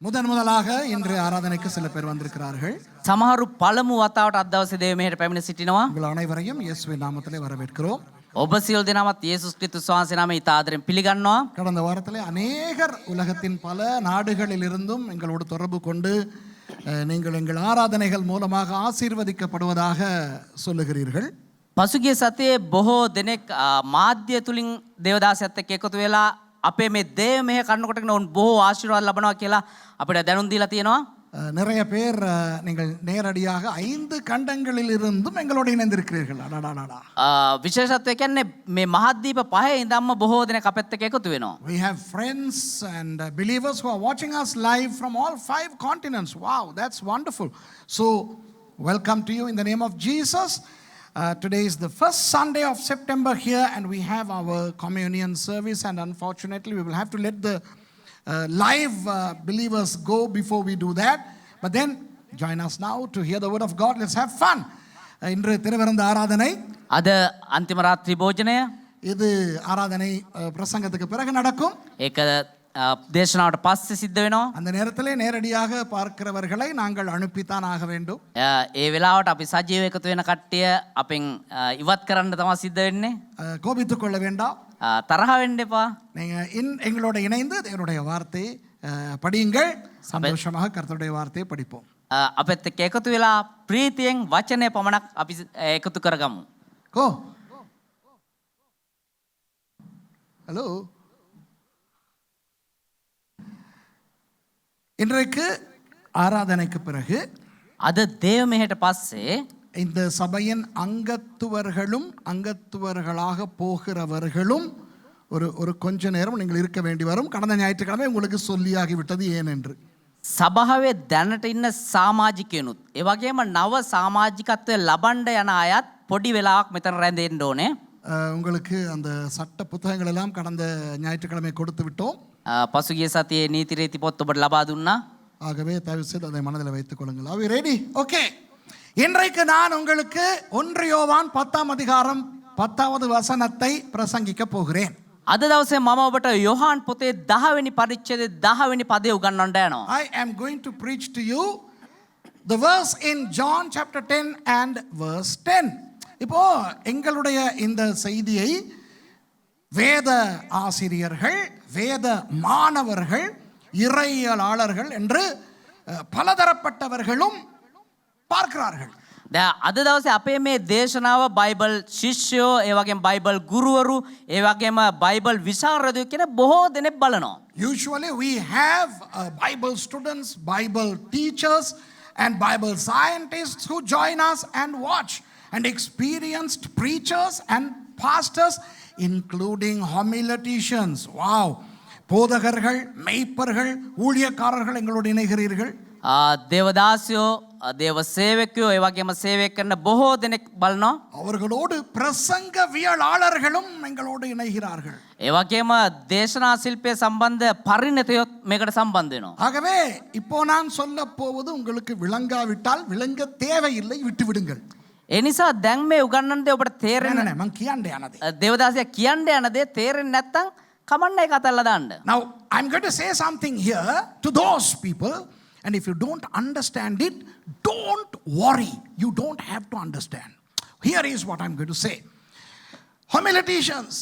முதலாக இன்று ஆராதனைக்கு சில பேர் வந்திருக்கிறார்கள். සමහරු පළමු වතාවට අද දවසේ දේව මෙහෙට පැමිණ සිටිනවා. உங்கள் அனைவரையும் இயேசுவின் நாமத்திலே வரவேற்கிறோம். ඔබ සියලු දෙනාමත් යේසුස් ක්‍රිස්තුස් වහන්සේ නමේ ඉතා ආදරෙන් පිළිගන්නවා. கடந்த வாரத்திலே அநேகர் உலகத்தின் பல நாடுகளில் இருந்தும் எங்களோடு தொடர்பு கொண்டு நீங்கள் எங்கள் ஆராதனைகள் மூலமாக ஆசீர்வதிக்கப்படுவதாக சொல்லுகிறீர்கள். පසුගිය සතියේ බොහෝ දෙනෙක් මාධ්‍ය තුලින් දේවදාසයත් එක්ක එකතු වෙලා අපේ මේ දේව මෙහෙ කන්නකොටගෙන උන් බොහෝ ආශිර්වාද ලබනවා කියලා අපිට දැනුම් දීලා තියෙනවා. நிறைய பேர் நீங்கள் நேரடியாக 5 கண்டங்களில் இருந்தும் எங்களோடு இணைந்திருக்கிறீர்கள். විශේෂත්වය කියන්නේ මේ මහද්වීප පහේ ඉඳන්ම බොහෝ දෙනෙක් අපෙත් එක්ක එකතු වෙනවා. We have friends and believers who are watching us live from all 5 continents. Wow, that's wonderful. So, welcome to you in the name of Jesus. Today is the first Sunday of September here and we have our communion service, and unfortunately we will have to let the live believers go before we do that. But then join us now to hear the word of God. Let's have fun. இன்று திருவிருந்து ஆராதனை. අද අන්තිම රාත්‍රී භෝජනය. இது ஆராதனை பிரசங்கத்துக்கு பிறகு நடக்கும். ඒක දේශනාවට පස්සේ සිද්ධ වෙනවා. அந்த நேரத்திலே நேரடியாக பார்க்கிறவர்களை நாங்கள் அனுப்பித்தான் ஆக வேண்டும். ඒ වෙලාවට අපි සජීව එකතු වෙන කට්ටිය අපෙන් ඉවත් කරන්න තමයි සිද්ධ වෙන්නේ. கோபித்துக் கொள்ள வேண்டாம். තරහ වෙන්න එපා. நீங்க எங்களோட இணைந்து தேவனுடைய வார்த்தையை படியுங்கள். சந்தோஷமாக கர்த்தருடைய வார்த்தையை படிப்போம். අපෙත් එක්ක එකතු වෙලා ප්‍රීතියෙන් වචනය පමණක් අපි එකතු කරගමු. கோ ஹலோ. இன்றைக்கு ஆராதனைக்கு பிறகு අද දේව මෙහෙට පස්සේ இந்த சபையின் அங்கத்துவர்களும் அங்கத்துவர்களாக போகிறவர்களும் ஒரு கொஞ்ச நேரம் நீங்கள் இருக்க வேண்டி வரும். கடந்த ஞாயிற்றுக்கிழமை உங்களுக்கு சொல்லியாகிவிட்டது ஏன் என்று. සභාවේ දැනට ඉන්න සමාජිකයනුත් ඒ වගේම නව සමාජිකත්වය ලබන්න යන අයත් පොඩි වෙලාවක් මෙතන රැඳෙන්න ඕනේ. உங்களுக்கு அந்த சட்ட புத்தகங்கள் எல்லாம் கடந்த ஞாயிற்றுக்கிழமை கொடுத்து விட்டோம். පසුගිය සතියේ නීති රීති පොත් ඔබට ලබා දුන්නා. ஆகவே தயவு செய்து அதை மனதில் வைத்துக் கொள்ளுங்கள். Are we ready? Okay. இன்றைக்கு நான் உங்களுக்கு 1 யோவான் 10ஆம் அதிகாரம் 10வது வசனத்தை பிரசங்கிக்க போகிறேன். අද දවසේ මම ඔබට යොහාන් පොතේ 10 වෙනි පරිච්ඡේදයේ 10 වෙනි පදය උගන්වන්න යනවා. I am going to preach to you the verse in John chapter 10 and verse 10. இப்போ எங்களுடைய இந்த செய்தியை வேத ஆசிரியர்கள், வேத மாணவர்கள், இறையியலாளர்கள் என்று பலதரப்பட்டவர்களும் பார்க்கிறார்கள். දැන් අද දවසේ අපේ මේ දේශනාව බයිබල් ශිෂ්‍යයෝ, ඒ වගේම බයිබල් ගුරුවරු, ඒ වගේම බයිබල් විශාරදයෝ කියන බොහෝ දෙනෙක් බලනවා. Usually we have Bible students, Bible teachers and Bible scientists who join us and watch, and experienced preachers and pastors including homileticians. Wow. போதகர்கள், மெய்ப்பர்கள், ஊழியக்காரர்கள் எங்களோடு இணைகிறீர்கள். දේවදාසයෝ, දේව සේවකයෝ, ඒ වගේම සේවය කරන බොහෝ දෙනෙක් බලනවා. அவர்களோடு பிரசங்கவியலாளர்களும் எங்களோடு இணைகிறார்கள். ඒ වගේම දේශනා ශිල්පයේ සම්බන්ධ පරිණතයොත් මේකට සම්බන්ධ වෙනවා. ஆகவே இப்போ நான் சொல்ல போவது உங்களுக்கு விளங்காவிட்டால் விளங்க தேவையில்லை, விட்டு விடுங்கள். ඒ නිසා දැන් මේ උගන්වන දේ ඔබට තේරෙන්නේ නැහැ. මං කියන්න යනදේ. දේවදාසයා කියන්න යන දේ තේරෙන්නේ නැත්නම් කමන්නේ ඒක අතල්ලා දාන්න. Now I'm going to say something here to those people, and if you don't understand it, don't worry. You don't have to understand. Here is what I'm going to say. Homileticians,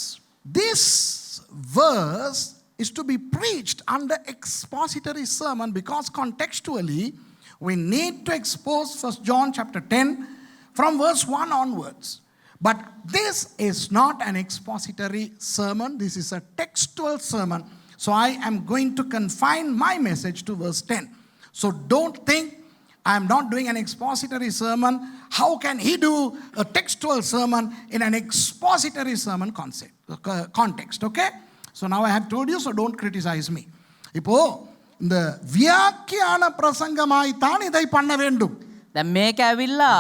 this verse is to be preached under expository sermon because contextually we need to expose 1 John chapter 10 from verse 1 onwards. But this is not an expository sermon. This is a textual sermon. So I am going to confine my message to verse 10. So don't think I am not doing an expository sermon. How can he do a textual sermon in an expository sermon context? Okay? So now I have told you, so don't criticize me. இப்போ இந்த வியாக்கியான பிரசங்கமாய் தான் இதை பண்ண வேண்டும். දැන් මේක ඇවිල්ලා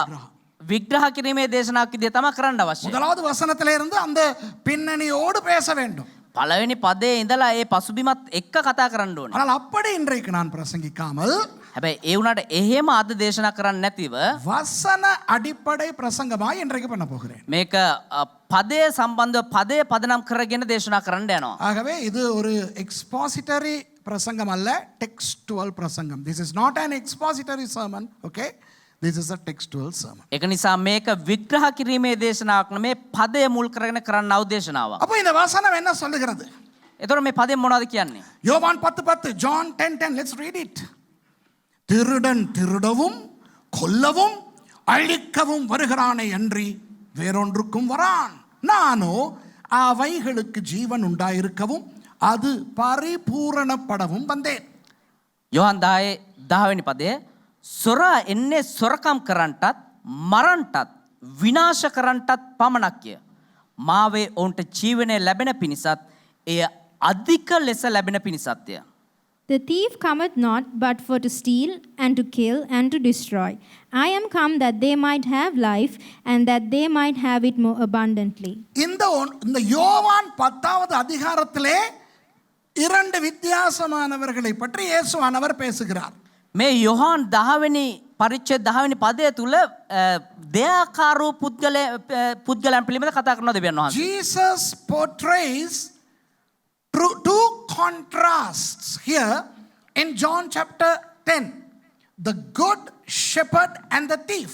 විග්‍රහ කිරීමේ දේශනාවක් විදිය තමයි කරන්න අවශ්‍ය. முதலாவது வசனத்திலே இருந்து அந்த பின்னணியோடு பேச வேண்டும். පළවෙනි පදයේ ඉඳලා ඒ පසුබිමත් එක්ක කතා කරන්න ඕනේ. ஆனால் அப்படி இன்றைக்கு நான் பிரசங்கிக்காமல், හැබැයි ඒ උනාට එහෙම අද දේශනා කරන්න නැතිව வசன அடிப்படை பிரசங்கமாய் இன்றைக்கு பண்ண போகிறேன். මේක පදයේ සම්බන්ධව පදයේ පදනම් කරගෙන දේශනා කරන්න යනවා. ஆகவே இது ஒரு எக்ஸ்பாசிட்டரி பிரசங்கம் அல்ல, டெக்ஸ்டுவல் பிரசங்கம். This is not an expository sermon, okay? This is a textual sermon. ඒක නිසා මේක විග්‍රහ කිරීමේ දේශනාවක් නෙමේ, පදය මුල් කරගෙන කරන්නව දේශනාවක්. அப்போ இந்த வசனம் என்ன சொல்லுகிறது? එතකොට මේ පදයෙන් මොනවද කියන්නේ? யோவான் 10:10, John 10:10, let's read it. திருடன் திருடவும் கொல்லவும் அழிக்கவும் வருகிறானே அன்றி வேறொன்றுக்கும் வரான். நானோ அவைகளுக்கு ஜீவன் உண்டாயிருக்கவும் அது பரிபூரணப்படவும் வந்தேன். යොහන් 10 වෙනි පදයේ සොරා එන්නේ සොරකම් කරන්නටත් මරන්නටත් විනාශ කරන්නටත් පමණක්ය. මාවේ ඔවුන්ට ජීවනය ලැබෙන පිණිසත් එය අධික ලෙස ලැබෙන පිණිසත්ය. The thief cometh not but for to steal and to kill and to destroy. I am come that they might have life and that they might have it more abundantly. இந்த யோவான் 10வது அதிகாரத்திலே இரண்டு வித்தியாசமானவர்களை பற்றி இயேசுவானவர் பேசுகிறார். මේ යොහන් 10 වෙනි පරිච්ඡේද 10 වෙනි පදය තුල දෙයාකාරෝ පුද්ගලයන් පිළිබඳ කතා කරනවා දෙවියන් වහන්සේ. Jesus portrays two contrasts here in John chapter 10. The good shepherd and the thief.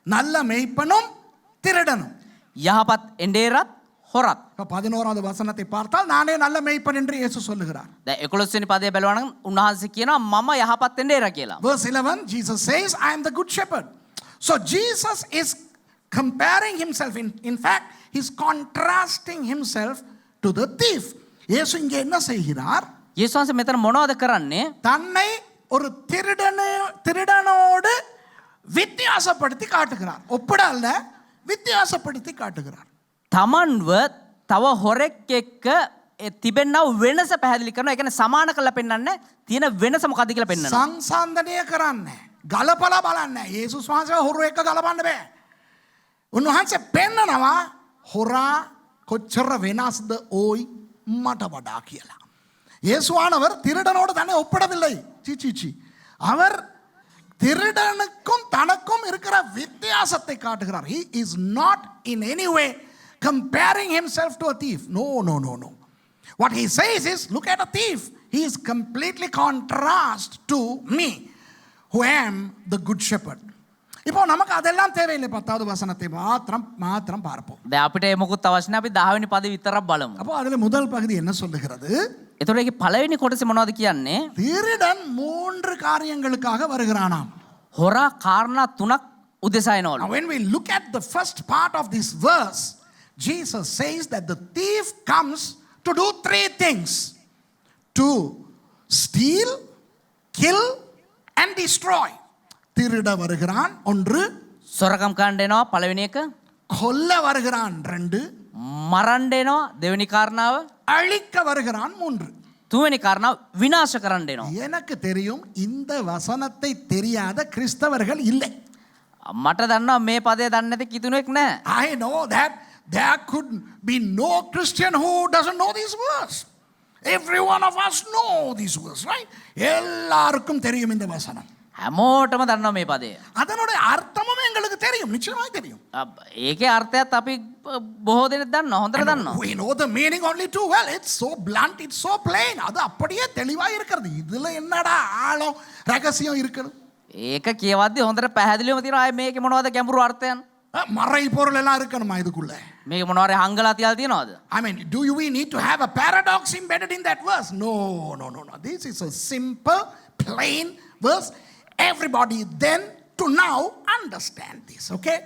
நல்ல மேய்ப்பனும் திருடனும். යහපත් එඬේරත් හොරත්. 11வது வசனத்தை பார்த்தால் நானே நல்ல மேய்ப்பன் என்று இயேசு சொல்லுகிறார். දැන් 11 වෙනි පදය බලනවා නම් උන්වහන්සේ කියනවා මම යහපත් එඬේරා කියලා. Verse 11, Jesus says, I am the good shepherd. So Jesus is comparing himself, in fact, he's contrasting himself to the thief. இயேசு இங்கே என்ன செய்கிறார்? යේසුස් වහන්සේ මෙතන මොනවද කරන්නේ? தன்னை ஒரு திருடனோடு வித்தியாசப்படுத்தி காட்டுகிறார். ஒப்பிட அல்ல, வித்தியாசப்படுத்தி காட்டுகிறார். තමන්ව තව හොරෙක් එක්ක තිබෙනව වෙනස පැහැදිලි කරනවා. ඒ කියන්නේ සමාන කරලා පෙන්නන්නේ තියෙන වෙනස මොකද්ද කියලා පෙන්නනවා. සංසන්දනය කරන්නේ, ගලපලා බලන්නේ. යේසුස් වහන්සේ හොරු එක්ක ගලපන්න බෑ. උන්වහන්සේ පෙන්නනවා හොරා කොච්චර වෙනස්ද ඕයි මට වඩා කියලා. இயேசுவானவர் திருடனோடு தன்னை ஒப்பிடவில்லை. சீ அவர் திருடனுக்கும் தனக்கும் இருக்கிற வித்தியாசத்தை காட்டுகிறார். He is not in any way comparing himself to a thief. No. What he says is, look at a thief. He is completely contrast to me, who am the good shepherd. இப்போ நமக்கு அதெல்லாம் தேவையில்லை. 10வது வசனத்தை மாத்திரம் பார்ப்போம். දැන් අපිට ඒ මොකුත් අවශ්‍ය නැහැ. අපි 10 වෙනි පදේ විතරක් බලමු. அப்போ அதில் முதல் பகுதி என்ன சொல்லுகிறது? එතකොට ඒකේ පළවෙනි කොටසේ මොනවද කියන්නේ? திருடன் 3 காரியங்களுக்காக வருகிறானாம். හොරා කාරණා 3ක් උදෙසා එනවලු. Now when we look at the first part of this verse, Jesus says that the thief comes to do 3 things: to steal, kill and destroy. திருட வருகிறான் 1, සොරකම් කරන්න එනවා පළවෙනි එක, கொல்ல வருகிறான் 2, මරන්න එනවා දෙවෙනි කාරණාව, அழிக்க வருகிறான் 3. තුන්වෙනි කාරණාව විනාශ කරන්න එනවා. எனக்கு தெரியும் இந்த வசனத்தை தெரியாத கிறிஸ்தவர்கள் இல்லை. මට දන්නවා මේ පදේ දන්නේ නැති කිතුණෙක් නැහැ. I know that there could be no Christian who doesn't know this verse. Every one of us know this verse, right? எல்லாருக்கும் தெரியும் இந்த வசனம். හැමෝටම දන්නවා මේ පදේ. அதனுடைய அர்த்தமும் எங்களுக்கு தெரியும், நிச்சயமாக தெரியும். ඒකේ අර්ථයත් අපි බොහෝ දෙනෙක් දන්නවා, හොඳට දන්නවා. We know the meaning only too well. It's so blunt, it's so plain. அது அப்படியே தெளிவா இருக்கிறது. இதுல என்னடா ஆழம் ரகசியம் இருக்குது? ඒක කියවද්දි හොඳට පැහැදිලිවම තියෙනවා. ආයේ මේකේ මොනවද ගැඹුරු අර්ථයන්? மறை பொருள் எல்லாம் இருக்கணுமா இதுக்குள்ள? මේක මොනවාරි හංගලා තියලා තියෙනවද? I mean, we need to have a paradox embedded in that verse? No. This is a simple, plain verse. Everybody then to now understand this, okay?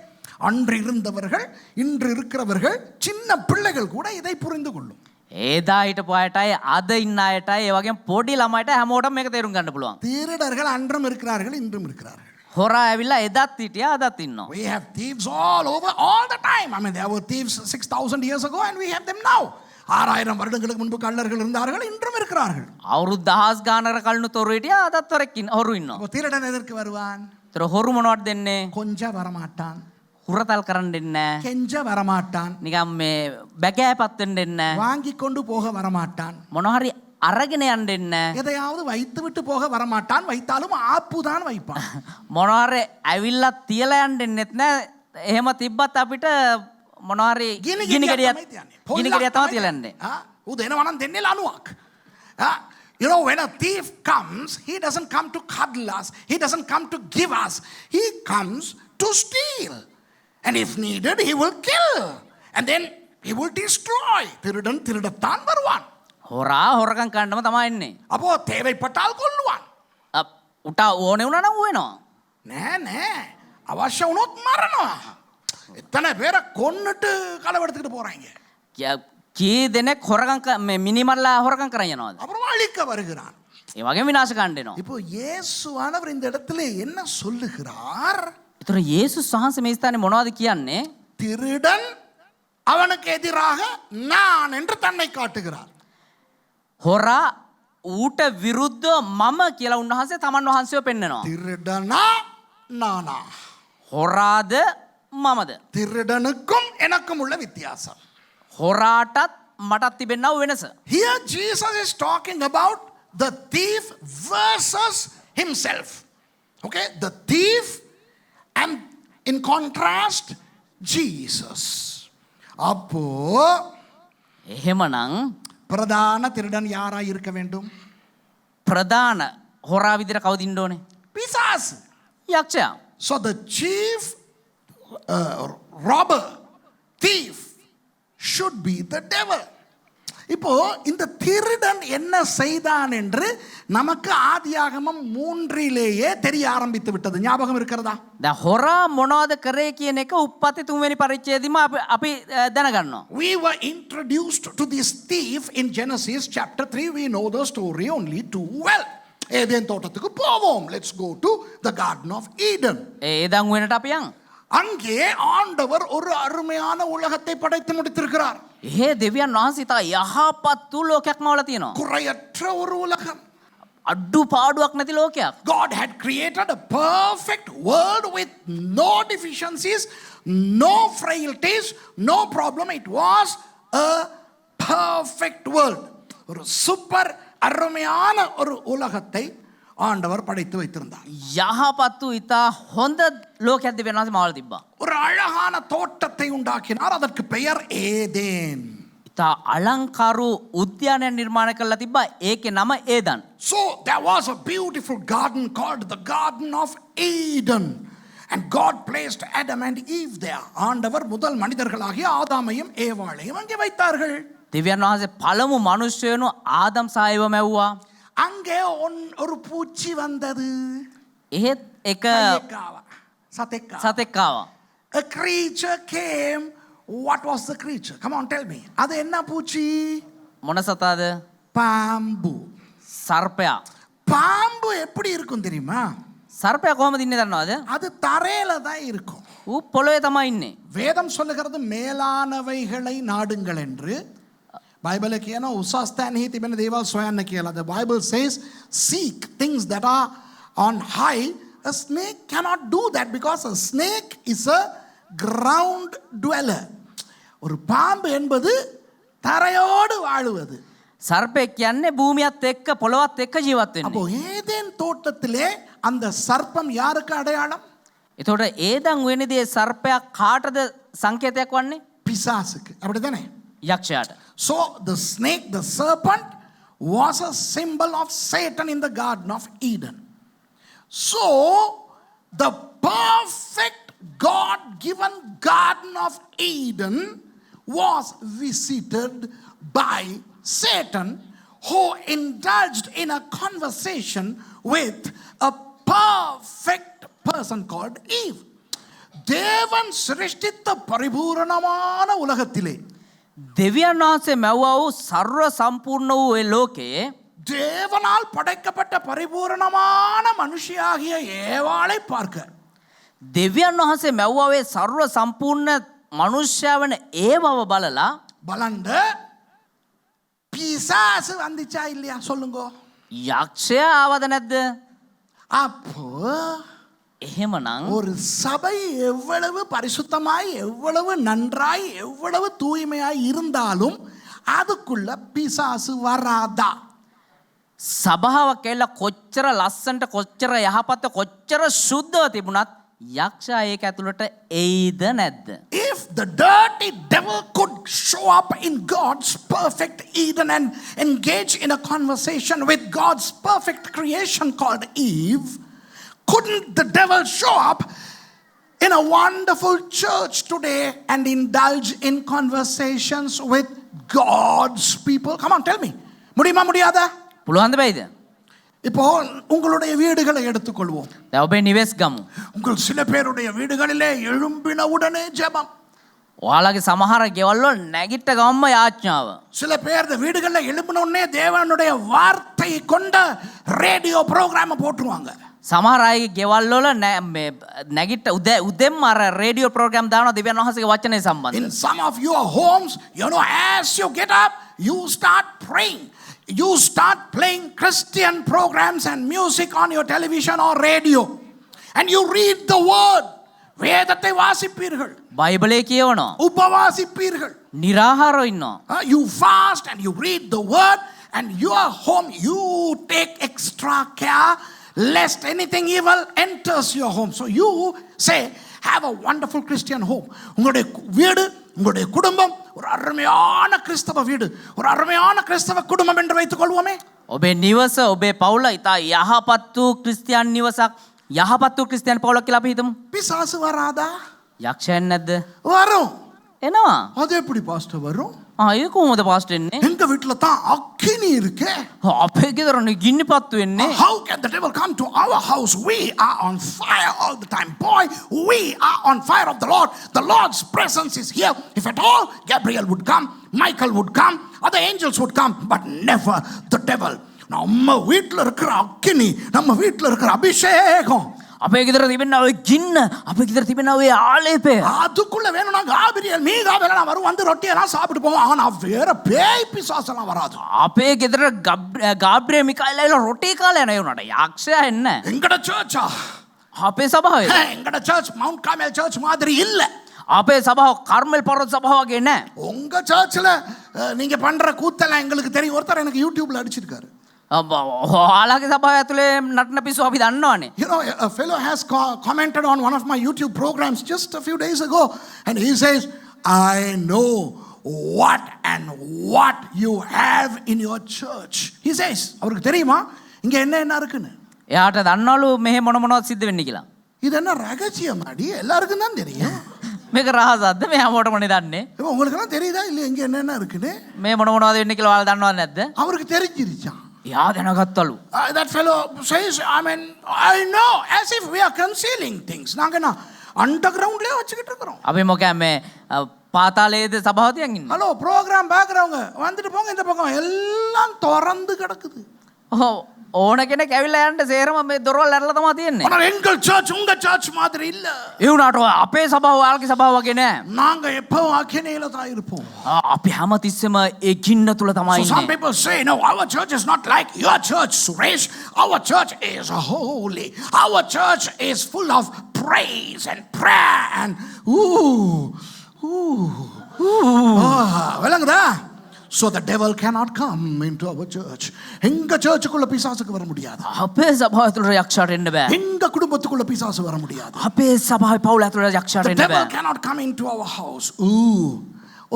அன்று இருந்தவர்கள், இன்று இருக்கிறவர்கள், சின்ன பிள்ளைகள் கூட இதை புரிந்து கொள்ளும். ඒදා හිටපු අයටයි අද ඉන්න අයටයි ඒ වගේම පොඩි ළමයිට හැමෝටම මේක තේරුම් ගන්න පුළුවන්. திருடர்கள் அன்றும் இருக்கிறார்கள், இன்றும் இருக்கிறார்கள். හොරා ඇවිල්ලා එදත් හිටියා අදත් ඉන්නවා. We have thieves all over, all the time. I mean, there were thieves 6,000 years ago and we have them now. 6000 வருடங்களுக்கு முன்பு கள்ளர்கள் இருந்தார்கள், இன்றும் இருக்கிறார்கள். අවුරුදු 1000 ගානකට කලින් තොරු හිටියා අදත් හොරු ඉන්නවා. அப்போ திருடன் எதற்கு வருவான்? ඒතර හොරු මොනවද දෙන්නේ? கொஞ்சம் வரமாட்டான், හුරතල් කරන්න දෙන්නේ නැහැ. கெஞ்ச வரமாட்டான், නිකම් මේ බැගෑපත් වෙන්න දෙන්නේ නැහැ. வாங்கி கொண்டு போக வரமாட்டான், මොනවා හරි අරගෙන යන්න දෙන්නේ නැහැ. எதையாவது வைத்து விட்டு போக வரமாட்டான், வைத்தாலும் ஆப்பு தான் வைப்பான். මොනවා හරි ඇවිල්ලා තියලා යන්න දෙන්නෙත් නැහැ. එහෙම තිබ්බත් අපිට මොනවා හරි ගිනි ගෙඩියක් තමයි තියලා යන්නේ. උදේන වනම් දෙන්නේ ලණුවක්. You know, when a thief comes, he doesn't come to cuddle us. He doesn't come to give us. He comes to steal. And if needed, he will kill. And then he will destroy. திருடன் திருடத்தான் வருவான். හොරා හොරකම් කරන්නම තමයි එන්නේ. அப்போ தேவைப்பட்டால் கொல்லுவான். උටා ඕනේ වුණා නම් වෙනවා. නෑ අවශ්‍ය වුණොත් මරනවා. එතන பேரை கொன்னுட்டு களவெடுத்துக்கிட்டு போறாங்க. කී දෙනෙක් හොරකම් මිනිමල්ලා හොරකම් කරන් යනවාද? அப்புறம் அழிக்க வருகிறான். ඒ වගේ විනාශ කරන්න එනවා. இப்போ இயேசுவானவர் இந்த இடத்துல என்ன சொல்லுகிறார்? ඒතර යේසුස් වහන්සේ මේ ස්ථානේ මොනවද කියන්නේ? திருடன் அவனுக்கு எதிராக நான் என்று தன்னை காட்டுகிறார். හොරා ඌට විරුද්ධව මම කියලා උන්වහන්සේ තමන් වහන්සේව පෙන්නනවා. திருடனா நானா? හොරාද මමද? திருடனுக்கும் எனக்கும் உள்ள வித்தியாசம். හොරාටත් මටත් තිබෙන්නව වෙනස. Here Jesus is talking about the thief versus himself. Okay, the thief and in contrast Jesus. அப்போ එහෙමනම් பிரதான திருடன் யாராய் இருக்க வேண்டும்? ප්‍රධාන හොරා විදිහට කවුද ඉන්න ඕනේ? பிசாசு. යක්ෂයා. So the chief robber, thief should be the devil. இப்போ இந்த திருடன் என்ன செய்தான் என்று நமக்கு ஆதியாகமம் 3லேயே தெரிய ஆரம்பித்து விட்டது. ஞாபகம் இருக்கிறதா? දැන් හොරා මොනවද කරේ කියන එක උප්පත්ති 3 වෙනි පරිච්ඡේදෙම අපි දැනගන්නවා. We were introduced to this thief in Genesis chapter 3. We know the story only too well. Eden தோட்டத்துக்கு போவோம். Let's go to the Garden of Eden. Eden වෙනට අපි යන්. அங்கே ஆண்டவர் ஒரு அருமையான உலகத்தை படைத்து முடித்திருக்கிறார். ඒ දෙවියන් වහන්සේ තා යහපත් වූ ලෝකයක් මවලා තියෙනවා. குறையற்ற ஒரு உலகம். අඩු පාඩුවක් නැති ලෝකයක්. God had created a perfect world with no deficiencies, no frailties, no problem. It was a perfect world. ஒரு சூப்பர் அருமையான ஒரு உலகத்தை ஆண்டவர் படைத்து வைத்திருந்தார். යහපත් වූ ඉතා හොඳ ලෝකයක් දෙවියන් වහන්සේ මවලා තිබ්බා. ஒரு அழகான தோட்டத்தை உண்டாக்கினார். அதற்கு பெயர் ஏதேன். ඉතා අලංකාරු උද්‍යානයක් නිර්මාණය කරලා තිබ්බා. ඒකේ නම Eden. So there was a beautiful garden called the Garden of Eden. And God placed Adam and Eve there. ஆண்டவர் முதல் மனிதர்களாகிய ஆதாமையும் ஏவாளையும் அங்கே வைத்தார்கள். දෙවියන් වහන්සේ පළමු මිනිස්සුයනු ආදම් සහ ඒව මැව්වා. அங்கே ஒரு பூச்சி வந்தது. එහෙත් එක සතෙක් ආවා. A creature came. What was the creature? Come on, tell me. அது என்ன பூச்சி? මොන සතාද? பாம்பு. සර්පයා. பாம்பு எப்படி இருக்கும் தெரியுமா? සර්පයා කොහමද ඉන්නේ දන්නවද? அது தரையில தான் இருக்கும். ඌ පොළොවේ තමයි ඉන්නේ. வேதம் சொல்லுகிறது மேலானவைகளை நாடுங்கள் என்று. බයිබල කියන උසස් තැන්හි තිබෙන දේවල් සොයන්න කියලා. The Bible says seek things that are on high. A snake cannot do that because a snake is a ground dweller. ஒரு பாம்பு என்பது தரையோடு வாழுவது. සර්පෙක් කියන්නේ භූමියත් එක්ක පොළොවත් එක්ක ජීවත් වෙන්නේ. அப்போ ஏதேன் தோட்டத்திலே அந்த சர்ப்பம் யாருக்கு அடையாளம்? එතකොට ඒදන් වෙනදී සර්පයා කාටද සංකේතයක් වන්නේ? பிசாசுக்கு. அப்படிதானே? යක්ෂයාට. So the snake, the serpent, was a symbol of Satan in the Garden of Eden. So the perfect God-given Garden of Eden was visited by Satan, who indulged in a conversation with a perfect person called Eve. தேவன் சிருஷ்டித்த பரிபூரணமான உலகத்திலே දෙවියන් වහන්සේ මැව්වා වූ සර්ව සම්පූර්ණ වූ ඒ ලෝකයේ தேவனால் படைக்கப்பட்ட பரிபூரணமான மனுஷியாகிய ஏவாளை பார்க்க දෙවියන් වහන්සේ මැව්වා වේ සර්ව සම්පූර්ණ මනුෂ්‍යයා වන ඒවව බලලා බලන්න பிசாசு வந்துச்சா இல்லையா சொல்லுங்க. යක්ෂයා ආවද නැද්ද? அப்போ එහෙමනම් ஒரு சபை எவ்வளவு பரிசுத்தமாய் எவ்வளவு நன்றாய் எவ்வளவு தூய்மையாய் இருந்தாலும் அதுக்குள்ள பிசாசு வராதா? සභාවක් ඇවිල්ලා කොච්චර ලස්සනට කොච්චර යහපත කොච්චර සුද්ධව තිබුණත් යක්ෂයා ඒක ඇතුළට එයිද නැද්ද? If the dirty devil could show up in God's perfect Eden and engage in a conversation with God's perfect creation called Eve, couldn't the devil show up in a wonderful church today and indulge in conversations with God's people? Come on, tell me. முடியுமா முடியாதா? පුළුවන්ද බැයිද? இப்போ உங்களுடைய வீடுகளை எடுத்துக்கொள்வோம். දැන් ඔබේ නිවෙස් ගමු. உங்கள் சில பேருடைய வீடுகளிலே எழும்பின உடனே ஜெபம். ඔයාලගේ සමහර ගෙවල් වල නැගිට ගමම යාඥාව. சில பேர் வீடுகளில் எழும்பின உடனே தேவனுடைய வார்த்தை கொண்ட ரேடியோ ப்ரோக்ராம் போட்டுருவாங்க. සමහර අයගේ ගෙවල් වල නැගිට උදෙන්ම අර රේඩියෝ ප්‍රෝග්‍රෑම් දානවා දෙවියන් වහන්සේගේ වචනේ සම්බන්ධ. In some of your homes, you know, as you get up, you start praying. You start playing Christian programs and music on your television or radio. And you read the word. வேதத்தை வாசிப்பீர்கள். බයිබලේ කියවනවා. உபவாசிப்பீர்கள். निराहाරව ඉන්නවා. You fast and you read the word, and your home, you take extra care lest anything evil enters your home. So you say, have a wonderful Christian home. உங்களுடைய வீடு, உங்களுடைய குடும்பம் ஒரு அருமையான கிறிஸ்தவ வீடு, ஒரு அருமையான கிறிஸ்தவ குடும்பம் என்று வைத்துக் கொள்வோமே. ඔබේ නිවස, ඔබේ පවුල ඉතා යහපත් වූ ක්‍රිස්තියානි නිවසක්, යහපත් වූ ක්‍රිස්තියානි පවුලක් කියලා අපි හිතමු. பிசாசு வராதா? යක්ෂයන් නැද්ද? வரும். එනවා. அது எப்படி பாஸ்டர் வரும்? ඒක කොහොමද පාස්ටර් එන්නේ? எங்க வீட்டுல தான் அக்கினி இருக்கே. අපේ ගෙදරනේ ගින්නිපත්තු වෙන්නේ. How can the devil come to our house? We are on fire all the time. Boy, we are on fire of the Lord. The Lord's presence is here. If at all, Gabriel would come, Michael would come, other angels would come, but never the devil. நம்ம வீட்டுல இருக்கிற அக்கினி, நம்ம வீட்டுல இருக்கிற அபிஷேகம், අපේ ගෙදර තිබෙනා ඔය ගින්න, අපේ ගෙදර තිබෙනා ඔය ආලේපය. அதுக்குள்ள வேணும்னா காபிரியல் மீகாவேல் எல்லாம் வரும், வந்து ரொட்டியெல்லாம் சாப்பிட்டு போவோம். ஆனா வேற பேய் பிசாசெல்லாம் வராது. අපේ ගෙදර ගාබ්‍රියෙල් මිකාኤල් ඇවිල්ලා රොටි කාලා යනවා. ඒ උනාට යක්ෂයා එන්නේ නැහැ. எங்கட சர்ச்சா, අපේ සභාවේ. எங்கட சர்ச் மவுண்ட் கார்மெல் சர்ச் மாதிரி இல்ல. අපේ සභාව කර්මෙල් පර්වත සභාව වගේ නෑ. உங்க சர்ச்ல நீங்க பண்ற கூத்தெல்லாம் எங்களுக்கு தெரியும். ஒருத்தர் எனக்கு யூடியூப்ல அடிச்சிருக்காரு. ඔයාලගේ සභාව ඇතුලේ නටන පිස්සු අපි දන්නවනේ. You know, a fellow has commented on one of my YouTube programs just a few days ago, and he says, I know what and what you have in your church. He says, அவருக்கு தெரியுமா இங்க என்ன இருக்குன்னு? එයාට දන්නවලු මෙහෙ මොනවද සිද්ධ වෙන්නේ කියලා. இது என்ன ரகசியம் அடி? எல்லாருக்கும் தான் தெரியும். මේක රහසක්ද? මේ හැමෝටම දන්නේ. உங்களுக்கு எல்லாம் தெரியுதா இல்ல இங்க என்ன இருக்குன்னு? මේ මොනවද වෙන්නේ කියලා ඔයාලා දන්නවද නැද්ද? அவருக்கு தெரிஞ்சிருச்சான். එයා දැනගත්තලු. That fellow says, I mean, I know, as if we are concealing things. நாங்க என்ன அண்டர்கிரவுண்ட்லயே வச்சுக்கிட்டு இருக்கிறோம். අපි මොකද මේ පාතාලයේද සභාව තියන් ඉන්නේ. ஹலோ ப்ரோக்ராம் பார்க்குறவங்க வந்துட்டு போங்க, இந்த பக்கம் எல்லாம் திறந்து கிடக்குது. ඕන කෙනෙක් ඇවිල්ලා යන්න සේරම මේ දොරවල් ඇරලා තමයි තියෙන්නේ. ஆனால் எங்கள் சர்ச் உங்க சர்ச் மாதிரி இல்ல. ඒ උනාට අපේ සභාව ඔයාලගේ සභාව වගේ නෑ. நாங்க எப்பவும் அக்கினியில தான் இருப்போம். අපි හැමතිස්සෙම ඒ ගින්න තුල තමයි So some ඉන්නේ. people say, no, our church is not like your church, Suresh. Our church is holy. Our church is full of praise and prayer and விளங்குதா? So the devil cannot come into our church. எங்க சர்ச்சுக்குள்ள பிசாசுக்கு வர முடியாது. අපේ සභාව ඇතුළට යක්ෂයාට එන්න බෑ. எங்க குடும்பத்துக்குள்ள பிசாசு வர முடியாது. අපේ සභාවේ පවුල ඇතුළට යක්ෂයාට The එන්න devil බෑ. cannot come into our house.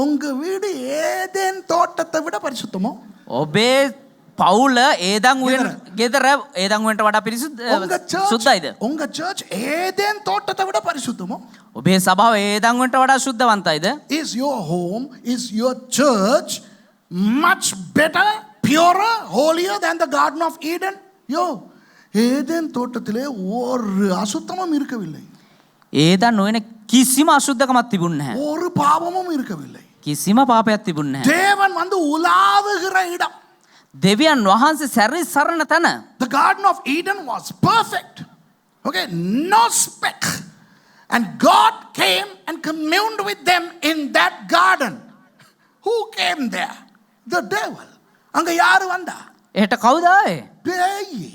உங்க வீடு ஏதேன் தோட்டத்தை விட பரிசுத்தமோ? ඔබේ පවුල ඒදන් උයන ගෙදර ඒදන් උයන්ට වඩා සුද්ධයිද? உங்க சர்ச் ஏதேன் தோட்டத்தை விட பரிசுத்தமோ? ඔබේ සභාව ඒදන් උයන්ට වඩා සුද්ධවන්තයිද? Is your home, is your church much better, purer, holier than the Garden of Eden? Eden தோட்டத்திலே ஒரு அசுத்தமும் இருக்கவில்லை. ඒදන් උයන කිසිම අසුද්ධකමක් තිබුණේ නැහැ. ஒரு பாவமும் இருக்கவில்லை. කිසිම පාපයක් තිබුණේ නැහැ. தேவன் வந்து உலாவுகிற இடம். දෙවියන් වහන්සේ සැරි සරණ තැන. The Garden of Eden was perfect. Okay, no speck. And God came and communed with them in that garden. Who came there? The devil. அங்க யாரு வந்தா? එහෙට කවුද ආවේ? பேய்.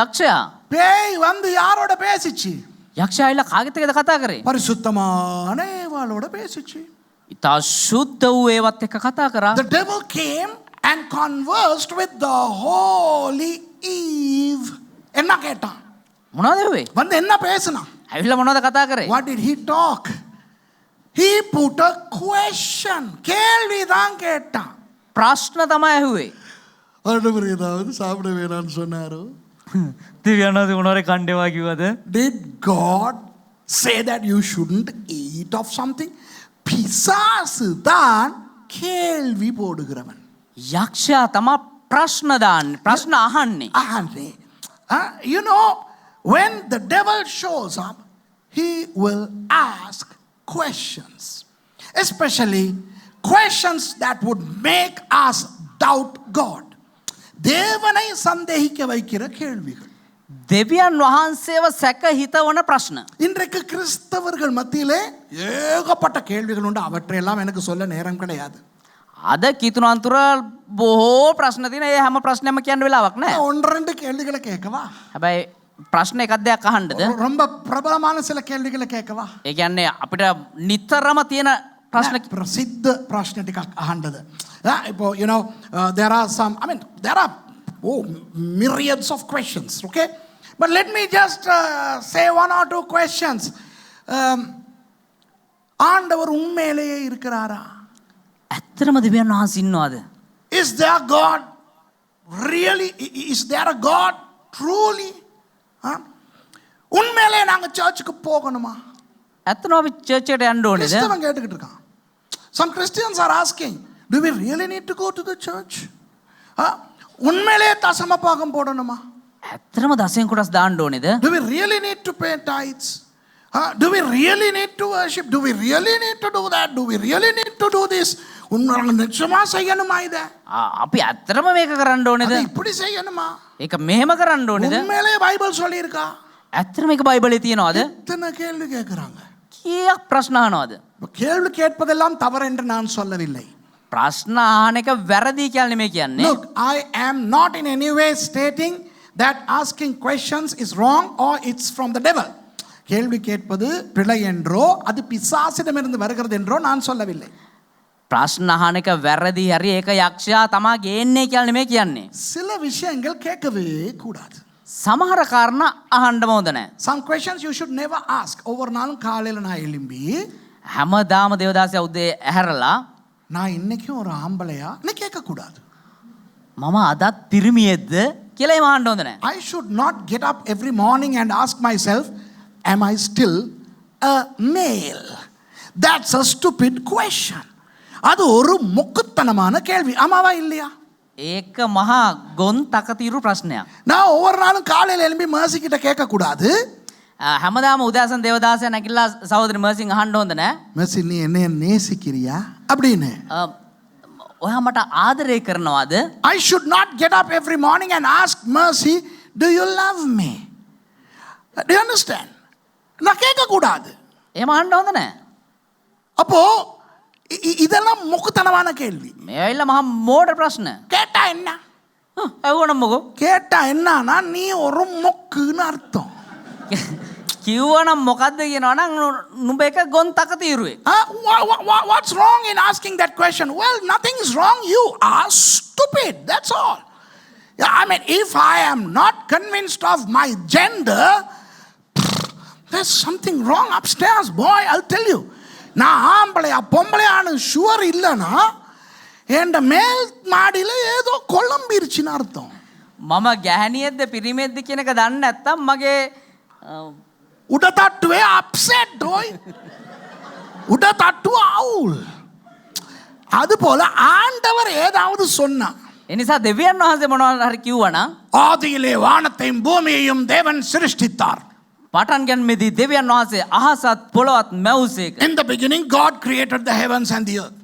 යක්ෂයා. பேய் வந்து யாரோட பேசிச்சு? යක්ෂයා ඇවිල්ලා කාගෙත් එක්කද කතා කරේ? பரிசுத்தமான ஏவாளோட பேசிச்சு. ඉතා ශුද්ධ වූ ඒවත් එක්ක කතා කරා. The devil came and conversed with the holy Eve. என்ன கேட்டான்? මොනවද වෙන්නේ? வந்து என்ன பேசினான்? ඇවිල්ලා මොනවද කතා කරේ? What did he talk? He put a question. கேள்விதான் கேட்டான். ප්‍රශ්න තමයි ඇහුවේ. ஆண்டவர் ஏதாவது சாப்பிட வேணாம்னு சொன்னாரோ? දිව්‍යඥාන්සේ මොනවාරි කණ්ඩේවා කිව්වද? Did God say that you shouldn't eat of something? பிசாசு தான் கேள்வி போடுகிறவன். යක්ෂයා තමයි ප්‍රශ්න දාන්නේ. ප්‍රශ්න අහන්නේ. ahane. You know, when the devil shows up, he will ask questions, especially questions that would make us doubt God. தேவனை சந்தேகிக்க வைக்கிற கேள்விகள். දෙවියන් වහන්සේව සැක හිතවන ප්‍රශ්න. இன்றைக்கு கிறிஸ்தவர்கள் மத்தியிலே ஏகப்பட்ட கேள்விகள் உண்டு. அவற்றையெல்லாம் எனக்கு சொல்ல நேரம் கிடையாது. අද කිතුනන්තුර බොහෝ ප්‍රශ්න තියෙන. ඒ හැම ප්‍රශ්නයක්ම කියන්න වෙලාවක් නැහැ. ஒன்று ரெண்டு கேள்விகளை கேட்கவா? හැබැයි ප්‍රශ්න එකක් දෙයක් අහන්නද? ரொம்ப பிரபலமான சில கேள்விகளை கேட்கவா? ඒ කියන්නේ අපිට නිතරම තියෙන ප්‍රශ්න பிரசித்த பிரශ්න ටිකක් අහන්නද? இப்போ you know there are some, I mean there are myriads of questions, okay, but let me just say one or two questions. ஆண்டவர் உண்மையிலேயே இருக்கிறாரா? ඇත්තටම දෙවියන් වහන්සේ ඉන්නවද? Is there God really? Is there a God truly? உண்மையிலேயே நாங்க சர்ச்சுக்கு போகணுமா? ඇත්තටම අපි චර්ච් එකට යන්න ඕනේද? கிறிஸ்தவன் கேட்டுக்கிட்டு இருக்கான். Some Christians are asking, do we really need to go to the church? உண்மையிலேயே தசம பாகம் போடணுமா? ඇත්තටම දසෙන් කොටස් දාන්න ඕනේද? Do we really need to pay tithes? Do we really need to worship? Do we really need to do that? Do we really need to do this? உண்மையில நிச்சயமா செய்யணுமா இத? අපි ඇත්තටම මේක කරන්න ඕනේද? அது இப்படி செய்யணுமா? ඒක මෙහෙම කරන්න ඕනේද? உண்மையிலேயே பைபிள் சொல்லி இருக்கா? ඇත්තටම මේක බයිබලේ තියෙනවද? இத்தனை கேள்வி கேக்குறாங்க. කීයක් ප්‍රශ්න අහනවද? கேள்வி கேட்பதெல்லாம் தவறு என்று நான் சொல்லவில்லை. ප්‍රශ්න අහන එක වැරදි කියලා නෙමෙයි කියන්නේ. Look, I am not in any way stating that asking questions is wrong or it's from the devil. கேள்வி கேட்பது பிழை என்றோ அது பிசாசிடமிருந்து வருகிறது என்றோ நான் சொல்லவில்லை. ප්‍රශ්න අහන එක වැරදි හරි ඒක යක්ෂයා තමා ගේන්නේ කියලා නෙමෙයි කියන්නේ. சில விஷயங்கள் கேட்கவே கூடாது. සමහර කාරණා අහන්නම හොඳ නැහැ. Some questions you should never ask. ஒவ்வொரு நாளும் காலையில நான் எழும்பி හැමදාම දේවදාසය උදේ ඇහැරලා நான் இன்னைக்கும் ஒரு ஆம்பளையா கேட்க கூடாது. මම අදත් පිරිමියෙක්ද කියලා එහෙම අහන්න හොඳ නැහැ. I should not get up every morning and ask myself, am I still a male? That's a stupid question. அது ஒரு முக்குத்தனமான கேள்வி. ஆமாவா இல்லையா? ඒක මහා ගොන් තකතිරු ප්‍රශ්නයක්. நான் ஒவ்வொரு நாளும் காலையில எழும்பி mercy கிட்ட கேட்க கூடாது. හැමදාම උදෑසන දේවදාසය නැගිටලා සහෝදரி මර්සින් අහන්න හොඳ නැහැ. mercy நீ என்னைய நேசிக்கிறியா அப்படின்னு. ඔයා මට ආදරය කරනවද? I should not get up every morning and ask mercy, do you love me? Do you understand? நான் கேட்க கூடாது. එහෙම අහන්න හොඳ නැහැ. அப்போ இதெல்லாம் முக்குத்தனமான கேள்வி. මේ ඇවිල්ලා මහා මෝඩ ප්‍රශ්න. கேட்டா என்ன? ඇහුවනම් මොකෝ? கேட்டா என்னன்னா நீ ஒரு மொக்குன்னு அர்த்தம். කිව්වනම් මොකද්ද කියනවනම් නුඹ එක ගොන් තකතිරුවේ. What's wrong in asking that question? Well, nothing is wrong. You are stupid. That's all. I mean, if I am not convinced of my gender, there's something wrong upstairs, boy. I'll tell you. நான் ஆம்பளையா பொம்பளையான்னு sure இல்லைன்னா என் மேல் மாடியில் ஏதோ கொழம்பிருச்சுன்னு அர்த்தம். මම ගැහණියෙක්ද පිරිමේද්ද කියන එක දන්නේ නැත්තම් මගේ උඩතට්ටුවේ අප්සෙට් ඩොයි. උඩතට්ටුව අවුල්. அதுபோல ஆண்டவர் ஏதாவது சொன்னா, එනිසා දෙවියන් වහන්සේ මොනවා හරි කිව්වනම් ஆதியிலே வானத்தையும் பூமியையும் தேவன் சிருஷ்டித்தார். පටන් ගැනීමේදී දෙවියන් වහන්සේ අහසත් පොළොවත් මැවුසේක. In the beginning God created the heavens and the earth.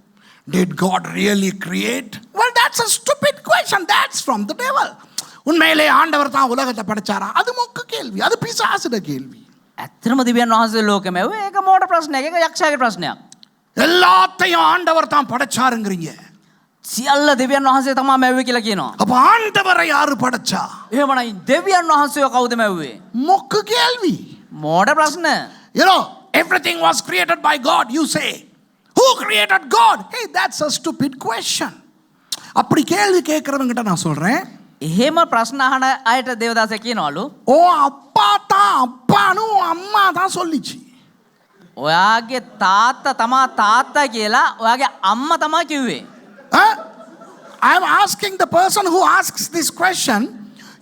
Did God really create? Well, that's a stupid question. That's from the devil. உண்மையிலே ஆண்டவர் தான் உலகத்தை படைச்சாரா? அது மொக்க கேள்வி. அது பிசாசுட கேள்வி. ඇත්තටම දෙවියන් වහන්සේ ලෝකෙ මැව්වේ ඒක මෝඩ ප්‍රශ්නයක්. ඒක යක්ෂයාගේ ප්‍රශ්නයක්. எல்லாத்தையும் ஆண்டவர் தான் படைச்சாருங்கறீங்க. සියල්ල දෙවියන් වහන්සේ තමයි මැව්වේ කියලා කියනවා. அப்ப ஆண்டவரை யாரு படைச்சா? එහෙමනම් දෙවියන් වහන්සේව කවුද මැව්වේ? மொக்க கேள்வி. මෝඩ ප්‍රශ්න. You know, everything was created by God, you say. Who created God? Hey, that's a stupid question. அப்படி கேள்வி கேட்கிறவங்கிட்ட நான் சொல்றேன், එහෙම ප්‍රශ්න අහන අයට දේවදාසය කියනවලු ஓ அப்பா தான் அப்பானு அம்மா தான் சொல்லிச்சு. ඔයාගේ තාත්තා තමා තාත්තා කියලා ඔයාගේ අම්මා තමා කිව්වේ. Huh? I am asking the person who asks this question,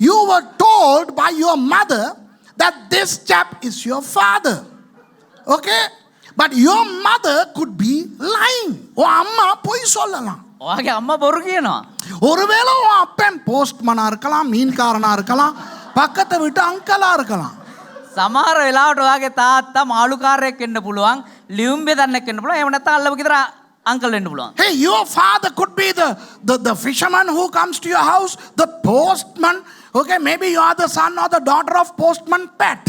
you were told by your mother that this chap is your father. Okay? But your mother could be lying. Oh, amma poi sollalam. ඔයාගේ අම්මා බොරු කියනවා. ஒருவேளை உன் அப்பன் போஸ்ட்மனா இருக்கலாம், மீன்காரனா இருக்கலாம், பக்கத்தை விட்டு அங்கலா இருக்கலாம். සමහර වෙලාවට ඔයාගේ තාත්තා මාළුකාරයෙක් වෙන්න පුළුවන්, ලියුම් බෙදන්නෙක් වෙන්න පුළුවන්, එහෙම නැත්නම් අල්ලව ගෙදර අංකල් වෙන්න පුළුවන්. Hey, your father could be the fisherman who comes to your house, the postman. Okay, maybe you are the son or the daughter of postman pet.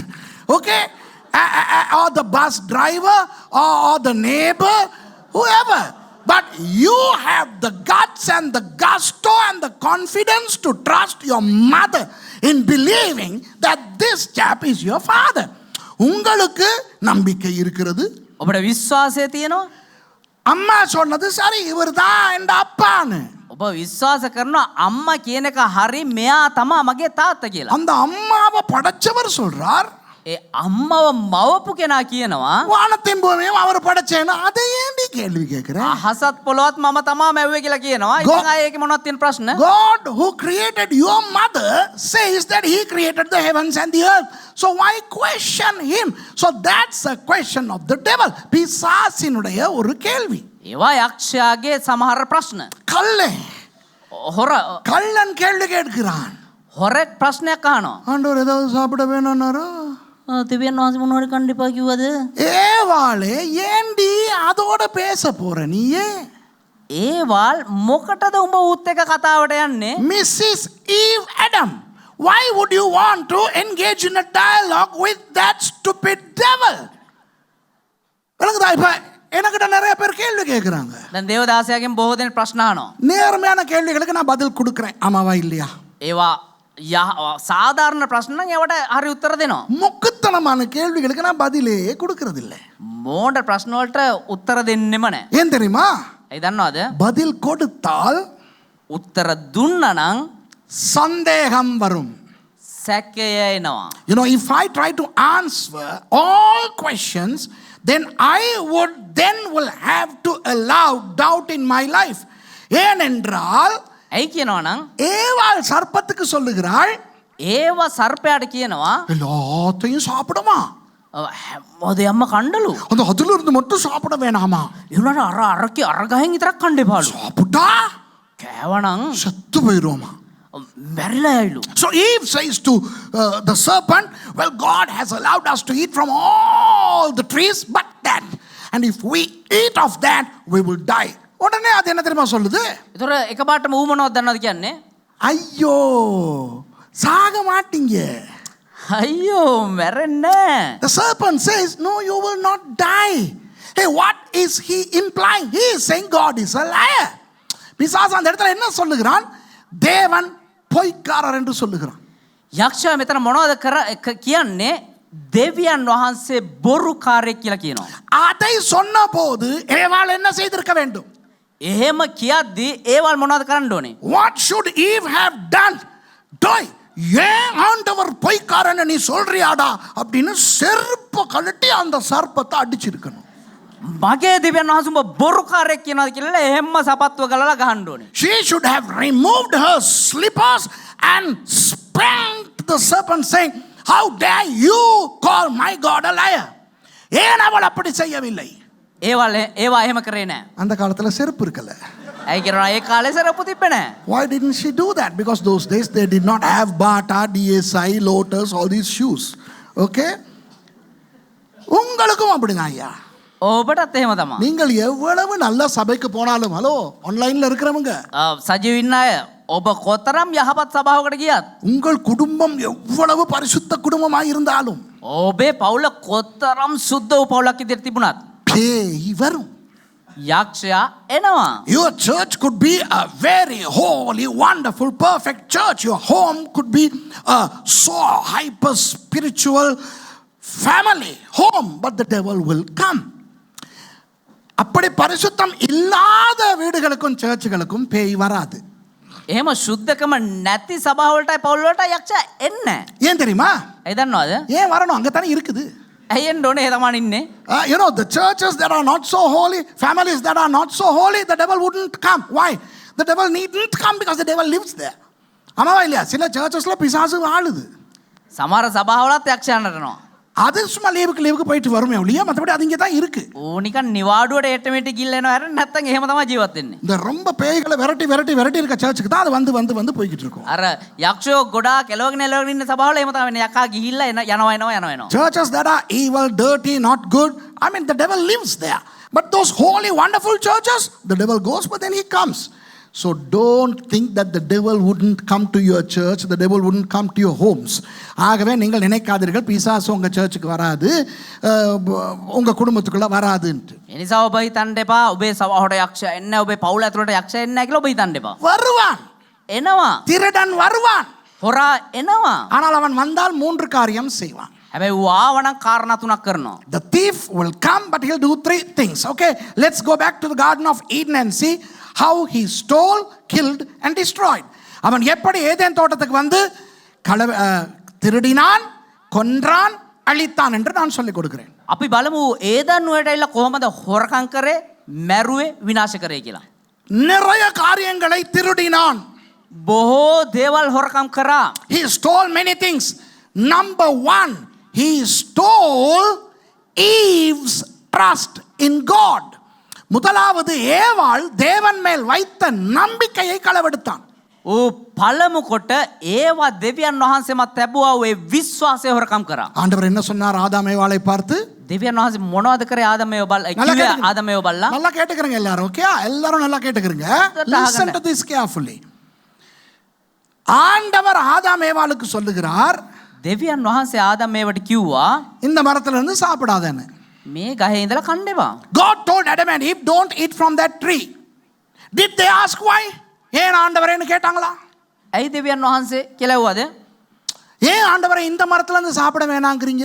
Okay, or the bus driver or the neighbor, whoever. But you have the guts and the gusto and the confidence to trust your mother in believing that this chap is your father. உங்களுக்கு நம்பிக்கை இருக்கிறது. ඔබට විශ්වාසය තියෙනවා. அம்மா சொன்னது சரி, இவர்தான் என் அப்பான்னு. ඔබ විශ්වාස කරනවා අම්මා කියන එක හරි, මෙයා තමා මගේ තාත්තා කියලා. அந்த அம்மாவை படைச்சவர் சொல்றார், ඒ අම්මව මවපු කෙනා කියනවා வானத்தையும் பூமியும் அவர் படைச்சேன்னு. அதை ஏண்டி கேள்வி கேட்கிற? අහසත් පොළොවත් මම තමා මැව්වේ කියලා කියනවා. ඉතින් ආයේ ඒකේ මොනවද තියෙන ප්‍රශ්න? God who created your mother says that he created the heavens and the earth. So why question him? So that's a question of the devil. பிசாசினுடைய ஒரு கேள்வி. ඒවා යක්ෂයාගේ සමහර ප්‍රශ්න. கள்ளன் හොර கள்ளன் கேள்வி கேட்கிறான். හොරෙක් ප්‍රශ්නයක් අහනවා. ஆண்டவர் ஏதாவது சாப்பிட வேணும்னாரோ? තිබෙන වාසි මොනවද කන්න එපා කිව්වද? ஏவாளே ஏண்டி அதோட பேச போற நீயே? ඒවල් මොකටද උඹ ඌත් එක්ක කතාවට යන්නේ? Mrs. Eve Adam, why would you want to engage in a dialogue with that stupid devil? விளங்குதா? இப்ப எனக்கிட்ட நிறைய பேர் கேள்வி கேட்குறாங்க. දැන් දේවදාසයාගෙන් බොහෝ දෙනෙක් ප්‍රශ්න අහනවා. நேர்மையான கேள்விகளுக்கு நான் பதில் கொடுக்குறேன், ஆமாவா இல்லையா? ඒවා සාධාරණ ප්‍රශ්න නම් ඒවට හරි උත්තර දෙනවා. முக்குத்தனமான கேள்விகளுக்கு நான் பதிலே கொடுக்கறது இல்லை. මෝඩ ප්‍රශ්න වලට උත්තර දෙන්නෙම නැහැ. ஏன் தெரியுமா? ඒ දන්නවද? பதில் கொடுத்தால் උත්තර දුන්නා නම් சந்தேகம் வரும். සැකය එනවා. You know, if I try to answer all questions, then I will have to allow doubt in my life. ஏனென்றால் ඇයි කියනවා නම් ஏவாள் சர்ப்பத்துக்கு சொல்லுகிறாள், ඒව සර්පයාට කියනවා எல்லாத்தையும் சாப்பிடுமா, මොදයම්ම කණ්ඩලු. அந்த அதுல இருந்து மட்டும் சாப்பிட வேணாமா? ඒුණාට අරකේ අරගහෙන් විතරක් කන්න එපාලු. சாப்பிட்டா කෑවනම් செத்து போயிடுவோமா? මැරිලා යයිලු. So Eve says to the serpent, well, God has allowed us to eat from all the trees but that, and if we eat of that we will die. உடனே அது என்ன தெரியுமா சொல்லுது? ඒතර එකපාරටම ඌ මොනවද දන්නවද කියන්නේ? ஐயோ சாக மாட்டீங்க. අයියෝ මැරෙන්නේ. The serpent says, no, you will not die. Hey, what is he implying? He is saying God is a liar. பிசாசு அந்த இடத்துல என்ன சொல்லுகிறான்? தேவன் பொய்க்காரர் என்று சொல்லுகிறான். යක්ෂයා මෙතන මොනවද කියන්නේ? දෙවියන් වහන්සේ බොරුකාරයෙක් කියලා කියනවා. அதை சொன்ன போது ஏவாள் என்ன செய்திருக்க வேண்டும்? එහෙම කියද්දී ඒවල් මොනවද කරන්න ඕනේ? What should Eve have done? டோய், ஏன் ஆண்டவர் பொய்க்காரன்னு நீ சொல்றியாடா அப்படின்னு செருப்ப கழட்டி அந்த சர்ப்பத்தை அடிச்சிருக்கணும். මගේ දෙවියන් වහන්සේ උඹ බොරුකාරයෙක් කියනවාද කියලා එහෙම්ම සපත්ව ගලලා ගහන්න ඕනේ. She should have removed her slippers and spanked the serpent saying, how dare you call my God a liar? ஏன் அவள் அப்படி செய்யவில்லை? ඒවා එහෙම කරේ නැහැ. அந்த காலத்துல செருப்பு இருக்கல. ඇයි කියනවා ඒ කාලේ සරප්පු තිබ්බේ නැහැ. Why didn't she do that? Because those days they did not have Bata, DSI, Lotus, all these shoes. Okay? உங்களுக்கும் அப்படிதான் ஐயா. ඔබටත් එහෙම තමයි. நீங்கள் எவ்வளவு நல்ல சபைக்கு போனாலும், ஹலோ ஆன்லைன்ல இருக்கிறவங்க, සජීව ඉන්න අය ඔබ කොතරම් යහපත් සභාවකට ගියත්, உங்கள் குடும்பம் எவ்வளவு பரிசுத்த குடும்பமாய் இருந்தாலும், ඔබේ පවුල කොතරම් සුද්ධ වූ පවුලක් ඉදිරියට තිබුණත් பேய் வரும். යක්ෂයා එනවා. Your church could be a very holy, wonderful, perfect church. Your home could be a so hyper spiritual family home, but the devil will come. அப்படி பரிசுத்தம் இல்லாத வீடுகளுக்கும் சர்ச்சுகளுக்கும் பேய் வராது. එහෙම සුද්ධකම නැති සභාවලටයි පවුල් වලටයි යක්ෂයා එන්නේ. ஏன் தெரியுமா? ඒ දන්නවද? ஏன் வரணும்? அங்க தானே இருக்குது. ඇයි එන්න ඕනේ? ඒ තමයි ඉන්නේ. You know, the churches that are not so holy, families that are not so holy, the devil wouldn't come. Why? The devil needn't come because the devil lives there. ஆமாவா இல்லையா? சில சர்ச்சஸ்ல பிசாசு வாழுது. සමහර සභාවලත් යක්ෂයන් නටනවා. அது சும்மா லீவுக்கு போயிட்டு வருமே ஒழிய மற்றபடி அது இங்கே தான் இருக்கு. ඕ නිකන් නිවාඩුවට එටමෙට ගිහිල්ලා එනවා හැරෙන්න නැත්තම් එහෙම තමයි ජීවත් වෙන්නේ. இந்த ரொம்ப பேய்களை விரட்டி இருக்க சர்ச்சுக்கு தான் அது வந்து போய்கிட்டு இருக்கும். අර යක්ෂයෝ ගොඩාක් එලවගෙන ඉන්න සභාවල එහෙම තමයි වෙන්නේ. යකා ගිහිල්ලා යනවා. Churches that are evil, dirty, not good, I mean the devil lives there. But those holy, wonderful churches, the devil goes but then he comes. So don't think that the devil wouldn't come to your church, the devil wouldn't come to your homes. ஆகவே நீங்கள் நினைக்காதீர்கள் பிசாசு உங்க சர்ச்சுக்கு வராது, உங்க குடும்பத்துக்குள்ள வராதுன்னு. එනිසා ඔබ හිතන්න එපා ඔබේ සභාවට යක්ෂයා එන්නේ ඔබේ පවුල ඇතුළට යක්ෂයා එන්නේ නැහැ කියලා ඔබ හිතන්න එපා. வருவான். එනවා. திருடன் வருவான். හොරා එනවා. ஆனால் அவன் வந்தால் 3 காரியம் செய்வான். හැබැයි ඌ ආවනම් කාරණා 3ක් කරනවා. The thief will come but he'll do 3 things. Okay, let's go back to the Garden of Eden and see how he stole, killed and destroyed. அவன் எப்படி ஏதேன் தோட்டத்துக்கு வந்து திருடினான், கொன்றான், அழித்தான் என்று நான் சொல்லிக் கொடுக்கிறேன். අපි බලමු ඒදන් වලට ඇවිල්ලා කොහොමද හොරකම් කරේ, මැරුවේ, විනාශ කරේ කියලා. நிறைய காரியங்களை திருடினான். බොහෝ දේවල් හොරකම් කරා. He stole many things. Number 1, he stole Eve's trust in God. முதலாவது ஏவாள் தேவன் மேல் வைத்த நம்பிக்கையை களவெடுத்தான். ඕ පළමු කොට ඒවා දෙවියන් වහන්සේමත් ලැබුවා ඔය විශ්වාසය හොරකම් කරා. ஆண்டவர் என்ன சொன்னார் ஆதாம் ஏவாளை பார்த்து? දෙවියන් වහන්සේ මොනවද කරේ ආදමයව බලලා කිව්වේ ආදමයව බලලා. நல்லா கேட்டுக்கறங்க எல்லாரும். ஓகே, எல்லாரும் நல்லா கேட்டுக்கறங்க. Listen to this carefully. ஆண்டவர் ஆதாம் ஏவாளுக்கு சொல்லுகிறார், දෙවියන් වහන්සේ ආදමයවට කිව්වා இந்த மரத்துல இருந்து சாப்பிடாதேன்னு. මේ ගහේ ඉඳලා කන්න එපා. God told Adam and Eve don't eat from that tree. Did they ask why? ஏன் ஆண்டவரேன்னு கேட்டாங்களா? ඇයි දෙවියන් වහන්සේ කියලා ඇහුවද? ஏன் ஆண்டவரே இந்த மரத்துல இருந்து சாப்பிட வேணாங்கறீங்க?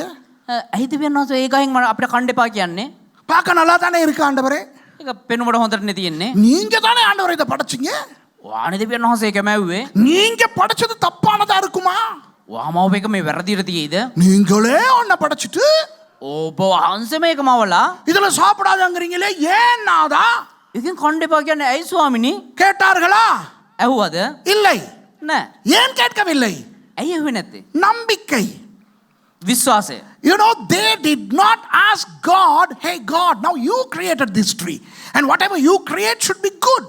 ඇයි දෙවියන් වහන්සේ ඒ ගහෙන් අපිට කන්න එපා කියන්නේ? பார்க்க நல்லா தானே இருக்கு ஆண்டவரே. ඒක පෙනුමට හොඳටනේ තියෙන්නේ. நீங்க தானே ஆண்டவரே இத படைச்சீங்க. වානේ දෙවියන් වහන්සේ කැමැව්වේ. நீங்க படைச்சது தப்பானதா இருக்குமா? වාමව එක මේ වැරදියට තියෙයිද? நீங்களே ஒன்ன படைச்சிட்டு ඔබ වහන්සේ මේක මවලා இதுல சாப்பிடாதங்கறீங்களே ஏன் நாதா? ඉතින් කන්න එපා කියන්නේ ඇයි ස්වාමිනී? கேட்டார்களா? ඇහුවද? இல்லை. නෑ. ஏன் கேட்கவில்லை? ඇයි ඇහුවේ නැත්තේ? நம்பிக்கை. විශ්වාසය. You know, they did not ask God, hey God, now you created this tree and whatever you create should be good.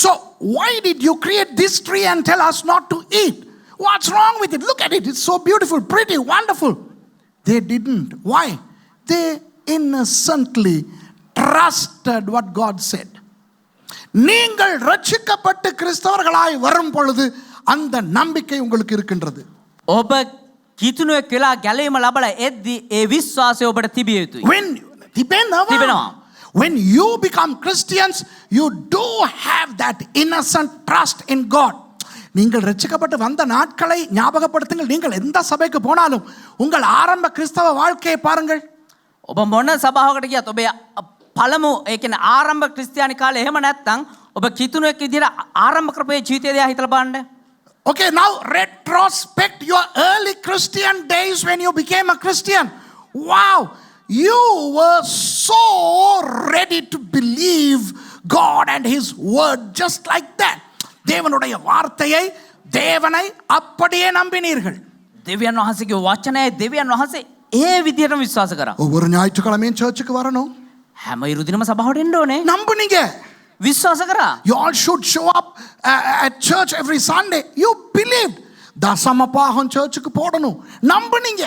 So why did you create this tree and tell us not to eat? What's wrong with it? Look at it. It's so beautiful, pretty, wonderful. They didn't. Why? They innocently trusted what God said. நீங்கள் ரட்சிக்கப்பட்டு கிறிஸ்தவர்களாய் வரும் பொழுது அந்த நம்பிக்கை உங்களுக்கு இருக்கின்றது. ඔබ කිතුණුවෙක් වෙලා ගැලීම ලබලා එද්දි ඒ විශ්වාසය ඔබට තිබිය යුතුයි. තිබෙනවා. When you become Christians, you do have that innocent trust in God. நீங்கள் ரட்சிக்கப்பட்டு வந்த நாட்களை ஞாபகப்படுத்துங்கள். நீங்கள் எந்த சபைக்கு போனாலும் உங்கள் ஆரம்ப கிறிஸ்தவ வாழ்க்கையை பாருங்கள். ඔබ මොන සභාවකට ගියත් ඔබේ පළමු ඒ කියන්නේ ආරම්භ ක්‍රිස්තියානි කාලේ එහෙම නැත්නම් ඔබ කිතුණුවෙක් විදිහට ආරම්භ කරපේ ජීවිතය දිහා හිතලා බලන්න. Okay, now retrospect your early Christian days when you became a Christian. Wow, you were so ready to believe God and His word just like that. தேவனுடைய வார்த்தையை தேவனை அப்படியே நம்பினீர்கள். දෙවියන් වහන්සේගේ වචනය දෙවියன் වහන්සේ ඒ විදිහටම විශ්වාස කරා. ஒவ்வொரு ஞாயிற்றுக்கிழமையும் சர்ச்சுக்கு வரணும். හැම ඉරුදිනම සභාවට එන්න ඕනේ. நம்புனீங்க. විශ්වාස කරා. You all should show up at church every Sunday. You believed. தசம பாகம் சர்ச்சுக்கு போடணும். நம்புனீங்க.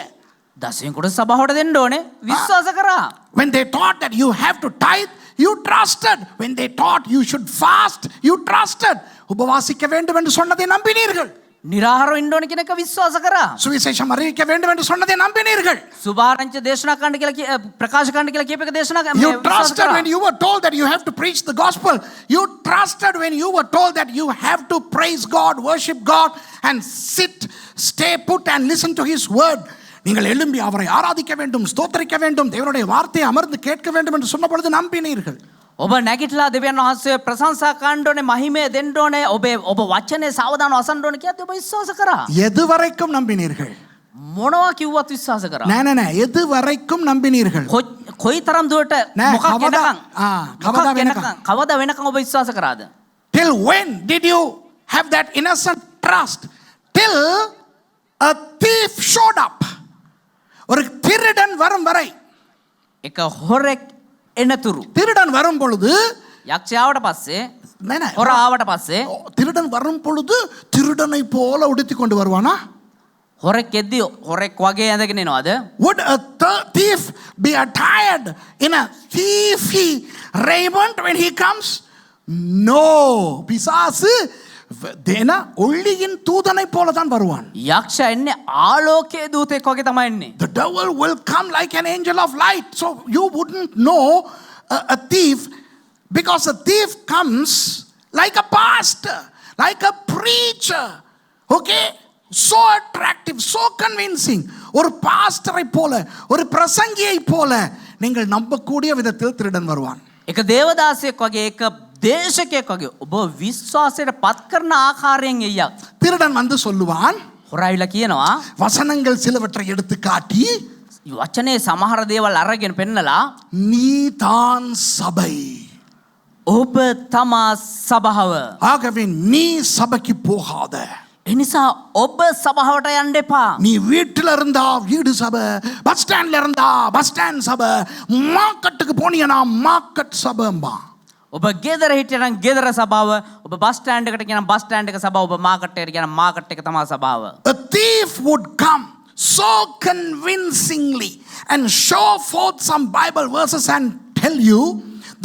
දසයෙන් කොට සභාවට දෙන්න ඕනේ. විශ්වාස කරා. When they taught that you have to tithe, you trusted. When they taught you should fast, you trusted. உபவாசிக்க வேண்டும் என்று சொன்னதை நம்பினீர்கள். නිරාහාරව ඉන්න ඕනේ කියන එක විශ්වාස කරා. சுவிசேஷம் அறிவிக்க வேண்டும் என்று சொன்னதை நம்பினீர்கள். සුභාරංචි දේශනා කරන්න කියලා ප්‍රකාශ කරන්න කියලා කියපේක දේශනා කරා. You trusted when you were told that you have to preach the gospel. You trusted when you were told that you have to praise God, worship God and stay put and listen to His word. நீங்கள் எழும்பி அவரை ஆராதிக்க வேண்டும், ஸ்தோத்திரிக்க வேண்டும், தேவனுடைய வார்த்தையை அமர்ந்து கேட்க வேண்டும் என்று சொன்ன பொழுது நம்பினீர்கள். ඔබ නැගිටලා දෙවියන් වහන්සේ ප්‍රශංසා කරන්න ඕනේ, මහිමය දෙන්න ඕනේ, ඔබ වචනේ සාවධානව අසන්න ඕනේ කියද්දී ඔබ විශ්වාස කරා. எது வரைக்கும் நம்பினீர்கள்? මොනවා කිව්වත් විශ්වාස කරා. නෑ எது வரைக்கும் நம்பினீர்கள்? කොයි තරම් දුරට නෑ, මොකක් කවදා- වෙනකන් කවදා වෙනකන්? කවදා වෙනකන් ඔබ විශ්වාස කරාද? Till when did you have that innocent trust? Till a thief showed up. ஒரு திருடன் வரும் வரை. එක හොරෙක් එනතුරු திருடன் வரும் பொழுது යක්ෂයාවට පස්සේ නෑ හොරා ආවට පස්සේ திருடன் வரும் பொழுது திருடனை போல உடுத்தி கொண்டு வருவானா? හොරෙක් එද්දී හොරෙක් වගේ ඇඳගෙන එනවද? Would a thief be attired in a thiefy raiment when he comes? No. பிசாசு தேனா ஒளியின் தூதனை போல தான் வருவான். යක්ෂයා එන්නේ ආලෝකයේ දූතෙක් වගේ තමයි එන්නේ. The devil will come like an angel of light. So you wouldn't know a thief, because a thief comes like a pastor, like a preacher. Okay? So attractive, so convincing. ஒரு பாஸ்டரை போல, ஒரு பிரசங்கியை போல நீங்கள் நம்பக்கூடிய விதத்தில் திருடன் வருவான். එක දේවදාසයෙක් වගේ එක දේශකයෙක් වගේ ඔබ විශ්වාසයට පත් කරන ආකාරයෙන් එయ్యක්. திருடன் வந்து சொல்லுவான், හොරාවිලා කියනවා வசனங்கள் சிலவற்றை எடுத்து காட்டி, වචනේ සමහර දේවල් අරගෙන පෙන්නලා நீதான் சபை. ඔබ තමා සභාව. ஆகவே நீ சபைக்கு போகாத. එනිසා ඔබ සභාවට යන්න එපා. நீ வீட்டில் இருந்தா வீடு சபை, பஸ் ஸ்டாண்ட்ல இருந்தா பஸ் ஸ்டாண்ட் சபை, மார்க்கெட்டுக்கு போனீங்கன்னா மார்க்கெட் சபைம்பா. ඔබ ගෙදර හිටියනම් ගෙදර සභාව, ඔබ බස් ස්ටෑන්ඩ් එකට ගියනම් බස් ස්ටෑන්ඩ් එක සභාව, ඔබ මාකට් එකට ගියනම් මාකට් එක තමයි සභාව. A thief would come so convincingly and show forth some Bible verses and tell you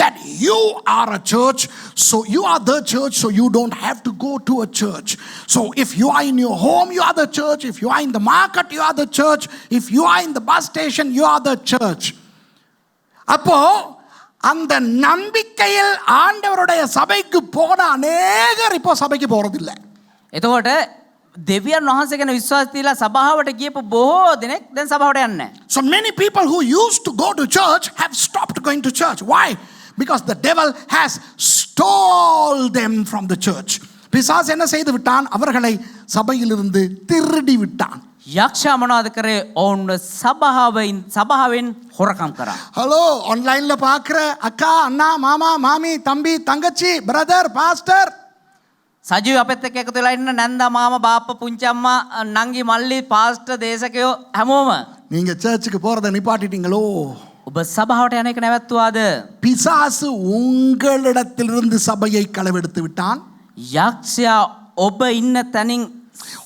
that you are a church, so you are the church, so you don't have to go to a church. So if you are in your home, you are the church. If you are in the market, you are the church. If you are in the bus station, you are the church. அப்போ அந்த நம்பிக்கையில் ஆண்டவருடைய சபைக்கு போன அநேகர் இப்போ சபைக்கு போறதில்லை. එතකොට දෙවියන් වහන්සේ ගැන විශ්වාස තියලා සභාවට ගියපු බොහෝ දෙනෙක් දැන් සභාවට යන්නේ නැහැ. So many people who used to go to church have stopped going to church. Why? Because the devil has stole them from the church. பிசாசு என்ன செய்து விட்டான்? அவர்களை சபையிலிருந்து திருடி விட்டான். යක්ෂයා මොනවද කරේ? ඔවුන් සභාවෙන් හොරකම් කරා. ஹலோ, ஆன்லைன்ல பார்க்குற அக்கா, அண்ணா, மாமா, மாமி, தம்பி, தங்கச்சி, பிரதர், பாஸ்டர், සජීව අපෙත් එක්ක එකතු වෙලා ඉන්න නැන්දා මාමා බාප්පා පුංචි අම්මා නංගි මල්ලි පාස්ටර් දේශකයෝ හැමෝම நீங்க சர்ச்சுக்கு போறதை நிப்பாட்டிட்டீங்களோ? ඔබ සභාවට යන එක නැවැත්තුවාද? பிசாசு உங்களிடத்திலிருந்து சபையை களவெடுத்து விட்டான். යක්ෂයා ඔබ ඉන්න තැනින්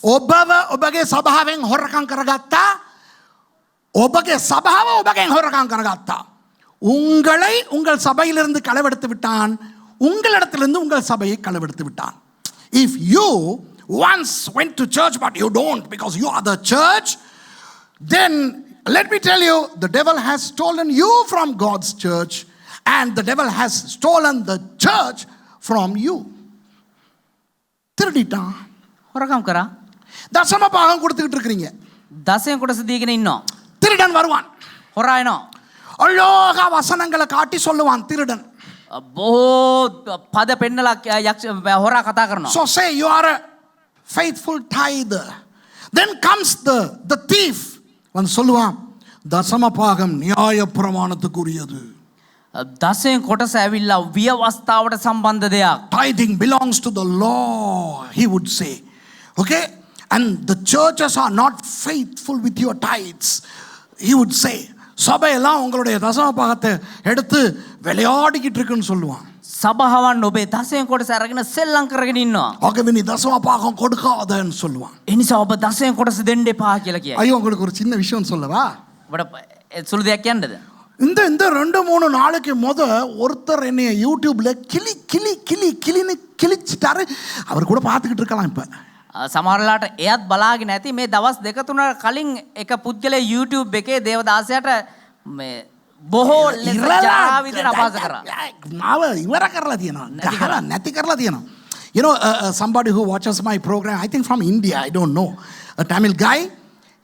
ඔබගේ සභාවෙන් හොරකම් කරගත්තා. ඔබගේ සභාව ඔබගෙන් හොරකම් කරගත්තා. உங்களை உங்கள் சபையிலிருந்து களவெடுத்து விட்டான். உங்களிடத்திலிருந்து உங்கள் சபையை களவெடுத்து விட்டான். If you once went to church but you don't because you are the church, then let me tell you, the devil has stolen you from God's church and the devil has stolen the church from you. திருடிட்டான். හොරකම් කරා. தசம பாகம் கொடுத்துக்கிட்டு இருக்கிறீங்க. දසයෙන් කොටස දීගෙන ඉන්නවා. திருடன் வருவான். හොරා එනවා. அழகா வசனங்களை காட்டி சொல்லுவான் திருடன். බොහෝ පද පෙන්නලා හොරා කතා කරනවා. So say you are a faithful tither. Then comes the thief. வந்து சொல்லுவான், தசம பாகம் நியாய பிரமாணத்துக்குரியது. දසයෙන් කොටස ඇවිල්ලා ව්‍යවස්ථාවට සම්බන්ධ දෙයක්. Tithing belongs to the law, he would say. Okay? And the churches are not faithful with your tithes, he would say. சபையெல்லாம் உங்களுடைய தசம பாகத்தை எடுத்து விளையாடிக்கிட்டு இருக்குன்னு சொல்லுவான். සභාවන් ඔබේ දසයෙන් කොටස අරගෙන සෙල්ලම් කරගෙන ඉන්නවා. ஆகவே நீ தசம பாகம் கொடுக்காதன்னு சொல்லுவான். එනිසා ඔබ දසයෙන් කොටස දෙන්න එපා කියලා කියයි. ஐயோ, உங்களுக்கு ஒரு சின்ன விஷயம் சொல்லவா? ඔබට සුළු දෙයක් කියන්නද? இந்த 2-3 நாளைக்கு ஒருத்தர் என்னைய யூடியூப்ல கிளின்னு கிழிச்சிட்டாரு. அவர் கூட பார்த்துக்கிட்டு இருக்கலாம். இப்ப සමහරලාට එයත් බලාගෙන ඇති මේ දවස් 2-3 කලින් එක පුද්ගලයා YouTube එකේ දේවදාසයාට මේ බොහෝ ජරා විදිහට අපහාස කරා. ඉවර කරලා තියෙනවා. නැති කරලා තියෙනවා. You know, somebody who watches my program, I think from India, I don't know, a Tamil guy,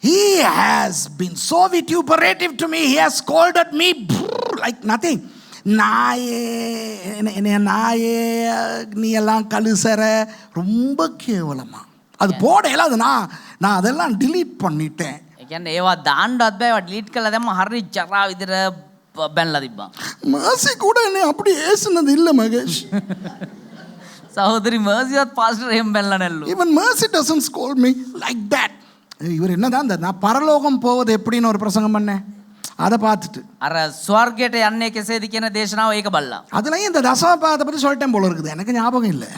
he has been so vituperative to me. He has scolded me like nothing. நாயே நீ எல்லாம் கழுசற, ரொம்ப கேவலமா. அது போட இல்லாது. நான் அதெல்லாம் delete பண்ணிட்டேன். ඒ කියන්නේ ඒවා දාන්නවත් බෑ. ඒවා ඩිලීට් කරලා දැම්ම හරි ජරා විදිහට බැනලා තිබ්බා. mercy கூட என்னை அப்படி ஏசுனது இல்ல மகேஷ். සහෝදරි මර්සියත් පාස්ටර් එහෙම බැනලා නැල්ලු. even mercy doesn't scold me like that. இவர் என்னதான் நான் பரலோகம் போவது எப்படின்னு ஒரு பிரசங்கம் பண்ணேன், அதை பார்த்துட்டு අර ස්වර්ගයට යන්නේ කෙසේද කියන දේශනාව ඒක බලලා. அதுலயும் இந்த தசமபாகத்தை பற்றி சொல்லிட்டேன் போல இருக்குது, எனக்கு ஞாபகம் இல்லை.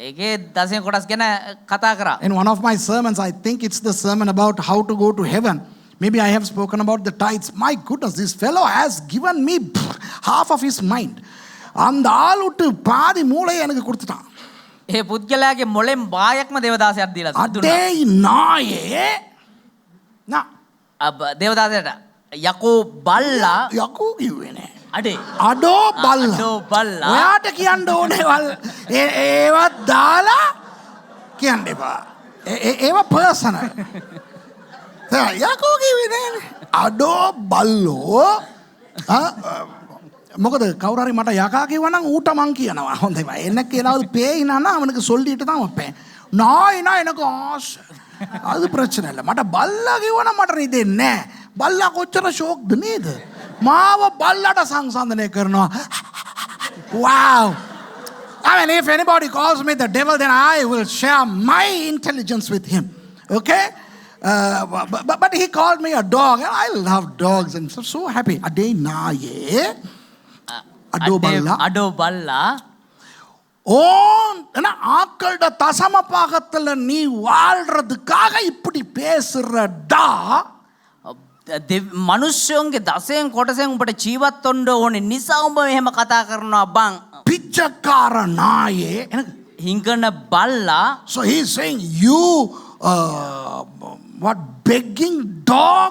ඒකේ දසයෙන් කොටස් ගැන කතා කරා. In one of my sermons, I think it's the sermon about how to go to heaven. Maybe I have spoken about the tithes. My goodness, this fellow has given me half of his mind. அந்த ஆள் விட்டு பாதி மூளையை எனக்கு கொடுத்துட்டான். ඒ පුද්ගලයාගේ මොලෙන් බායක්ම දේවදාසයක් දීලා දුන්නා. அடே நாயே, நான் දේවදාසයට යකෝ බල්ලා යකෝ කිව්වේ නෑ. අඩේ අඩෝ බල්ලා. අඩෝ බල්ලා. ඔයාට කියන්න ඕනේ ඒවත් දාලා කියන්න එපා. ඒවා පර්සනල්. යකෝ කිව්වේ නෑනේ. අඩෝ බල්ලෝ. මොකද කවුරු හරි මට යකා කිව්වා නම් ඌට මං කියනවා. හොඳයි බා. எனக்கு ஏதாவது பேயினானா அவனுக்கு சொல்லிட்டு தான் வைப்பேன். நாய்னா எனக்கு ஆசை. அது பிரச்சனை இல்லை. මට බල්ලා කිව්වනම් මට රිදෙන්නේ නෑ. බල්ලා කොච්චර ෂෝක්ද නේද? මාව බල්ලට සංසන්දනය කරනවා. Wow. I mean, if anybody calls me the devil, then I will share my intelligence with him. Okay? But he called me a dog, and I love dogs, and so happy. Ade naaye. Ado balla. අඩෝ බල්ලා. ஏன்னா ஆக்களோட தசம பாகத்துல நீ வாழ்றதுக்காக இப்படி பேசுறடா. මනුෂ්‍යයන්ගේ දසයෙන් කොටසෙන් උඹට ජීවත් වෙන්න ඕනේ නිසා උඹ මෙහෙම කතා කරනවා බං. பிச்சைக்கார நாயே. හිඟන බල්ලා. So he's saying, you what begging dog,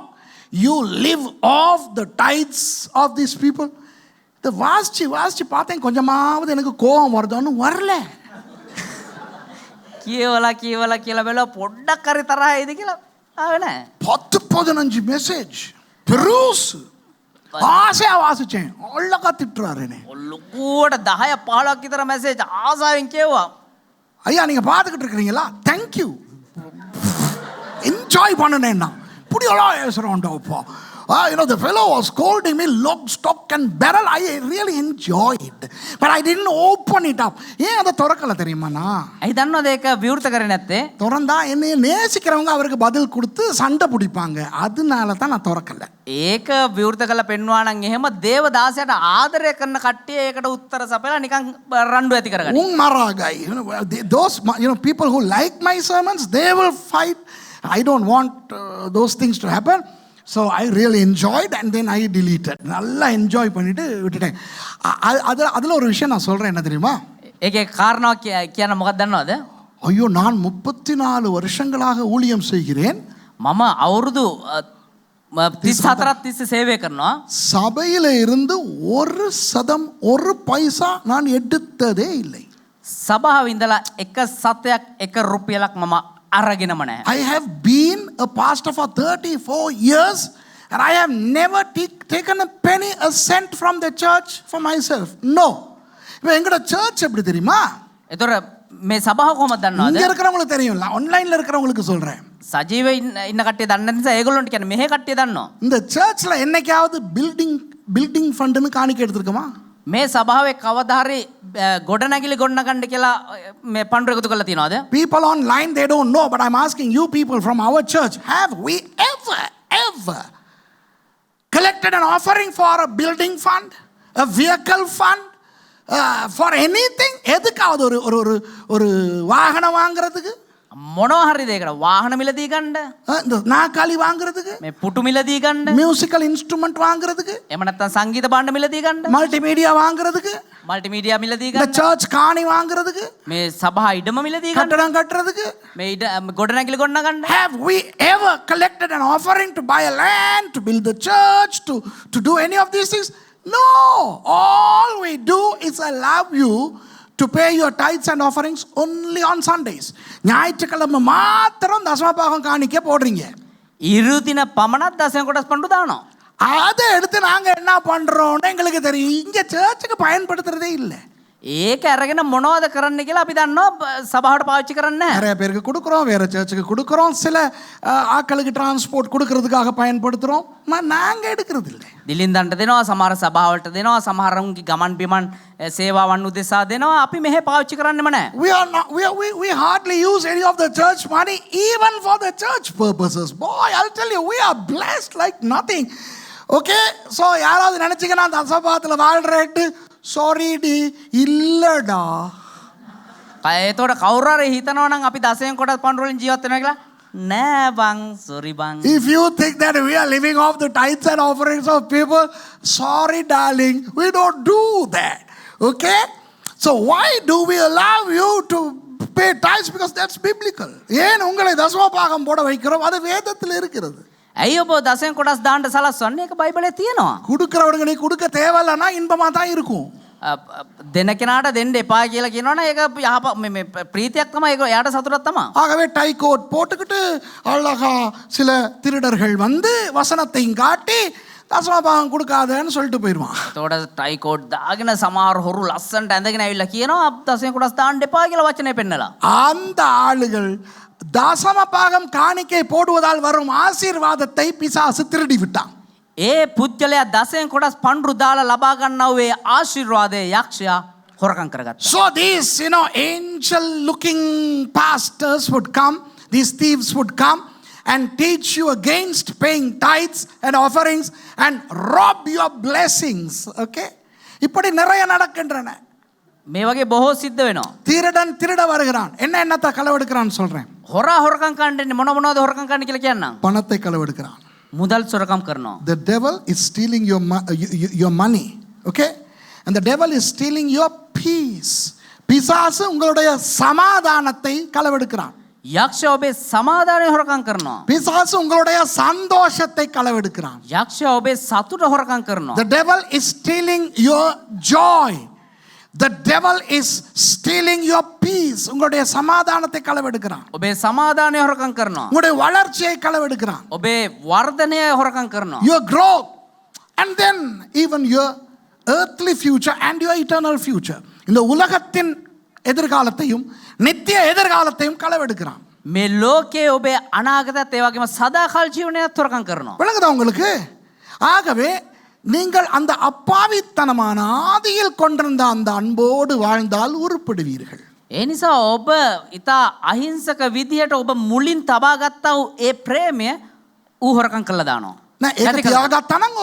you live off the tithes of these people. இந்த வாசிச்சு பார்த்தேன், கொஞ்சமாவது எனக்கு கோபம் வருதான்னு வரல. කියවලා කියලා බැලුවා පොඩ්ඩක් හරි තරහ එයිද කියලා ආවේ නැහැ. 10-15 மெசேஜ் பெருசு ஆசையா வாசிச்சேன். அழகா திட்டுறாரு என்னை. ලොකුවට 10-15ක් විතර මැසේජ් ආසාවෙන් කියවුවා. ஐயா நீங்க பார்த்துக்கிட்டு இருக்கிறீங்களா? தேங்க்யூ. என்ஜாய் பண்ணுனேன்னா இப்படியெல்லாம் ஏசுறான்டாப்பா. You know, the fellow was scolding me lock, stock and barrel. I really enjoyed, but I didn't open it up. ஏன் அதை திறக்கல தெரியுமாண்ணா? ඇයි දන්නවද ඒක විවෘත කරේ නැත්තේ? திறந்தா என்னைய நேசிக்கிறவங்க அவருக்கு பதில் கொடுத்து சண்டை பிடிப்பாங்க, அதனால தான் நான் திறக்கல. ඒක විවෘත කරලා පෙන්වුවා නම් එහෙම දේවදාසයට ආදරය කරන කට්ටිය ඒකට උත්තර සපයලා නිකන් රණ්ඩු ඇති කරගන්න. Maragai, those people who like my sermons, they will fight. I don't want those things to happen. So I really enjoyed, and then I deleted. நல்லா என்ஜாய் பண்ணிட்டு விட்டுட்டேன். அதில் ஒரு விஷயம் நான் சொல்கிறேன், என்ன தெரியுமா? ඒකේ කාරණාව කියන මොකක්ද දන්නවද? ஐயோ, நான் 34 வருஷங்களாக ஊழியம் செய்கிறேன். මම අවුරුදු 34ක් තිස්සේ සේවය කරනවා. சபையில இருந்து ஒரு சதம் ஒரு பைசா நான் எடுத்ததே இல்லை. සභාව ඉඳලා එක සතයක් එක රුපියලක් මම අරගෙනම නැහැ. I have been a pastor for 34 years, and I have never taken a penny, a cent from the church for myself. No. இப்போ எங்கட சர்ச் எப்படி தெரியுமா? ඒතර මේ සභාව කොහොමද දන්නවද? இங்க இருக்கிறவங்களுக்கு தெரியும், ஆன்லைன்ல இருக்கிறவங்களுக்கு சொல்றேன். සජීව ඉන්න කට්ටිය දන්න නිසා ඒගොල්ලන්ට කියන්නේ මෙහෙ කට්ටිය දන්නවා. இந்த சர்ச்ல என்னைக்காவது பில்டிங் ஃபண்ட்னு காணிக்கை எடுத்துருக்கோமா? මේ සභාවේ කවදා හරි ගොඩනැගිලි ගොඩනගන්න කියලා මේ පඬුර එකතු කරලා තියනවද? People online, they don't know, but I'm asking you people from our church, have we ever collected an offering for a building fund, a vehicle fund, for anything? எதுக்காவது ஒரு வாகனம் வாங்குறதுக்கு, මොනවා හරි දෙයකට වාහන මිලදී ගන්න, இந்த நாற்காலி வாங்குறதுக்கு, මේ පුටු මිලදී ගන්න, மியூசிக்கல் இன்ஸ்ட்ருமெண்ட் வாங்குறதுக்கு, එහෙම නැත්නම් සංගීත භාණ්ඩ මිලදී ගන්න, மல்டிமீடியா வாங்குறதுக்கு, මල්ටිමීඩියා මිලදී இந்த ගන්න, சர்ச் காணி வாங்குறதுக்கு, මේ සභා ඉඩම මිලදී ගන්න, கட்டடம் கட்டுறதுக்கு. මේ ඉඩ ගොඩනැගිලි ගොඩනගන්න. Have we ever collected an offering to buy a land, to build the church, to do any of these things? No. All we do is allow you to pay your tithes and offerings only on Sundays. ஞாயிற்றுக்கிழமை மாத்திரம் தசமபாகம் காணிக்க போடுறீங்க. ඉරුදින පමණක් දසයෙන් කොටස් පඬු දානවා. அதை எடுத்து நாங்க என்ன பண்றோம்னு எங்களுக்கு தெரியும். இங்க சர்ச்சுக்கு பயன்படுத்துறதே இல்லை. ඒක අරගෙන මොනවද කරන්න කියලා අපි දන්නවා සභාවට පාවිච්චි කරන්නේ නැහැ. நிறைய பேருக்கு கொடுக்குறோம், வேற சர்ச்சுக்கு கொடுக்குறோம், சில ஆட்களுக்கு டிரான்ஸ்போர்ட் கொடுக்கறதுக்காக பயன்படுத்துறோம். நாங்க எடுக்கிறது இல்லை. දිලින්දන්ට දෙනවා, සමහර සභාවලට දෙනවා, සමහරුන්ගේ ගමන් බිමන් සේවාවන් උදෙසා දෙනවා. අපි මෙහෙ පාවිච්චි කරන්නෙම නැහැ. We hardly use any of the church money even for the church purposes. Boy, I'll tell you, we are blessed like nothing. Okay, so யாராவது நினைச்சீங்க நான் தசபாத்துல வாழ்றேட்டு, sorry டி இல்லடா. ඒතකොට කවුරු හරි හිතනවා නම් අපි දසයෙන් කොටස් පඬු වලින් ජීවත් වෙනවා කියලා නෑ බං, sorry බං. If you think that we are living off the tithes and offerings of people, sorry darling, we don't do that. Okay, so why do we allow you to pay tithes? Because that's biblical. ஏன் உங்களை தசம பாகம் போட வைக்கிறோம்? அது வேதத்தில் இருக்கிறது. ඇයි ඔබ දසයෙන් කොටස් දාන්න සලස්වන්නේ? ඒක බයිබලයේ තියෙනවා. கொடுக்கிறவங்க நீ கொடுக்க தேவையில்லைன்னா இன்பமா தான் இருக்கும். දෙන කෙනාට දෙන්න එපා කියලා කියනවනේ ඒක මේ ප්‍රීතියක් තමයි. ඒක එයාට සතුටක් තමයි. ஆகவே டை கோட் போட்டுக்கிட்டு அழகா சில திருடர்கள் வந்து வசனத்தையும் காட்டி தசமபாகம் கொடுக்காதன்னு சொல்லிட்டு போயிடுவான். එතකොට ටයි කෝඩ් දාගෙන සමහර හොරු ලස්සනට ඇඳගෙන ඇවිල්ලා කියනවා දසයෙන් කොටස් දාන්න එපා කියලා වචනේ පෙන්නලා. அந்த ஆளுகள் தசமபாகம் காணிக்கை போடுவதால் வரும் ஆசீர்வாதத்தை பிசாசு திருடி விட்டான். ඒ පුද්ගලයා දසයෙන් කොටස් පඬුරු දාලා ලබා ගන්නව ඒ ආශිර්වාදයේ යක්ෂයා හොරකම් කරගත්තා. So these, angel looking pastors would come, these thieves would come and teach you against paying tithes and offerings and rob your blessings. Okay, இப்படி நிறைய நடக்கின்றன. මේ වගේ බොහෝ සිද්ධ වෙනවා. திருடன் திருட வருகிறான். என்னத்தை களவெடுக்கிறான்னு சொல்றேன். හොරා හොරකම් කරන්නේ මොනවද හොරකම් කරන්න කියලා කියන්නම්. பணத்தை களவெடுக்கிறான். මුදල් සොරකම් කරනවා. The devil is stealing your money. Okay, and the devil is stealing your peace. பிசாசு உங்களுடைய சமாதானத்தை களவெடுக்கிறான். යක්ෂයා ඔබේ සමාදානය හොරකම් කරනවා. பிசாசு உங்களுடைய சந்தோஷத்தை களவெடுக்கிறான். යක්ෂයා ඔබේ සතුට හොරකම් කරනවා. The devil is stealing your joy. The devil is stealing your peace. உங்களுடைய சமாதானத்தை களவெடுக்கிறான். ඔබේ සමාදානය හොරකම් කරනවා. உங்களுடைய வளர்ச்சியை களவெடுக்கிறான். ඔබේ වර්ධනය හොරකම් කරනවා. Your growth, and then even your earthly future and your eternal future. இந்த உலகத்தின் எதிர்காலத்தையும் நித்திய எதிர்காலத்தையும் களவெடுக்கிறான். මේ ලෝකයේ ඔබේ අනාගතයත් ඒ වගේම සදාකාල ජීවනයත් හොරකම් කරනවා. விளங்குதா உங்களுக்கு? ஆகவே நீங்கள் அந்த அப்பாவித்தனமான ஆதியில் கொண்டிருந்த அந்த அன்போடு வாழ்ந்தால் உருப்படுவீர்கள். ඒ නිසා ඔබ ඊට අහිංසක විදියට ඔබ මුලින් තබා ගත්තා වූ ඒ ප්‍රේමය ඌ හොරකම් කළා දානවා. නෑ ඒක තියාගත්තා නම්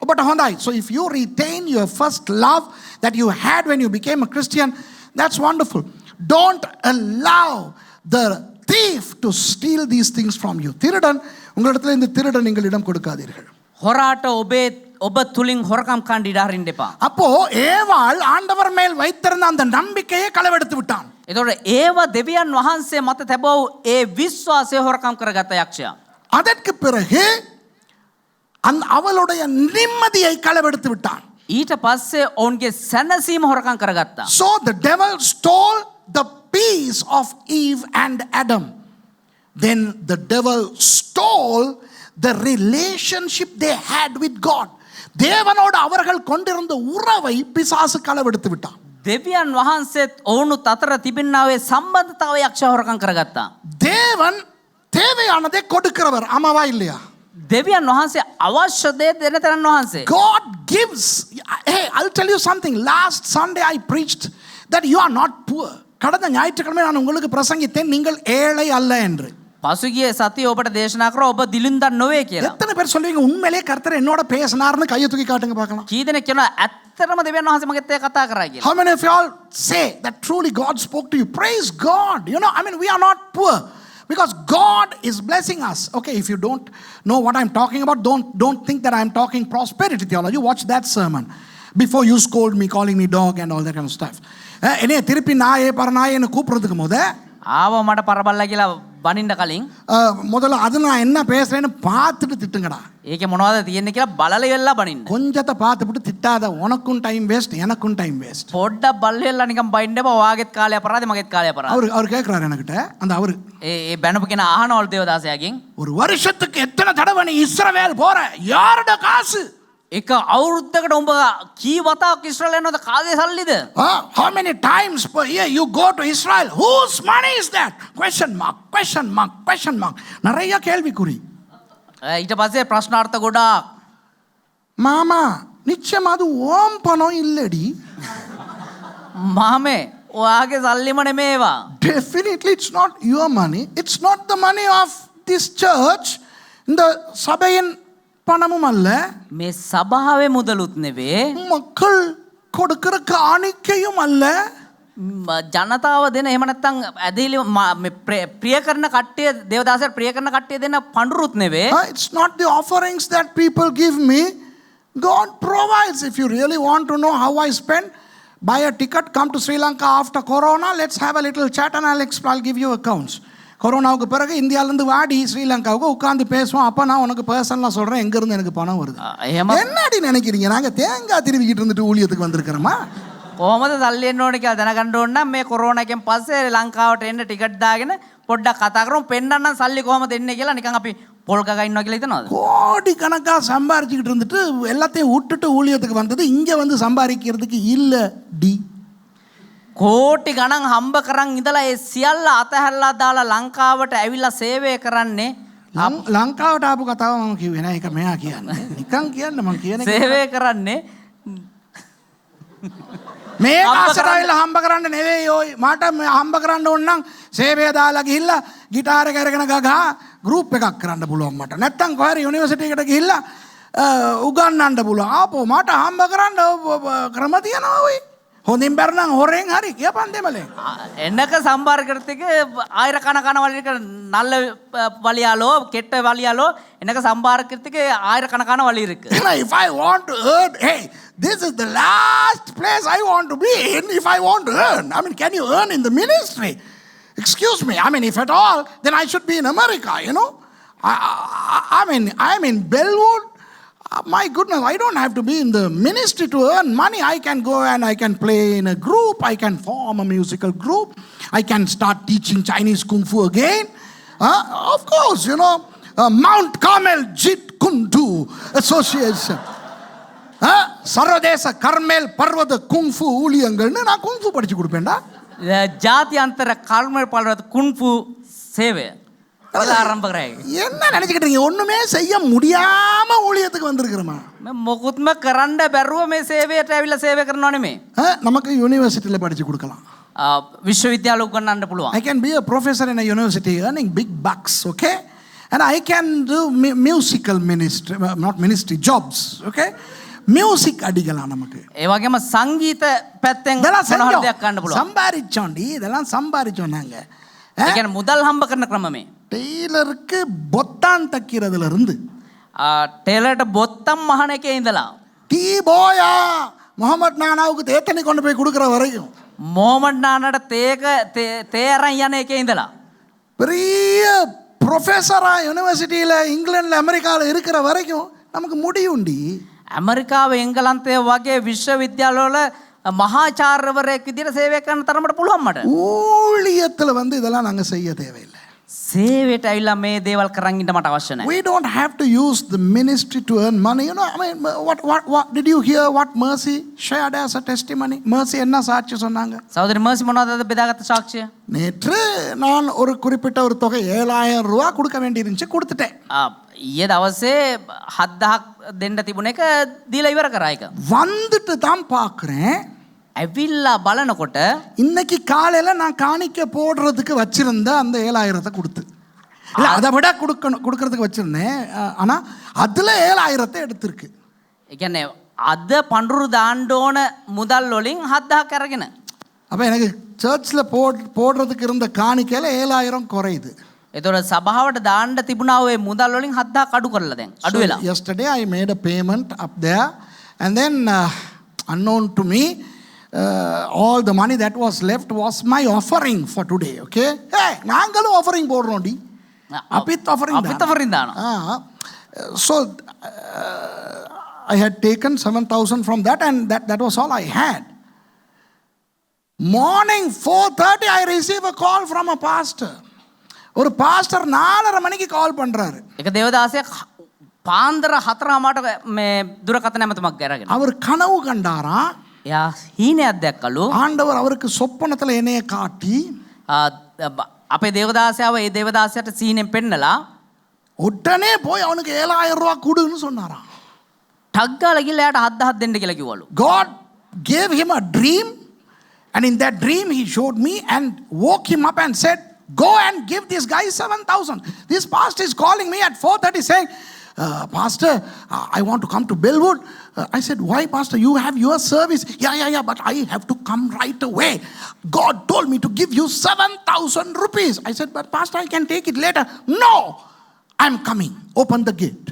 ඔබට හොඳයි. So if you retain your first love that you had when you became a Christian, that's wonderful. Don't allow the thief to steal these things from you. திருடன் உங்களிடத்தில் இந்த திருடன் நீங்களிடம் கொடுக்காதீர்கள். හොරාට ඔබ තුලින් හොරකම් කණ්ඩ ඉඩ අරින්න එපා. அப்போ ஏவாள் ஆண்டவர் மேல் வைத்திருந்த அந்த நம்பிக்கையை களவெடுத்து விட்டான். එතකොට ඒව දෙවියන් වහන්සේ මත තැබූ ඒ විශ්වාසය හොරකම් කරගත්ත යක්ෂයා. அதற்கு பிறகு அவளுடைய நிம்மதியை களவெடுத்து விட்டான். ඊට පස්සේ ඔවුන්ගේ සැනසීම හොරකම් කරගත්තා. So the devil stole the peace of Eve and Adam. Then the devil stole the relationship they had with God. தேவனோடு அவர்கள் கொண்டிருந்த உறவை பிசாசு களவெடுத்து விட்டான். දෙවියන් වහන්සේත් ඔවුනුත් අතර තිබෙනා වේ සම්බන්ධතාවය යක්ෂයා හොරකම් කරගත්තා. தேவன் தேவையானதை கொடுக்கிறவர், ஆமாவா இல்லையா? දෙවියන් වහන්සේ අවශ්‍ය දේ දෙන තරම් වහන්සේ. God gives. Hey, I'll tell you something. Last Sunday I preached that you are not poor. கடந்த ஞாயிற்றுக்கிழமை நான் உங்களுக்கு பிரசங்கித்தேன் நீங்கள் ஏழை அல்ல என்று. පසුගිය සතිය ඔබට දේශනා කරා ඔබ දිලින්දන් නොවේ කියලා. எத்தனை பேர் சொல்வீங்க உண்மையிலே கர்த்தர் என்னோட பேசினார்னு கையை தூக்கி காட்டுங்க பார்க்கலாம். කී දෙනෙක් කියනවා ඇත්තටම දෙවියන් වහන්සේ මගෙත් එක්ක කතා කරා කියලා. How many of you all say that truly God spoke to you? Praise God. We are not poor because God is blessing us. Okay, if you don't know what I'm talking about, don't think that I'm talking prosperity theology. Watch that sermon before you scold me, calling me dog and all that kind of stuff. என்னைய திருப்பி நாயே பரநாயேன்னு கூப்பிடுறதுக்கு ආව මට පරබල්ලා කියලා බනින්න කලින් முதல்ல அது நான் என்ன பேசுறேன்னு பார்த்துட்டு திட்டுங்கடா. ඒකේ මොනවද තියෙන්නේ කියලා බලලා ඉවරලා බනින්න. கொஞ்சத்தை பார்த்துட்டு திட்டாத. உனக்கும் டைம் வேஸ்ட், எனக்கும் டைம் வேஸ்ட். පොඩ්ඩක් බලලා නිකන් බයින්න එපා. ඔයාගෙත් කාලය අපරාධ මගෙත් කාලය අපරාධ. அவர் கேக்குறாரு එනකට. அந்த அவரு ඒ බැනපු කෙනා අහනවලු දේවදාසයාගෙන් ஒரு வருஷத்துக்கு எத்தனை தடவை நீ இஸ்ரவேல் போற? யாரோட காசு? එක අවුරුද්දකට උඹ කී වතාවක් ඉස්රායෙල් යනවද කාගේ සල්ලිද? How many times per year you go to Israel? Whose money is that? Question mark, question mark, question mark. நிறைய கேள்விக்குறி. ඊට පස්සේ ප්‍රශ්නාර්ථ ගොඩාක්. மாமா நிச்சயம் அது ஓம் பணம் இல்லடி. මාමේ ඔයාගේ සල්ලිම නෙමේවා. Definitely it's not your money. It's not the money of this church. இந்த சபையின் பணமும் அல்ல. මේ සභාවේ මුදලුත් නෙවේ. மக்கள் கொடுக்கிற காணிக்கையும் அல்ல. ජනතාව දෙන එහෙම නැත්නම් ඇදහිලි ප්‍රිය කරන කට්ටිය දේවදාසයට ප්‍රිය කරන කට්ටිය දෙන පඬුරුත් නෙවේ. It's not the offerings that people give me. God provides. If you really want to know how I spend, buy a ticket, come to Sri Lanka after Corona. Let's have a little chat and I'll give you accounts. கொரோனாவுக்கு பிறகு இந்தியாவிலேருந்து வாடி ஸ்ரீலங்காவுக்கு உட்காந்து பேசுவோம். அப்போ நான் உனக்கு பர்சனலாக சொல்கிறேன் எங்கேருந்து எனக்கு பணம் வருது. என்னடி நினைக்கிறீங்க? நாங்கள் தேங்காய் திருவிக்கிட்டு இருந்துட்டு ஊழியத்துக்கு வந்திருக்கிறோமா? කොහොමද සල්ලි එන්න ඕනේ කියලා දැනගන්න ඕන නම් මේ කොරෝනා එකෙන් පස්සේ ලංකාවට එන්න ටිකට් දාගෙන පොඩ්ඩක් කතා කරමු පෙන්නන්න සල්ලි කොහොමද එන්නේ කියලා නිකන් අපි පොල් ගගා ඉන්නවා කියලා හිතනවද? கோடி கணக்காக சம்பாரிச்சுக்கிட்டு இருந்துட்டு எல்லாத்தையும் விட்டுட்டு ஊழியத்துக்கு வந்தது இங்கே வந்து சம்பாதிக்கிறதுக்கு இல்லை டி. කෝටි ගණන් හම්බ කරන් ඉඳලා ඒ සියල්ල අතහැරලා දාලා ලංකාවට ඇවිල්ලා සේවය කරන්නේ ලංකාවට ආපු කතාව මම කිව්වේ නෑ. ඒක මෙයා කියන්නේ. නිකන් කියන්න මම කියන එක. සේවය කරන්නේ මේ ආසරයිල හම්බ කරන්න නෙවෙයි ඔය මට හම්බ කරන්න ඕන නම් සේවය දාලා ගිහිල්ලා গিitar එක අරගෙන ගගා ගෲප් එකක් කරන්න පුළුවන් මට. නැත්තම් කොහරි යුනිවර්සිටි එකට ගිහිල්ලා උගන්වන්න පුළුවන්. ආපෝ මට හම්බ කරන්න ක්‍රම තියනවා ඔය. හොඳින් බැරනම් හොරෙන් හරි කියපන් දෙමලෙන්. එන්නක සම්බාර කරතික ආයර කන වලික නල්ල වලියාලෝ කෙට්ට වලියාලෝ එන්නක සම්බාර කරතික ආයර කන වලිරික. If I want to earn, hey, this is the last place I want to be in if I want to earn. I mean, can you earn in the ministry? Excuse me. I mean, if at all, then I should be in America, you know. I mean, I'm in Bellwood. My goodness, I don't have to be in the ministry to earn money. I can go and I can play in a group. I can form a musical group. I can start teaching Chinese Kung Fu again. Of course, you know, Mount Carmel Jeet Kune Do Association. சர்வதேச கர்மேல் பர்வத kung fu ஊழியங்கள்னு நான் kung fu படிச்சு கொடுப்பேன்டா. ஜாத்தியந்தர கர்மேல் பர்வத kung fu சேவை ආරම්භ කරයි. என்ன நினைச்சிட்டு இருக்கீங்க? ஒண்ணுமே செய்ய முடியாம ஊழியத்துக்கு வந்திருக்கிறோமா? මොකුත්ම කරන්න බැරුව මේ සේවයට ඇවිල්ලා සේවය කරනව නෙමෙයි. நமக்கு யூனிவர்சிட்டில படிச்சு கொடுக்கலாம். විශ්වවිද්‍යාල උගන්වන්න පුළුවන්. I can be a professor in a university earning big bucks, okay? And I can do musical ministry, not ministry, jobs, okay? Music அடிக்கலாம் நமக்கு. ඒ වගේම සංගීත පැත්තෙන් මොනවා දෙයක් ගන්න පුළුවන්. சம்பாரிச்சோண்டி இதெல்லாம் சம்பாரிச்சோம் நாங்க. ඒ කියන්නේ මුදල් හම්බ කරන ක්‍රම මේ. டெய்லருக்கு பொத்தான் தைக்கிறதுல இருந்து ටේලර්ට බොත්තම් මහන එකේ ඉඳලා டீ போயா முகமது நானாவுக்கு தேத்தனி கொண்டு போய் கொடுக்குற வரைக்கும் මොහමඩ් නානට තේ අරන් යන එකේ ඉඳලා பெரிய ப்ரொஃபஸரா யூனிவர்சிட்டியில இங்கிலாந்துல அமெரிக்காவில் இருக்கிற வரைக்கும் நமக்கு முடியும்டி. ඇමරිකාව එංගලන්තය වගේ විශ්වවිද්‍යාලවල මහාචාර්යවරයෙක් විදිහට සේවය කරන තරමට පුළුවන් මට. ஊழியத்துல வந்து இதெல்லாம் நாங்க செய்ய தேவையில்லை. සේවයට ඇවිල්ලා මේ දේවල් කරන් ඉන්න මට අවශ්‍ය නැහැ. We don't have to use the ministry to earn money. You know, I mean, what did you hear what Mercy shared as a testimony? Mercy என்ன சாட்சி சொன்னாங்க? සහෝදரி මර්සි මොනවද බෙදාගත්ත සාක්ෂිය? நேற்று நான் ஒரு குறிப்பிட்ட ஒரு தொகை 7000 ரூபாய் கொடுக்க வேண்டியிருந்துச்சு, கொடுத்துட்டேன். ඊයේ දවසේ 7000ක් දෙන්න තිබුණ එක දීලා ඉවර කරා එක. வந்துட்டு தான் பார்க்குறேன். ඇවිල්ලා බලනකොට இன்னைக்கு காலையில நான் காணிக்க போடுறதுக்கு வச்சிருந்த அந்த 7000 கொடுத்து இல்லை அதை விட கொடுக்கறதுக்கு வச்சிருந்தேன். ஆனால் அதில் 7000 எடுத்திருக்கு. ඒ කියන්නේ අද පඳුරු දාන්න ඕන මුදල් වලින් 7000ක් අරගෙන. அப்போ எனக்கு சர்ச்சில் போடுறதுக்கு இருந்த காணிக்கையில் 7000 குறையுது. එතකොට සභාවට දාන්න තිබුණා ඔය මුදල් වලින් 7000ක් අඩු කරලා දැන් අඩු වෙලා. Yesterday I made a payment up there and then unknown to me all the money that was left was my offering for today, okay? Hey, நாங்களும் offering போடுறோம்டி. අපිත් offering දානවා. So I had taken 7,000 from that and that was all I had. Morning 4:30 I receive a call from a pastor. ஒரு pastor 4:30 மணிக்கு கால் பண்றாரு. එක දේවදාසයක් පාන්දර 4:00ට මේ දුරකථන ඇමතුමක් අරගෙන. அவர் கனவு கண்டாரா. එයා හීනයක් දැක්කලු. ஆண்டவர் அவருக்கு சொப்பனத்துல என்னைய காட்டி අපේ දේවදාසයාව ඒ දේවදාසයාට සීනෙන් පෙන්නලා உடனே போய் அவனுக்கு 7,000 ரூபாய் கொடுன்னு சொன்னாராம். ටක් ගාලා ගිහලා එයාට 7,000ක් දෙන්න කියලා කිව්වලු. God gave him a dream, and in that dream he showed me and woke him up and said, go and give this guy 7,000. This pastor is calling me at 4:30 saying, Pastor, I want to come to Bellwood. I said, why, Pastor? You have your service. Yeah, but I have to come right away. God told me to give you 7,000 rupees. I said, but Pastor, I can take it later. No, I'm coming. Open the gate.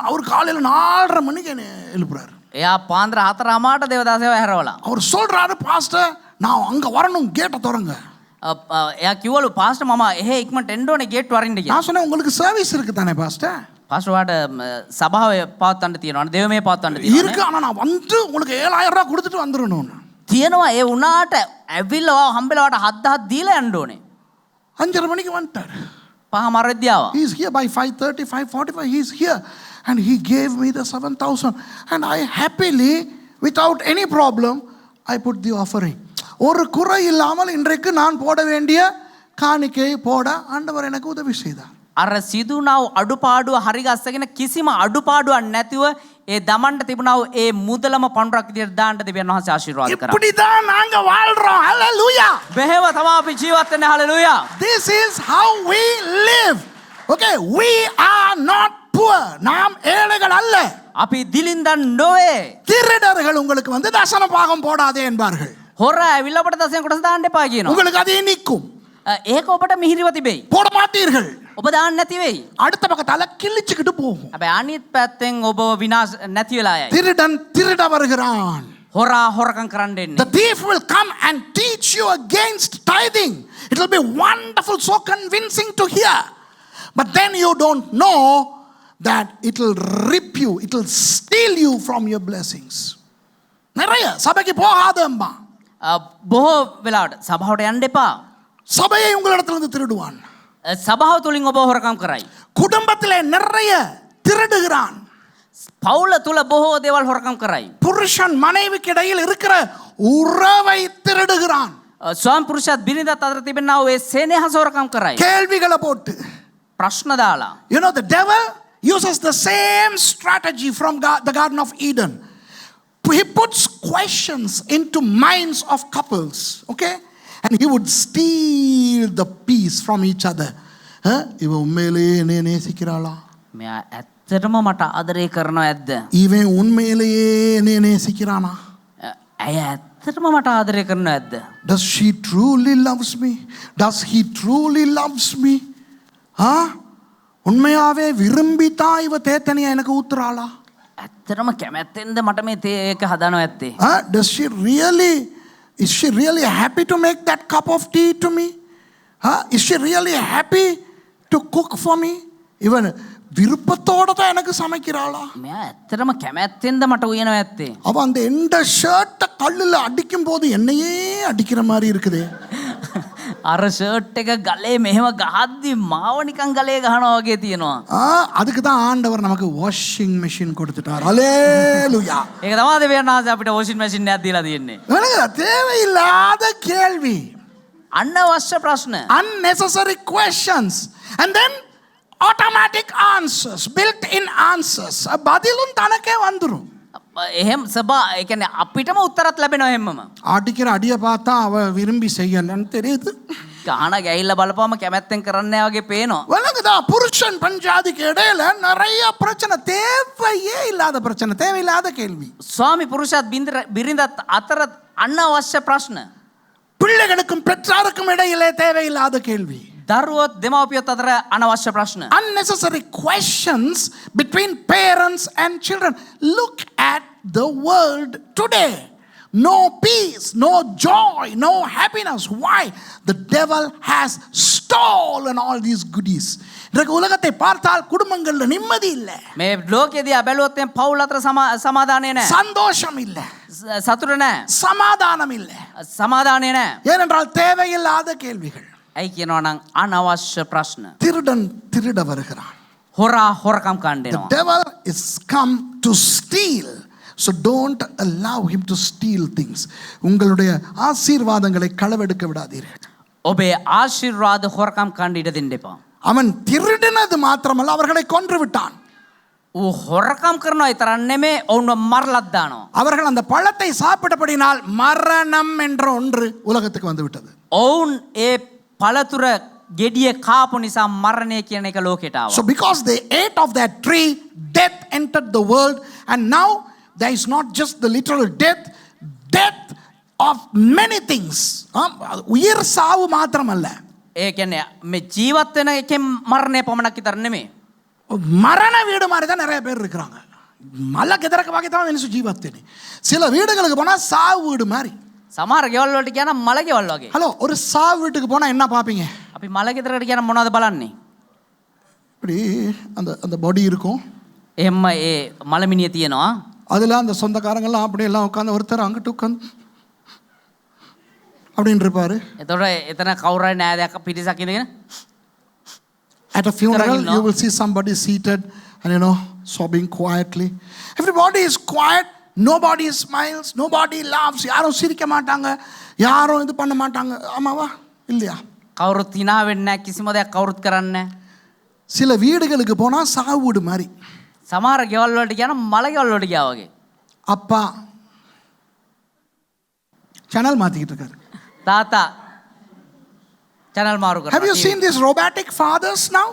அவர் காலையில் 4:30 மணிக்கு என்ன எழுப்புறாரு. එයා පාන්දර 4:00ට දේවදාසයාව හැරවලා. அவர் சொல்றாரு, pastor நான் அங்க வரணும், கேட்டை திறங்க. එයා කිව්වලු පාස්ටර් මම එහෙ ඉක්මනට එන්න ඕනේ ගේට් වරින්න කියලා. நான் சொன்னேன், உங்களுக்கு சர்வீஸ் இருக்கு தானே பாஸ்டர்? පාස්ටර් වාට සභාව පවත්වන්න තියෙනවා. දේවමය පවත්වන්න තියෙනවා. இருக்கு, ஆனா நான் வந்து உங்களுக்கு 7,000 ரூபாய் கொடுத்துட்டு வந்துடணும். තියෙනවා ඒ උනාට ඇවිල්ලා හම්බෙලා වාට 7,000ක් දීලා යන්න ඕනේ. 5:30 மணிக்கு வந்துட்டார். පහමාරද්‍යාව. He is here by 5:30, 5:45. He is here and he gave me the 7,000 and I happily, without any problem, I put the offering. ஒரு குறை இல்லாமல் இன்றைக்கு நான் போட வேண்டிய காணிக்கை போட ஆண்டவர் எனக்கு உதவி செய்தார். අර සිදුනාව අඩුපාඩුව හරි ගස්සගෙන කිසිම අඩුපාඩුවක් නැතිව ඒ දමන්න තිබුණා ඒ මුදලම පණුරක් විදියට දාන්න දෙවියන් වහන්සේ ආශිර්වාද කරා. இப்படி தான் நாங்க வாழ்றோம். ஹalleluya. බෙහෙව තමයි අපි ජීවත් වෙන්නේ. Hallelujah. This is how we live. Okay, we are not poor. நாம் ஏழைகள் அல்ல. අපි දිලින්දන් නොවේ. திருடர்கள் உங்களுக்கு வந்து தசம பாகம் போடாதே என்பார்கள். හොරා ඇවිල්ලා අපට දසෙන් කොටස දාන්න එපා කියනවා. உங்களுக்கு அது நிக்கும். ඒක ඔබට මිහිරිව තිබෙයි. போட மாட்டீர்கள். ඔබ දාන්න නැති වෙයි. அடுத்த பக்கத்தால கிழிச்சுக்கிட்டு போகும். හැබැයි අනිත් පැත්තෙන් ඔබ විනාශ නැති වෙලා යයි. திருடன் திருட வருகிறான். හොරා හොරකම් කරන්න එන්නේ. The thief will come and teach you against tithing. It will be wonderful, so convincing to hear. But then you don't know that it will rip you, it will steal you from your blessings. நிறைய சபைக்கு போகாதம்பா. බොහෝ වෙලාවට සභාවට යන්න එපා. சபையை உங்களிடத்திலிருந்து திருடுவான். සභාව තුලින් ඔබ හොරකම් කරයි. குடும்பத்திலே நிறைய திருடுகிறான். පවුල තුල බොහෝ දේවල් හොරකම් කරයි. புருஷன் மனைவிக்கு இடையில் இருக்கிற உறவை திருடுகிறான். ස්වාමි පුරුෂයාත් බිරිඳත් අතර තිබෙනා වූ ඒ සේනහස හොරකම් කරයි. கேள்விகளை போட்டு. ප්‍රශ්න දාලා. You know, the devil uses the same strategy from the Garden of Eden. He puts questions into minds of couples, okay? And he would steal the peace from each other. இவன் உண்மையிலேயே என்னை நேசிக்கிறாளா? මෙයා ඇත්තටම මට ආදරය කරනව ඇද්ද? இவன் உண்மையிலேயே என்னை நேசிக்கிறானா? ඇය ඇත්තටම මට ආදරය කරනව ඇද්ද? Does she truly loves me? Does he truly loves me? உண்மையாவே விரும்பித்தான் இவ தேத்தனியா எனக்கு ஊத்துறாளா? ඇත්තටම කැමැත්තෙන්ද මට මේ තේ එක හදනව ඇත්තේ? Does she really, is she really happy to make that cup of tea to me? Is she really happy to cook for me? Even விருப்பத்தோட தான் எனக்கு சமைக்கிறாளா? මෙයා ඇත්තටම කැමැත්තෙන්ද මට උයනව ඇත්තේ? அவ அந்த எந்த ஷர்ட்டை கல்லுல அடிக்கும் போது என்னையே அடிக்கிற மாதிரி இருக்குதே. අර ෂර්ට් එක ගලේ මෙහෙම ගහද්දි මාව නිකන් ගලේ ගහනවා වගේ තියෙනවා. அதுக்கு தான் ஆண்டவர் நமக்கு வாஷிங் மெஷின் கொடுத்துட்டார். ஹalleluya. ඒක තමයි දෙවියන් වහන්සේ අපිට වොෂින් මැෂින් එකක් දීලා තියෙන්නේ. தேவையில்லாத கேள்வி. අනවශ්‍ය ප්‍රශ්න. Unnecessary questions. And then automatic answers, built-in answers. பதிலும் தனக்கே வந்துரும். එහෙම සබා ඒ කියන්නේ අපිටම උත්තරත් ලැබෙනවා හැමම. அடிக்கிற அடியை பார்த்தா அவ விரும்பி செய்யலன்னு தெரியுது. ගාන ගැහිල්ල බලපුවම කැමැත්තෙන් කරන්නේ නැහැ වගේ පේනවා. வழங்குதா? புருஷன் பஞ்சாதிக்கு இடையில நிறைய பிரச்சனை, தேவையே இல்லாத பிரச்சனை, தேவையில்லாத கேள்வி. ස්වාමි පුරුෂයාත් බිරිඳත් අතර අනවශ්‍ය ප්‍රශ්න. பிள்ளைகளுக்கும் பெற்றாருக்கும் இடையிலே தேவையில்லாத கேள்வி. දරුවොත් දෙමව්පියොත් අතර අනවශ්‍ය ප්‍රශ්න. Unnecessary questions between parents and children. Look at the world today. No peace, no joy, no happiness. Why? The devil has stolen all these goodies. இன்றைக்கு உலகத்தை பார்த்தால் குடும்பங்கள்ல நிம்மதி இல்லை. මේ ලෝකයේදී බැලුවොත් එම් පවුල් අතර සමාදානය නැහැ. சந்தோஷம் இல்லை. සතුට නැහැ. சமாதானம் இல்லை. සමාදානය නැහැ. ஏனென்றால் தேவையில்லாத கேள்விகள். ඇයි කියනවා නම් අනවශ්‍ය ප්‍රශ්න. திருடன் திருட வருகிறான். හොරා හොරකම් The කණ්ඩෙනවා. devil is come to steal. So don't allow him to steal things. உங்களுடைய ஆசீர்வாதங்களை களவெடுக்க விடாதீர்கள். ඔබේ ආශිර්වාද හොරකම් කණ්ඩ ඉඩ දෙන්න එපා. அவன் திருடினது மாத்திரமல்ல, அவர்களை கொன்று விட்டான். ඌ හොරකම් කරනවා විතරක් නෙමේ ඔවුන්ව මරලත් දානවා. அவர்கள் அந்த பழத்தை சாப்பிட்டபடினால் மரணம் என்ற ஒன்று உலகத்துக்கு வந்து விட்டது. ඔවුන් ඒ පළතුර ගෙඩිය කාපු නිසා මරණය කියන එක ලෝකෙට ආවා. So because they ate of that tree, death entered the world, and now there is not just the literal death of many things. உயிர் சாவு மாத்திரமல்ல, ඒ කියන්නේ මේ ජීවත් වෙන එකෙන් මරණය පමණක් විතර නෙමෙයි. மரண வீடு மாதிரி தான் நிறைய பேர் இருக்கிறாங்க. மலை கிதறக்க வாக்கி தான் என்ன ஜீவத்தேனி. சில வீடுகளுக்கு போனா சாவு வீடு மாதிரி. සමහර ගෙවල් වලට කියන මල ගෙවල් වගේ. ஹலோ, ஒரு சாவு வீட்டுக்கு போனா என்ன பாப்பீங்க? අපි මල ගෙදරකට කියන මොනවද බලන්නේ? இப்படி அந்த அந்த பாடி இருக்கும். එහෙම ඒ මලමිනිය තියෙනවා. அதில் அந்த சொந்தக்காரங்கெல்லாம் அப்படியே எல்லாம் உட்காந்து, ஒருத்தர் அங்கிட்டு உட்காந்து அப்படின்னு இருப்பாரு. එතකොට එතන කවුරු හරි නෑදෑයක පිටිසක් ඉඳගෙන At a funeral, you will see somebody seated and sobbing quietly. Everybody is quiet. Nobody smiles. Nobody laughs. யாரும் சிரிக்க மாட்டாங்க, யாரும் இது பண்ண மாட்டாங்க. ஆமாவா இல்லையா? කවුරුත් hina වෙන්නේ නැහැ, කිසිම දෙයක් කවුරුත් කරන්නේ නැහැ. சில வீடுகளுக்கு போனா சாவு வீடு மாதிரி. සමහර ගෙවල් වලට කියන මල ගෙවල් වලට ගියා වගේ. அப்பா சேனல் மாத்திக்கிட்டு இருக்காரு. තාත්තා channel මාරු කරනවා. Have you seen these robotic fathers now?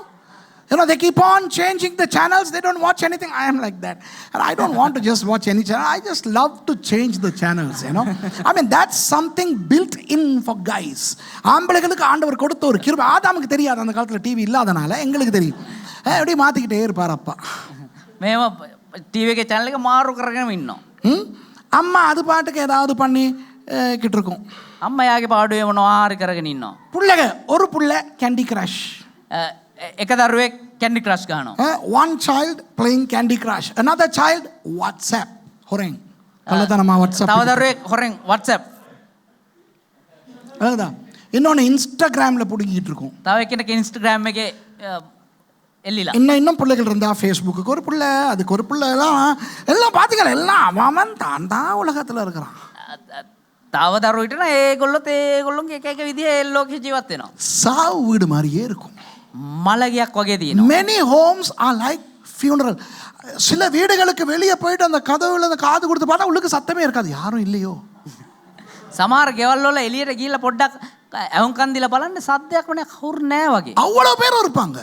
They keep on changing the channels. They don't watch anything. I am like that. And I don't want to just watch any channel. I just love to change the channels, I mean, that's something built in for guys. ஆம்பளைகளுக்கு ஆண்டவர் கொடுத்த ஒரு கிருபை. ஆதாமுக்கு தெரியாது, அந்த காலத்தில் TV இல்லாதனால. எங்களுக்கு தெரியும். எப்படி மாற்றிக்கிட்டே இருப்பார் அப்பா. මේව ටීවී එකේ channel එක මාරු කරගෙන ඉන්නවා. அம்மா அது பாட்டுக்கு ஏதாவது பண்ணி கிட்டு இருக்கும். අම්මා යාගේ පාඩුවේ මොනවා හරි කරගෙන ඉන්නවා. புள்ளைங்க, ஒரு புள்ள கேண்டி கிரஷ். එක දරුවෙක් කැන්ඩි ක්‍රෂ් ගහනවා. One child playing Candy Crush. Another child WhatsApp. ஹொரேங் கள்ளத்தனமா WhatsApp. තව දරුවෙක් හොරෙන් WhatsApp. அதுதான். இன்னொன்று இன்ஸ்டாகிராம்ல பிடிக்கிட்டு இருக்கும். තව එක්කෙනෙක් Instagram එකේ එල්ලිලා. இன்னும் பிள்ளைகள் இருந்தா ஃபேஸ்புக்கு ஒரு பிள்ளை, அதுக்கு ஒரு பிள்ளை, எல்லாம் பார்த்தீங்களா, எல்லாம் அவன் தான் உலகத்தில் இருக்கிறான். තව දරුවෝ හිටන ඒගොල්ලොත් ඒගොල්ලොන්ගේ එක එක විදිහේ ලෝකෙ ජීවත් වෙනවා. சாவு வீடு மாதிரியே இருக்கும். මලගයක් වගේ තියෙනවා. Many homes are like funeral. சில வீடுகளுக்கு வெளியே போயிட்டு அந்த கதவுல அந்த காது கொடுத்து பார்த்தா உள்ளுக்கு சத்தமே இருக்காது, யாரும் இல்லையோ. සමහර ගෙවල් වල එළියට ගිහිල්ලා පොඩ්ඩක් ඇහුම්කන් දීලා බලන්න සද්දයක් වුණා කවුරු නැහැ වගේ. அவ்வளவு பேரும் இருப்பாங்க.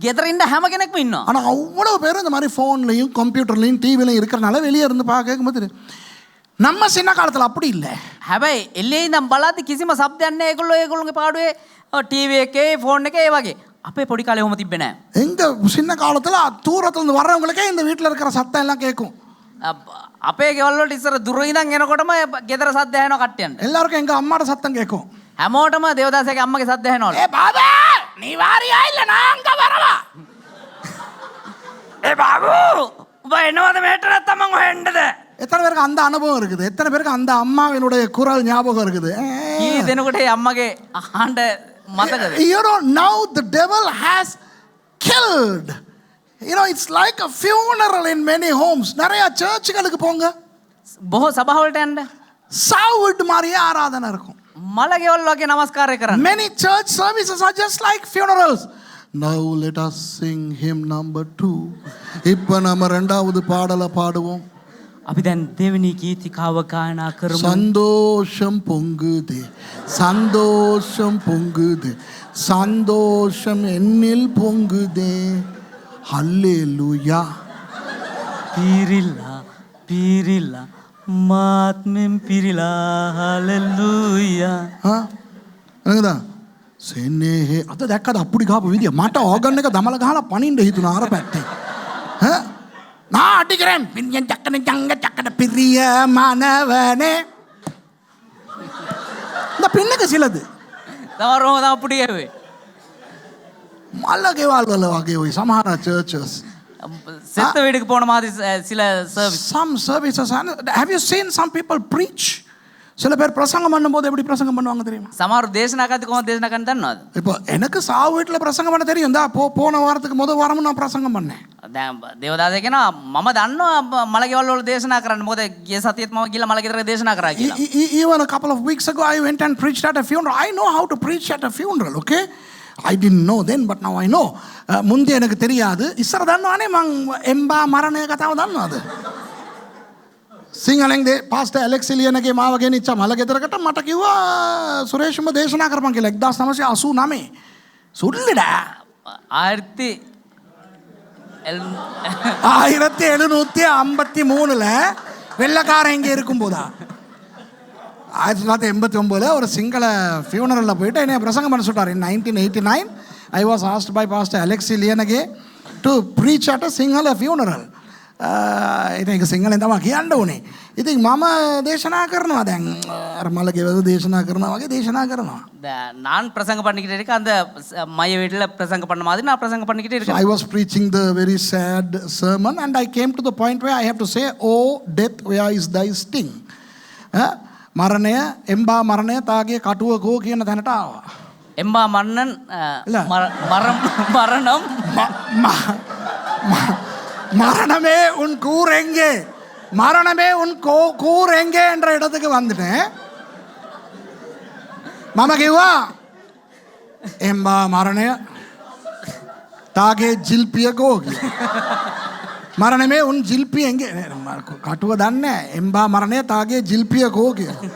ගෙදර ඉන්න හැම කෙනෙක්ම ඉන්නවා. ஆனா அவ்வளவு பேரும் இந்த மாதிரி ஃபோன்லையும் கம்ப்யூட்டர்லையும் டிவிலையும் இருக்கிறனால வெளியே இருந்து கேட்கும்போது, நம்ம சின்ன காலத்தில் அப்படி இல்லை. හැබැයි එළියේ ඉඳන් බලද්දි කිසිම සද්දයක් නැහැ. ඒගොල්ලෝගේ පාඩුවේ ටීවී එකේ ෆෝන් එකේ ඒ වගේ. අපේ පොඩි කාලේ ඔහොම තිබ්බේ නැහැ. எங்க சின்ன காலத்தில் தூரத்துல இருந்து வர்றவங்களுக்கே இந்த வீட்டில் இருக்கிற சத்தம் எல்லாம் கேட்கும். අපේ ගෙවල් වලට ඉස්සර දුර ඉඳන් එනකොටම ගෙදර සද්ද ඇහෙනවා කට්ටියන්ට. எல்லாருக்கும் எங்க அம்மாட சத்தம் கேட்கும். හැමෝටම දේවදාසගේ අම්මගේ සද්ද ඇහෙනවලු. ஏ பாபா நீ வாரியா இல்ல நான் அங்க வரவா? ඒ බාබු උඹ එනවද මෙහෙට නැත්තම් මං හොයන්නද? எத்தனை பேருக்கு அந்த அனுபவம் இருக்குது? எத்தனை பேருக்கு அந்த அம்மாவினுடைய குரல் ஞாபகம் இருக்குது? කී දෙනකොට ඒ අම්මගේ අහන්න මතකද? Now the devil has killed. It's like a funeral in many homes. நிறைய சர்ச்சுகளுக்கு போங்க, බොහෝ සභාවලට යන්න சாவு வீட்டு மாதிரியே ஆராதனை இருக்கும். මල ගෙවල් වගේ නමස්කාරය කරන්න. Many church services are just like funerals. Now let us sing hymn number 2. இப்ப நம்ம இரண்டாவது பாடலை பாடுவோம். අපි දැන් දෙවෙනි ගීතිකාව ගායනා කරමු. சந்தோஷம் பொங்குதே, சந்தோஷம் பொங்குதே, சந்தோஷம் என்னில் பொங்குதே, ஹல்லேலூயா. පිරිලා පිරිලා මාත්මෙන් පිරිලා හලෙලූයා. என்னங்கதான் சென்னேஹே අද දැක්කද අපුඩි ගහපු විදිය? මට ඕගන් එක දමල ගහලා පනින්න හිතුණා අර පැත්තේ. நான் அடிக்கிறேன் பிரியன் சக்கன ஜங்க சக்கன பிரிய மாணவனே. இந்த பின்னுக்கு சிலது තවරෝම තව පුඩි ගැහුවේ. මල්ලගේ වල වගේ ওই සමහර churches. සෙත්ත වේඩික போன மாதிரி சில service. Some services. Have you seen some people preach? சில பேர் பிரசங்கம் பண்ணும்போது எப்படி பிரசங்கம் பண்ணுவாங்க தெரியுமா? සමහරු දේශනා කරද්දී කොහොමද දේශනා කරන්න දන්නවද? இப்போ எனக்கு சாவு வீட்டில் பிரசங்கம் பண்ண தெரியும். தான் போன வாரத்துக்கு முதல் வாரமும் நான் பிரசங்கம் பண்ணேன். දැන් දේවදාස කියනවා මම දන්නවා මලගෙවල් වල දේශනා කරන්න. මොකද ගිය සතියේත් මම ගිහලා මලගෙදර දේශනා කරා කියලා. Even a couple of weeks ago I went and preached at a funeral. I know how to preach at a funeral, okay? I didn't know then, but now I know. முந்தைய எனக்கு தெரியாது. ඉස්සර දන්නවනේ මං එම්බා මරණය කතාව දන්නවද? සිංහලෙන් පාස්ටර් ඇලෙක්ස් එලියනගේ මාව ගෙනිච්ච මලගෙදරකට මට කිව්වා සුරේෂ්ම දේශනා කරපන් කියලා 1989. සුල්ලෙඩා 1753ல வெள்ளக்காரன் இங்கே இருக்கும்போதா 1989 ஒரு சிங்கள ஃபியூனரலில் போயிட்டு என்னை பிரசங்கம் பண்ண சொல்லிட்டார். In 1989 I was asked by Pastor Alex Lianage to preach at a Sinhala funeral. ඉතින් සිංහලෙන් තමයි කියන්න ඕනේ. ඉතින් මම දේශනා කරනවා දැන් අර මලකෙවද දේශනා කරනවා වගේ දේශනා කරනවා. நான் பிரசங்கம் பண்ணிக்கிட்டு இருக்கேன். அந்த மைய வீட்டில் பிரசங்கம் பண்ண மாதிரி நான் பிரசங்கம் பண்ணிக்கிட்டு இருக்கேன். I was preaching the very sad sermon and I came to the point where I have to say, "Oh death, where is thy sting?" මරණය එම්බා මරණය තාගේ කටුව කෝ කියන තැනට ආවා. එම්බා මරණන් மரணமே உன் கூர் எங்கே, மரணமே உன் கூர் எங்கே என்ற இடத்துக்கு வந்துட்டேன். මම කිව්වා එම්බා මරණය තාගේ ජිල්පිය කෝ කියලා. මරණමේ උන් ජිල්පිය එංගේ කටුව දන්නේ එම්බා මරණය තාගේ ජිල්පිය කෝ කියලා.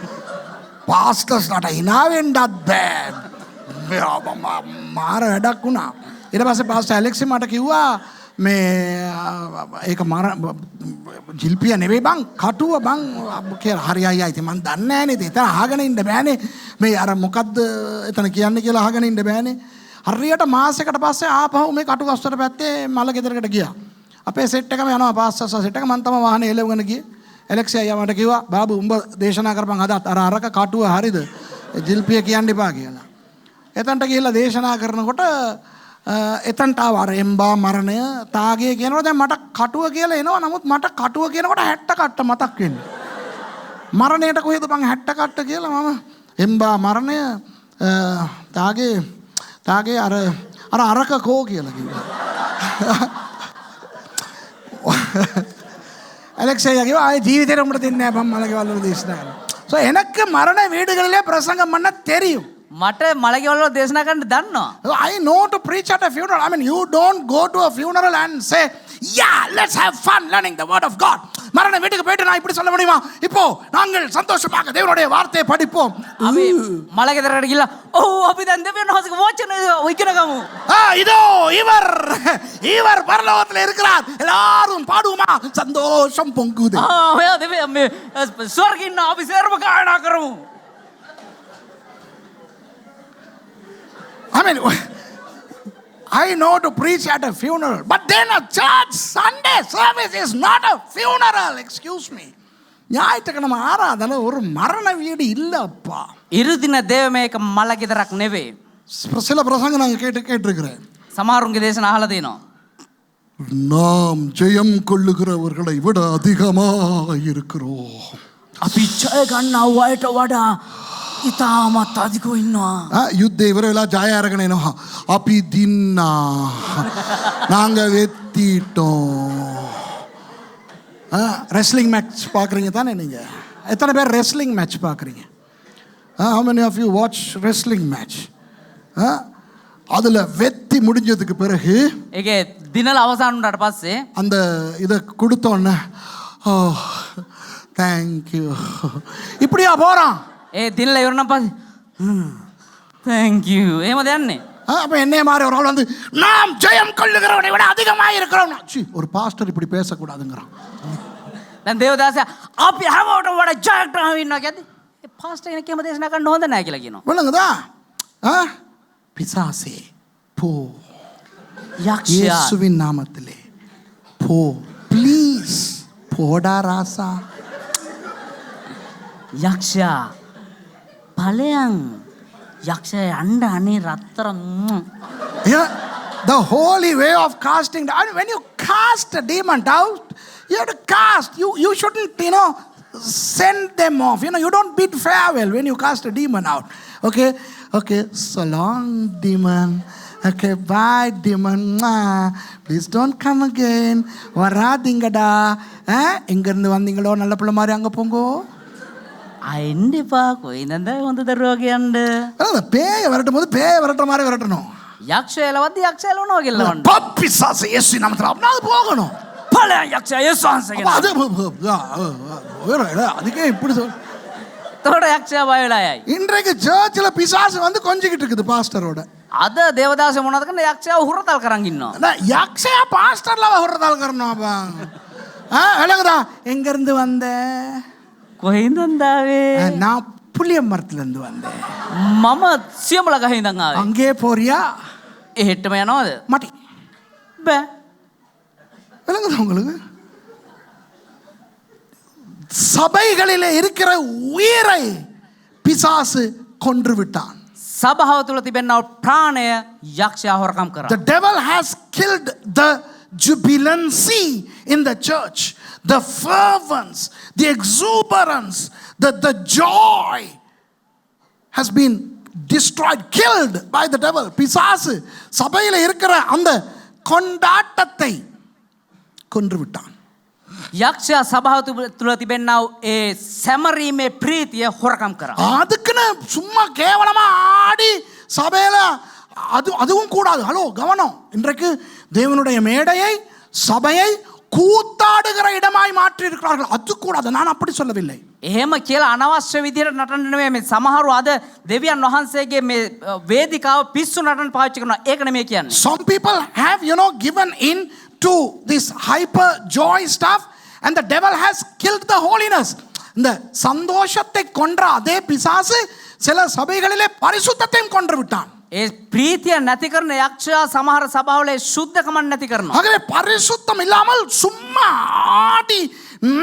පාස්ටර්ස්ලාට hina වෙන්නත් බෑ. මාර වැඩක් වුණා. ඊට පස්සේ පාස්ටර් ඇලෙක්ස් මට කිව්වා මේ ඒක ජිල්පිය නෙවෙයි බං කටුව බං කියලා. හරි අයියා ඉතින් මං දන්නේ නැහැ නේද. එතන අහගෙන ඉන්න බෑනේ. මේ අර මොකද්ද එතන කියන්නේ කියලා අහගෙන ඉන්න බෑනේ. හරියට මාසයකට පස්සේ ආපහු මේ කටුව අස්සට පැත්තේ මල ගෙදරකට ගියා. අපේ සෙට් එකම යනවා පාස්ටර්ස් සෙට් එක. මං තමයි වාහනේ එලවගෙන ගියේ. ඇලෙක්ස් අයියා මට කිව්වා බාබු උඹ දේශනා කරපන් අදත් අර අරක කටුව හරිද ජිල්පිය කියන්න එපා කියලා. එතනට ගිහිල්ලා දේශනා කරනකොට එතනට ආව අර එම්බා මරණය තාගේ කියනකොට දැන් මට කටුව කියලා එනවා. නමුත් මට කටුව කියනකොට 60 කට්ට මතක් වෙන්නේ. මරණයට කොහෙද බං 60 කට්ට කියලා මම එම්බා මරණය තාගේ අරක කෝ කියලා කිව්වා. ඇලෙක්ස් අයියා කිව්වා ආයේ ජීවිතේට උඹට දෙන්නේ නැහැ බං මලකෙවල් වල දේශනා කරන්න. So எனக்கு மரண வீடுகளிலே பிரசங்கம் பண்ண தெரியும். මට මලගෙවල් වල දේශනා කරන්න දන්නවා. I know to preach at a funeral. I mean, you don't go to a funeral and say, "Yeah, let's have fun learning the word of God." மரண வீட்டுக்கு போயிட்டு நான் இப்படி சொல்ல முடியுமா? இப்போ நாங்கள் சந்தோஷமாக தேவனுடைய வார்த்தையை படிப்போம். අපි මලගෙදරකට ගිහලා ඔව් අපි දැන් දෙවියන් වහන්සේගේ වචන ඉගෙන ගමු. இதோ இவர் பரலோகத்தில் இருக்கிறார். எல்லாரும் பாடுவோமா? சந்தோஷம் பொங்குது. ඔයා දෙවියන් මේ ස්වර්ගින් ඉන්න අපි සර්ව ගායනා කරමු. I mean, I know to preach at a funeral, but then a church Sunday service is not a funeral. Excuse me. ஞாயிற்றுக்கிழமை ஆராதனை ஒரு மரண வீடு இல்லப்பா. ඉරුදින දේව මේක මලගෙදරක් නෙවෙයි. சில பிரசங்கம் நாங்கள் கேட்டிருக்கிறேன். සමහරුන්ගේ දේශනා අහලා තියෙනවා. நாம் ஜெயம் கொள்ளுகிறவர்களை விட அதிகமாக இருக்கிறோம். අපි ජය ගන්නව අයට වඩා ඉතාමත් අධිකව ඉන්නවා. யுத்தே இவர වෙලා ජය අරගෙන එනවා. අපි දින්නා. நாங்க வெத்திட்டோம். ரெஸ்லிங் மேட்ச் பார்க்குறீங்க தானே நீங்க? எத்தனை பேர் ரெஸ்லிங் மேட்ச் பார்க்குறீங்க? how many of you watch wrestling match? அதில் வெத்தி முடிஞ்சதுக்கு பிறகு ඒකේ දිනල අවසන් වුණාට පස්සේ அந்த இதை கொடுத்தோன்னே ஓ தேங்க்யூ இப்படியா போகிறான். ඒ දිනල ඉවරනම් පස්සේ thank you එහෙමද යන්නේ? அப்போ என்னைய மாதிரி ஒரு ஆள் வந்து நாம் ஜெயம் கொள்ளுகிறவனை விட அதிகமாக இருக்கிறோம். ஒரு பாஸ்டர் இப்படி பேசக்கூடாதுங்கிறான். දැන් දේවදාසයා අපි හැමෝටම වඩා ජයග්‍රහණය වෙනවා කියද්දි ඒ පාස්ටර් කෙනෙක් එහෙම දේශනා කරන්න හොඳ නැහැ කියලා කියනවා. விளங்குதா? பிசாசே போ, යක්ෂයා இயேசுவின் நாமத்திலே போ, ப்ளீஸ் போடா ராசா. යක්ෂයා ඵලයන් යක්ෂයා යන්න අනේ රත්තරන්. Yeah, the holy way of casting. I mean, when you cast a demon out, you have to cast. You shouldn't, send them off. You don't bid farewell when you cast a demon out. Okay, so long, demon. Okay, bye, demon. Please don't come again. வராதீங்கடா. இங்கிருந்து வந்தீங்களோ நல்ல பிள்ளை மாதிரி அங்கே போங்கோ. එන්නපා කොයින්ද හොඳ දරුවා කියන්න. பேயை விரட்டும் போது பேயை விரட்டுற மாதிரி விரட்டணும். යක්ෂයලවත් යක්ෂයලවනවා කියලාවන්න. பிசாசு இயேசு நாமத்தில் அப்படின்னா அது போகணும். පලයන් යක්ෂයා යේසුස් වහන්සේගෙන. அதுக்கே இப்படி சொல். තොට යක්ෂයා බය වෙලා යයි. இன்றைக்கு சர்ச்சில் பிசாசு வந்து கொஞ்சிக்கிட்டு இருக்குது பாஸ்டரோட. අද දේවදාස මොනවද කරන්නේ යක්ෂයා හුරතල් කරන් ඉන්නවා. யக்ஷயா பாஸ்டர்ல ஹுரதால் කරනවා. விளங்குதா? எங்க இருந்து வந்த? කොහෙන්ද ආවේ? நான் புளிய மரத்துல இருந்து வந்தேன். මම සියඹල ගහේ ඉඳන් ආවේ. அங்கே போறியா? එහෙටම යනවද? மாட்டி. බෑ. விளங்குதா உங்களுக்கு? சபைகளிலே இருக்கிற உயிரை பிசாசு கொன்று விட்டான். සභාව තුළ තිබෙනව ප්‍රාණය යක්ෂයා හොරකම් කරා. The devil has killed the jubilancy in the church, the fervence, the exuberance, the joy has been destroyed, killed by the devil. பிசாசு சபையில் இருக்கிற அந்த கொண்டாட்டத்தை கொன்று விட்டான். යක්ෂයා සභාව තුළ තිබෙනව ඒ සැමරීමේ ප්‍රීතිය හොරකම් කරා. அதுக்குன்னு சும்மா கேவலமா ஆடி சபையில அதுவும் கூடாது. ஹலோ கவனம். இன்றைக்கு தேவனுடைய மேடையை சபையை கூத்தாடுகிற இடமாய் மாற்றி இருக்கிறார்கள். அது கூடாது. நான் அப்படி சொல்லவில்லை. එහෙම කියලා අනවශ්‍ය විදිහට නටන්න නෙමෙයි. මේ සමහරව අද දෙවියන් වහන්සේගේ මේ වේදිකාව පිස්සු නටන්න පාවිච්චි කරනවා. ඒක නෙමෙයි කියන්නේ. Some people have given in to this hyper joy stuff and the devil has killed the holiness. இந்த சந்தோஷத்தை கொன்ற அதே பிசாசு சில சபைகளிலே பரிசுத்தத்தையும் கொன்று விட்டான். ඒ ප්‍රීතිය නැති කරන යක්ෂයා සමහර සභාවල සුද්ධකමක් නැති කරනවා. ஆகவே பரிசுத்தம் இல்லாமல் சும்மா ஆடி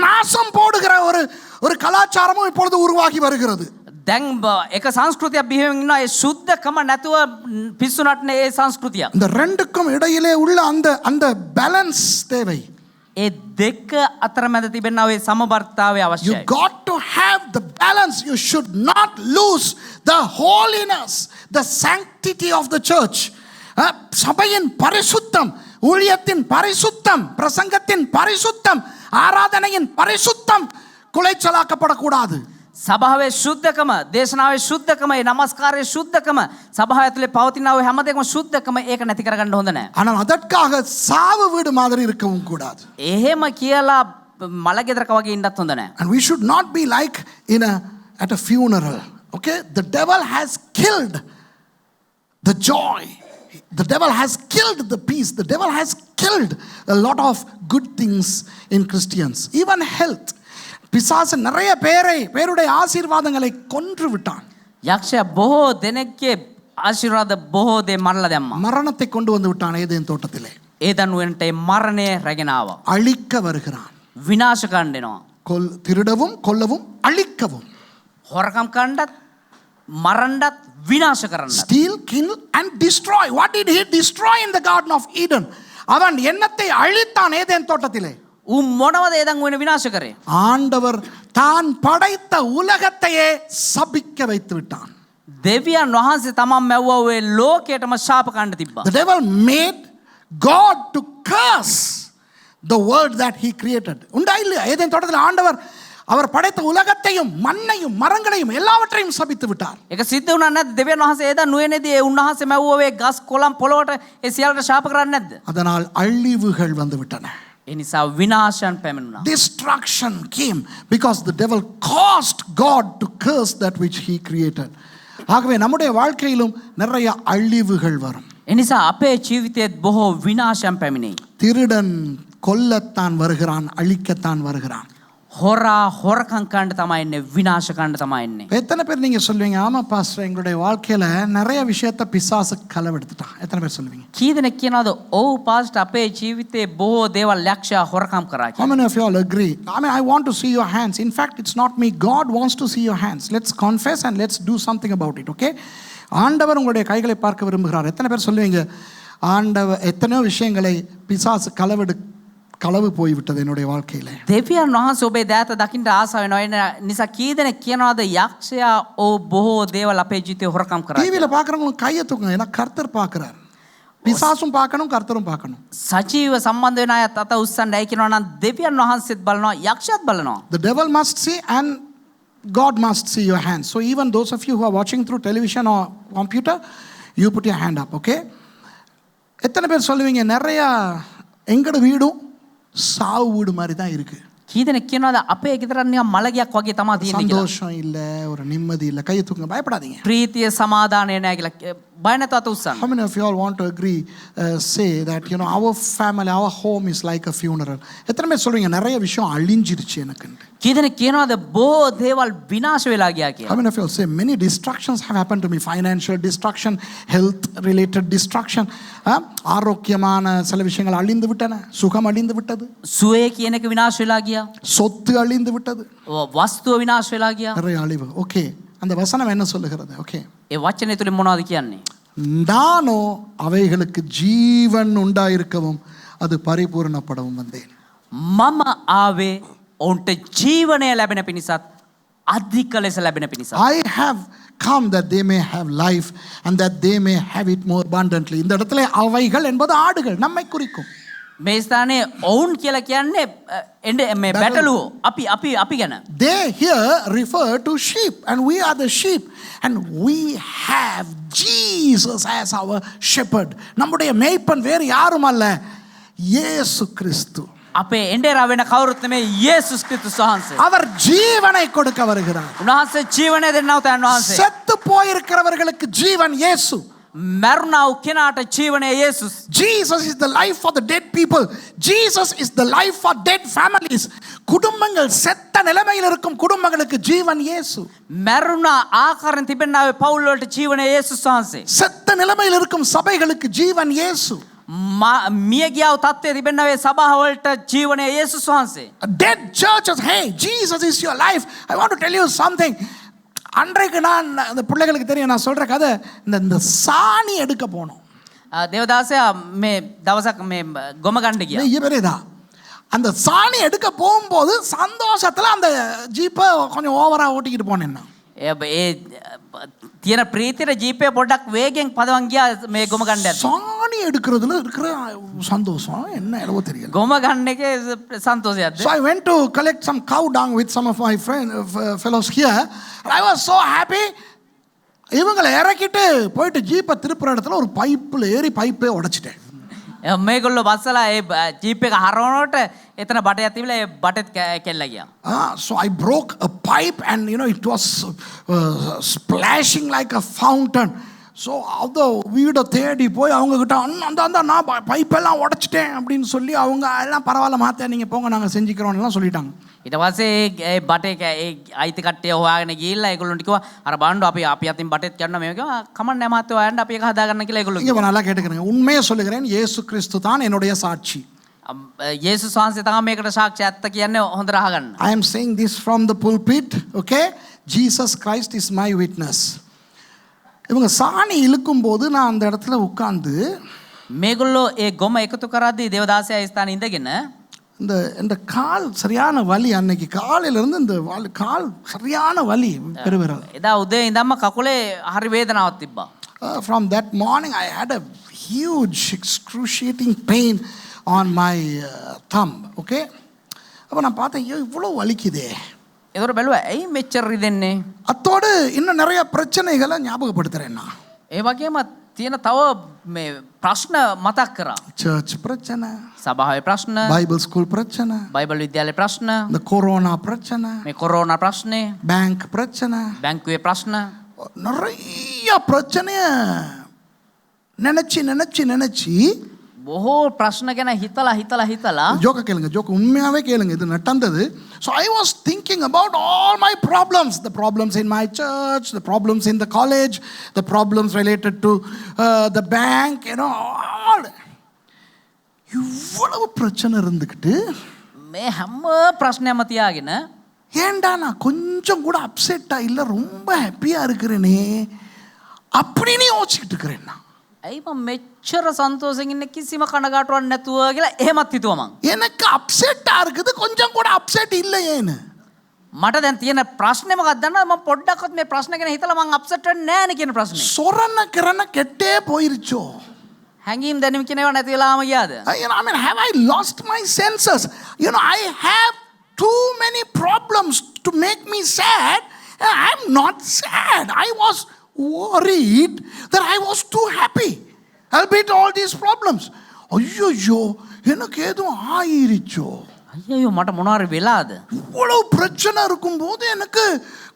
நாசம் போடுகிற ஒரு கலாச்சாரமும் இப்பொழுது உருவாகி வருகிறது. දැන් එක සංස්කෘතියක් බිහි වෙමින් ඉන්නවා. ඒ සුද්ධකම නැතුව පිස්සු නටන ඒ සංස්කෘතිය. இந்த ரெண்டுக்கும் இடையிலே உள்ள அந்த பேலன்ஸ் தேவை. ඒ දෙක අතරමැද තිබෙනා ඒ සමබරතාවය You අවශ්‍යයි. got to have the balance. You should not lose the holiness, the sanctity of the church. சபையின் பரிசுத்தம், ஊழியத்தின் பரிசுத்தம், பிரசங்கத்தின் பரிசுத்தம், ஆராதனையின் பரிசுத்தம் குலைச்சலாக்கப்படக்கூடாது. සභාවේ ශුද්ධකම, දේශනාවේ ශුද්ධකම, ඒ නමස්කාරයේ ශුද්ධකම, සභාව ඇතුලේ පවතින ඔය හැමදේකම ශුද්ධකම ඒක නැති කරගන්න හොඳ නැහැ. ஆனால் அதற்காக சாவு வீடு மாதிரி இருக்கவும் கூடாது. එහෙම කියලා මලගෙදරක වගේ ඉන්නත් හොඳ නැහැ. And we should not be like at a funeral. Okay, the devil has killed the joy. The devil has killed the peace. The devil has killed a lot of good things in Christians, even health. பிசாசு நிறைய பேருடைய ஆசீர்வாதங்களை கொன்று விட்டான். යක්ෂයා බොහෝ දෙනෙක්ගේ ආශිර්වාද බොහෝ දේ මරලා දැම්මා. மரணத்தை கொண்டு வந்து விட்டான் ஏதேன் தோட்டத்திலே. ඒදනුවෙන්ට මරණය රැගෙන ආවා. அழிக்க வருகிறான். විනාශ කරන්න එනවා. திருடவும் கொல்லவும் அழிக்கவும். හොරකම් කරන්නත් මරන්නත් විනාශ කරන්නත්. Steal, kill and destroy. What did he destroy in the Garden of Eden? அவன் என்னத்தை அழித்தான் ஏதேன் தோட்டத்திலே? මොනවද ඒ දන් වෙන විනාශ කරේ? ஆண்டவர் தான் படைத்த உலகத்தையே சபிக்க வைத்து விட்டான். දෙවියන් වහන්සේ තමන් මැව්වා ඔය ලෝකයටම ශාප කන්න තිබ්බා. The devil made God to curse the world that he created. உண்டா இல்லையா? ஏதேன் தோட்டத்தில் ஆண்டவர் அவர் படைத்த உலகத்தையும் மண்ணையும் மரங்களையும் எல்லாவற்றையும் சபித்து விட்டார். ඒක සිද්ධ වුණා නැද්ද? දෙවියන් වහන්සේ ඒ දන් නුවණේදී ඒ උන්වහන්සේ මැව්වා ඔය ගස් කොළන් පොළොවට ඒ සියල්ලට ශාප කරන්නේ නැද්ද? அதனால் அழிவுகள் வந்து விட்டன. ඒ නිසා විනාශයන් පැමිණුණා. Destruction came because the devil caused God to curse that which he created. ஆகவே நம்முடைய வாழ்க்கையிலும் நிறைய அழிவுகள் வரும். ඒ නිසා අපේ ජීවිතයේත් බොහෝ විනාශයන් පැමිණෙයි. திருடன் கொல்லத்தான் வருகிறான், அழிக்கத்தான் வருகிறான். හොරා හොරකම් කරන්න තමයි එන්නේ, විනාශ කරන්න තමයි එන්නේ. எத்தனை பேர் நீங்க சொல்லுவீங்க ஆமா பாஸ்டர் எங்களுடைய வாழ்க்கையில நிறைய விஷயத்தை பிசாசு களவெடுத்துட்டான்? எத்தனை பேர் சொல்லுவீங்க? කී දෙනෙක් කියනවාද ඔව් පාස්ටර් අපේ ජීවිතේ බොහෝ දේවල් යක්ෂයා හොරකම් කරා How කියලා? many of you all agree? I want to see your hands. In fact, it's not me. God wants to see your hands. Let's confess and let's do something about it, okay? ஆண்டவர் உங்களுடைய கைகளை பார்க்க விரும்புகிறார். எத்தனை பேர் சொல்லுவீங்க ஆண்டவர் எத்தனையோ விஷயங்களை பிசாசு களவு போய்விட்டது என்னுடைய வாழ்க்கையில. දෙවියන් වහන්සේ ඔබේ දෑත දකින්න ආස වෙනවා. එන නිසා කී දෙනෙක් කියනවාද යක්ෂයා ඕ බොහෝ දේවල් අපේ ජීවිතේ හොරකම් කරා. டிவியில பார்க்குறவங்களும் கையை தூக்குங்க, ஏன்னா கர்த்தர் பார்க்குறார். பிசாசும் பார்க்கணும், கர்த்தரும் பார்க்கணும். සජීව සම්බන්ධ වෙන අයත් අත උස්සන්න ඇයි කියනවා නම් දෙවියන් වහන්සේත් බලනවා යක්ෂයාත් බලනවා. The devil must see and God must see your hands. So even those of you who are watching through television or computer, you put your hand up, okay? எத்தனை பேர் சொல்லுவீங்க நிறைய எங்கட வீடும் சாவு வீடு மாதிரி தான் இருக்கு. කී දෙනෙක් කියනවාද අපේ ගෙදර නිකන් මලගයක් වගේ තමයි තියෙන්නේ කියලා. சந்தோஷம் இல்ல, ஒரு நிம்மதி இல்ல. கையை தூக்குங்க, பயப்படாதீங்க. ප්‍රීතිය සමාදානය නැහැ කියලා බය නැතුව අත උස්සන්න. How many of you all want to agree, say that, you know, our family, our home is like a funeral? எத்தனை பேர் சொல்றீங்க நிறைய விஷயம் அழிஞ்சிருச்சு எனக்கு? කී දෙනෙක් කියනවාද බොහෝ දේවල් විනාශ වෙලා ගියා How කියලා. many of you all say many distractions have happened to me? Financial destruction, health related destruction. ஆரோக்கியமான சில விஷயங்கள் அழிந்து விட்டன, சுகம் அழிந்து விட்டது, සුවේ කියන එක විනාශ වෙලා ගියා. சொத்து அழிந்து விட்டது, වස්තුව විනාශ වෙලා ගියා. நிறைய அழிவு. ஓகே, அந்த வசனம் என்ன சொல்லுகிறது? ஓகே, ඒ වචනේ තුලින් මොනවද කියන්නේ? நானோ அவைகளுக்கு ஜீவன் உண்டாயிருக்கவும் அது பரிபூரணப்படவும் வந்தேன். මම ආවේ ඔවුන්ට ජීවනය ලැබෙන පිණිසත් අධික ලෙස ලැබෙන පිණිසත්. I have come that they may have life and that they may have it more abundantly. இந்த இடத்துல அவைகள் என்பது ஆடுகள், நம்மை குறிக்கும். මේ ස්ථානයේ ඔවුන් කියලා කියන්නේ එන්නේ මේ බැටළුවෝ අපි අපි අපි ගැන. They here refer to sheep and we are the sheep and we have Jesus as our shepherd. நம்முடைய மேய்ப்பன் வேறு யாரும் அல்ல, இயேசு கிறிஸ்து. අපේ එඬේරා වෙන කවුරුත් නෙමෙයි යේසුස් ක්‍රිස්තුස් වහන්සේ. அவர் ஜீவனை கொடுக்க வருகிறார். උන්වහන්සේ ජීවනය දෙන්නව තැන් වහන්සේ. செத்து போயிருக்கிறவர்களுக்கு ஜீவன் இயேசு. මරුණා වූ කෙනාට ජීවනය යේසුස්. Jesus is the life for the dead people. Jesus is the life for dead families. குடும்பங்கள் செத்த நிலைமையில் இருக்கும் குடும்பங்களுக்கு ஜீவன் இயேசு. මරුණා ආකාරයෙන් තිබෙනාවේ පවුල් වලට ජීවනය යේසුස් වහන්සේ. செத்த நிலைமையில் இருக்கும் சபைகளுக்கு ஜீவன் இயேசு. මියගියව තත්ත්වයේ තිබෙනාවේ සභාව වලට ජීවනය යේසුස් වහන්සේ. Dead churches, hey, Jesus is your life. I want to tell you something. அன்றைக்கு நான் அந்த பிள்ளைகளுக்கு தெரியும், நான் சொல்ற கதை, இந்த சாணி எடுக்க போனோம். දේවදාසයා මේ දවසක් මේ ගොම ගන්න ගියා. இவரேதா அந்த சாணி எடுக்க போகும்போது சந்தோஷத்துல அந்த ஜீப்பை கொஞ்சம் ஓவரா ஓட்டிக்கிட்டு போனேன். ඒ තියෙන ප්‍රීතියට ජීපේ පොඩ්ඩක් වේගෙන් පදවන් ගියා මේ ගොම ගන්න යද්දි. சாணி எடுக்கிறதுல இருக்கிற சந்தோஷம் என்ன என்னவோ தெரியல. ගොම ගන්න එකේ සන්තෝෂයක්ද? So I went to collect some cow dung with some of my fellows here. I was so happy. இவங்களை இறக்கிட்டு போயிட்டு ஜீப்பை திருப்புற இடத்துல ஒரு பைப்பில் ஏறி பைப்பே உடைச்சிட்டேன். මේගොල්ලෝ බස්සලා ඒ ජීප් එක හරවනකොට එතන බටයක් තිබිලා ඒ බටෙත් කෙල්ල ගියා. So I broke a pipe and you know it was splashing like a fountain. So அதை வீடை தேடி போய் அவங்கக்கிட்ட அந்த நான் பைப்பெல்லாம் உடச்சிட்டேன் அப்படின்னு சொல்லி அவங்க எல்லாம் பரவாயில்ல மாற்ற நீங்கள் போங்க நாங்கள் செஞ்சுக்கிறோம்லாம் சொல்லிட்டாங்க. ඊට පස්සේ ඒ බටේ ඒ අයිති කට්ටිය හොයාගෙන ගිහිල්ලා ඒගොල්ලන්ට කිව්වා අර බලන්න අපි අතින් බටෙත් ගන්න මේ කිව්වා කමන්නේ මාත්‍ය හොයන්න අපි එක හදාගන්න කියලා ඒගොල්ලෝ. இங்கே நல்லா கேட்டுக்கிறேங்க, உண்மையை சொல்லுகிறேன், இயேசு கிறிஸ்து தான் என்னுடைய சாட்சி. යේසුස් වහන්සේ තමයි මේකට සාක්ෂි ඇත්ත කියන්නේ හොඳට අහගන්න. I am saying this from the pulpit, okay? Jesus Christ is my witness. இவங்க சாணி இழுக்கும் போது நான் அந்த இடத்துல உட்கார்ந்து මේගොල්ලෝ ඒ ගොම එකතු කරද්දී දේවදාසයා ස්ථානේ ඉඳගෙන இந்த கால் சரியான வலி, அன்னைக்கு காலையிலேருந்து இந்த கால் சரியான வலி பெருவிரல். එදා උදේ ඉඳන්ම කකුලේ හරි වේදනාවක් තිබ්බා. From that morning I had a huge excruciating pain on my thumb, okay? அப்போ நான் பார்த்தேன், ஐயோ இவ்வளோ வலிக்குதே. ඒතර බැලුවා ඇයි මෙච්චර රිදෙන්නේ? அத்தோடு இன்னும் நிறைய பிரச்சனைகளை ஞாபகப்படுத்துறேன் நான். ඒ වගේම තියෙන තව මේ ප්‍රශ්න මතක් කරා. சர்ச் பிரச்சனை, සභාවේ ප්‍රශ්න, பைபிள் ஸ்கூல் பிரச்சனை, බයිබල් විද්‍යාලයේ ප්‍රශ්න, இந்த கொரோனா பிரச்சனை, මේ කොරෝනා ප්‍රශ්නේ, பேங்க் பிரச்சனை, බැංකුවේ ප්‍රශ්න, நிறைய பிரச்சனைய நினைச்சு நினைச்சு நினைச்சு බොහෝ ප්‍රශ්න ගැන හිතලා ஜோக்க கேளுங்க, ஜோக்க உண்மையாவே கேளுங்க, இது நடந்தது. So I was thinking about all my problems, the problems in my church, the problems in the college, the problems related to the bank, you know, all. இவ்வளவு பிரச்சனை இருந்துக்கிட்டு මේ හැම ප්‍රශ්නයක්ම තියාගෙන ஏண்டா நான் கொஞ்சம் கூட அப்செட்டா இல்லை ரொம்ப ஹாப்பியா இருக்கிறேனே அப்படின்னு யோசிச்சுக்கிட்டு இருக்கிறேன் நான். ඇයි මම මෙච්චර සන්තෝෂෙන් ඉන්නේ කිසිම කනගාටුවක් නැතුව කියලා එහෙමත් හිතුවා මං. எனக்கு அப்செட்டா இருக்குது, கொஞ்சம் கூட அப்செட் இல்லையேன்னு. මට දැන් තියෙන ප්‍රශ්නේ මොකක්ද දන්නවද? මම පොඩ්ඩක්වත් මේ ප්‍රශ්න ගැන හිතලා මං අප්සෙට් වෙන්නේ නැහැ නේ කියන ප්‍රශ්නේ. சொரண கிரண கெட்டே போயிருச்சோ. හැංගීම් දැනීම් කියන ඒවා නැති වෙලාම ගියාද? I mean, have I lost my senses? I have too many problems to make me sad. I'm not sad. I was worried that I was too happy. Albeit all these problems. ஐயோ எனக்கு ஏதும் ஆயிருச்சோ. ஐயோ මට මොනවාරි වෙලාද? இவ்வளவு பிரச்சனை இருக்கும்போது எனக்கு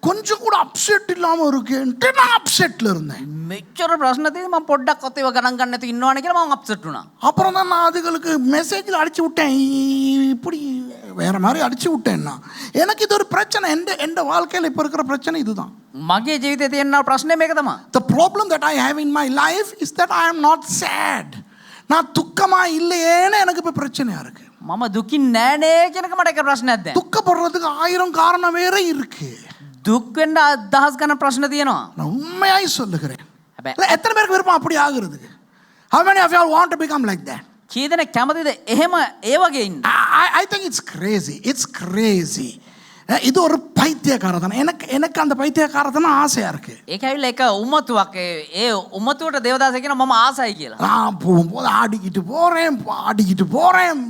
கொஞ்சம் கூட அப்செட் இல்லாம இருக்கேன்ட்டு நான் அப்செட்ல இருந்தேன். මෙච්චර ප්‍රශ්න තියෙදි මම පොඩ්ඩක්වත් ඒවා ගණන් ගන්න නැතුව ඉන්නවනේ කියලා මම අප්සෙට් වුණා. அப்புறம் தான் நான் அதுகளுக்கு மெசேஜில் அடிச்சு விட்டேன், இப்படி வேற மாதிரி அடிச்சு விட்டேன்னா. எனக்கு இது ஒரு பிரச்சனை. எந்த வாழ்க்கையில் இப்போ இருக்கிற பிரச்சனை இதுதான். මගේ ජීවිතේ තියෙන ප්‍රශ්නේ මේක තමයි. The problem that I have in my life is that I am not sad. நான் துக்கமா இல்லையேன்னு எனக்கு இப்போ பிரச்சனையா இருக்கு. මම දුකින් නෑනේ කියනක මට එක ප්‍රශ්නයක් දැන්. துக்கப்படுறதுக்கு 1000 காரணம் வேற இருக்கு. දුක් වෙන්න අදහස් ගන්න ප්‍රශ්න තියෙනවා. நான் உண்மையாய் சொல்லுகிறேன். හැබැයි எத்தனை பேருக்கு விருப்பம் அப்படி ஆகுறதுக்கு? How many of you all want to become like that? කී දෙනෙක් කැමතිද එහෙම ඒ වගේ ඉන්න? I think it's crazy. It's crazy. இது ஒரு பைத்தியக்காரத்தனம். எனக்கு அந்த பைத்தியக்காரத்தனம் ஆசையா இருக்கு. ඒක ඇවිල්ලා එක උමතුවක් ඒ උමතුවට දේවදාස කියන මම ආසයි කියලා. நான் போகும்போது ஆடிக்கிட்டு போறேன்.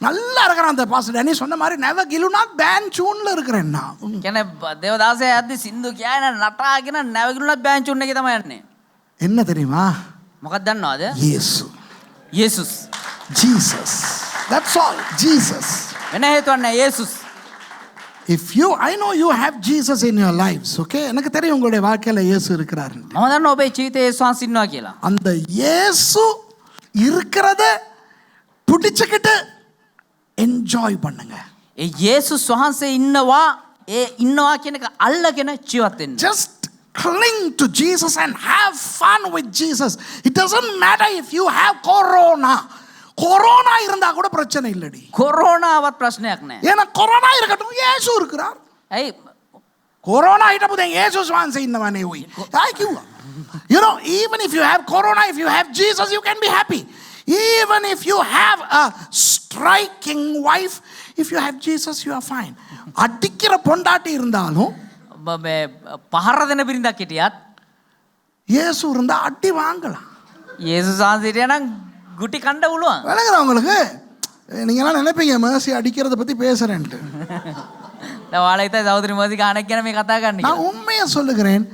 நல்லா இருக்கிறேன். அந்த பாஸ்டர் டேனி சொன்ன மாதிரி never கிலுனா பேன் சூன்ல இருக்கிறேன் நான். කියන්නේ දේවදාසය යද්දි සින්දු කියන නටාගෙන නැවගිනුනත් බෑන්චුන් එකේ තමයි යන්නේ. என்ன தெரியுமா? මොකක්ද දන්නවද? இயேசு. යේසුස්. Jesus. That's all. Jesus. වෙන හේතුවක් නැහැ යේසුස්. I know you have Jesus in your lives, okay? எனக்கு தெரியும் உங்களுடைய வாழ்க்கையில இயேசு இருக்கிறார். මම දන්නවා ඔබේ ජීවිතේ යේසුස් වහන්සේ ඉන්නවා කියලා. அந்த இயேசு இருக்கிறத பிடிச்சுக்கிட்டு என்ஜாய் பண்ணுங்க. ඒ යේසුස් වහන්සේ ඉන්නවා කියන එක අල්ලගෙන ජීවත් වෙන්න. Just cling to Jesus and have fun with Jesus. It doesn't matter if you have corona. Corona இருந்தா கூட பிரச்சனை இல்லடி. කොරෝනාවත් ප්‍රශ්නයක් නැහැ. ஏன்னா கொரோனா இருக்கட்டும், இயேசு இருக்கிறார். ඇයි கொரோனா හිටපු දැන් යේසුස් වහන්සේ ඉන්නවනේ උයි. I කිව්වා. Even if you have corona, if you have Jesus, you can be happy. Even if you have a striking wife, if you have Jesus, you are fine. அடிக்கிற பொண்டாட்டி இருந்தாலும் පහර දෙන බිරිඳක් හිටියත් இயேசு இருந்தா அடி வாங்கலாம். යේසුස් වහන්සේ හිටියනම් குட்டி கண்ட உழுவான். விளங்குறா உங்களுக்கு? நீங்களாம் நினைப்பீங்க மேர்சி அடிக்கிறத பத்தி பேசுறேன்ட்டு. வாழைத்த சௌதரி மோதி காண කියන මේ කතා කරන්නේ. நான் உண்மையா சொல்லுகிறேன்,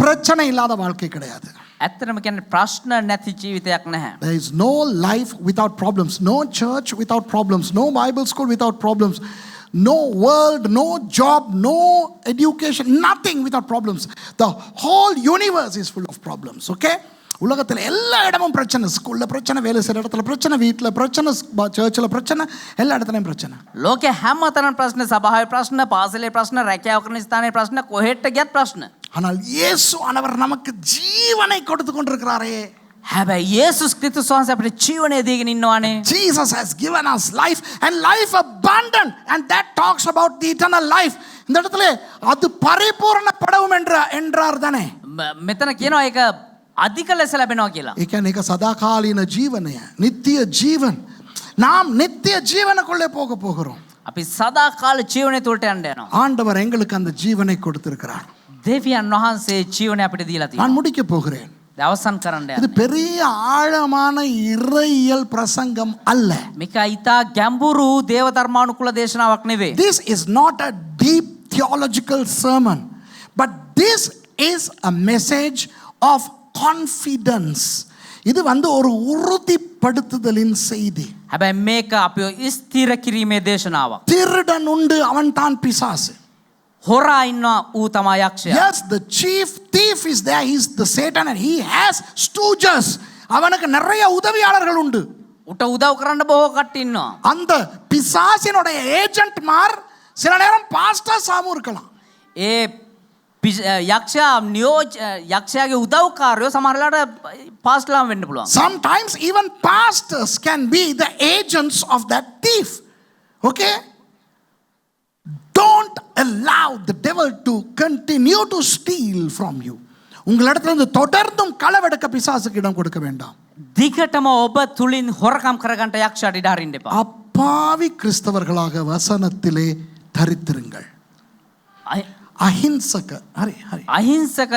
பிரச்சனை இல்லாத வாழ்க்கை கிடையாது. ඇත්තටම කියන්නේ ප්‍රශ්න නැති ජීවිතයක් නැහැ. There is no life without problems, no church without problems, no Bible school without problems, no world, no job, no education, nothing without problems. The whole universe is full of problems, okay? உலகத்தில் எல்லா இடமும் பிரச்சனை. ஸ்கூல்ல பிரச்சனை, வேலை செய்கிற இடத்துல பிரச்சனை, வீட்டில் பிரச்சனை, சர்ச்சில் பிரச்சனை, எல்லா இடத்துலையும் பிரச்சனை. ලෝකේ හැමතැනම ප්‍රශ්න, සභාවේ ප්‍රශ්න, පාසලේ ප්‍රශ්න, රැකියාව කරන ස්ථානයේ ප්‍රශ්න, කොහෙට ගියත් ප්‍රශ්න. ஆனால் இயேசு ஆனவர் நமக்கு ஜீவனை கொடுத்து கொண்டிருக்கிறாரே. හැබැයි යේසුස් ක්‍රිස්තුස් වහන්සේ අපිට ජීවනය දීගෙන ඉන්නවානේ. Jesus has given us life and life abundant, and that talks about the eternal life. இந்த இடத்துல அது பரிபூரணப்படவும் என்றார் தானே. මෙතන කියනවා ඒක අධික ලෙස ලැබෙනවා කියලා. ඒ කියන්නේ ඒක සදාකාලීන ජීවනය, නිත්‍ය ජීවන. நாம் நித்திய ஜீவனுக்குள்ளே போக போகிறோம். අපි සදා කාල ජීවනය තුලට යන්න යනවා. ஆண்டவர் எங்களுக்கு அந்த ஜீவனை கொடுத்திருக்கிறார். දෙවියන් වහන්සේ ජීවනය අපිට දීලා තියෙනවා. நான் முடிக்க போகிறேன். අවසන් කරන්න இது යනවා. பெரிய ஆழமான இறையியல் பிரசங்கம் அல்ல. මේක ඊටා ගැඹුරු දේව ධර්මානුකූල දේශනාවක් නෙවෙයි. This is not a deep theological sermon, but this is a message of confidence. இது ஒரு உறுதிப்படுத்துதலின் செய்தி. හැබැයි මේක අපිව ස්ථිර කිරීමේ දේශනාවක්. திருடன் உண்டு, அவன் தான் பிசாசு. හොරා ඉන්නවා, ඌ තමයි යක්ෂයා. Yes, the chief thief is there. He's the Satan and he has stooges. அவனுக்கு நிறைய உதவியாளர்கள் உண்டு. උට උදව් කරන්න බොහෝ කට්ටිය ඉන්නවා. அந்த பிசாசினுடைய ஏஜென்ட்மார் சில நேரம் பாஸ்டர்ஸாவும் இருக்கலாம். ඒ යක්ෂයාගේ උදව්කාරයෝ සමහර වෙලාවට පාස්ටර්ලාම වෙන්න පුළුවන්. Sometimes even pastors can be the agents of that thief. Okay? Don't allow the devil to continue to steal from you. உங்களிடத்திலிருந்து தொடர்ந்தும் களவெடுக்க பிசாசுக்கு இடம் கொடுக்க வேண்டாம். දිගටම ඔබ තුලින් හොරකම් කරගන්නට යක්ෂයාට ඉඩ අරින්න එපා. அப்பாவி கிறிஸ்தவர்களாக வசனத்திலே தரித்திருங்கள். அஹிம்சக ஹரி ஹரி අහිංසක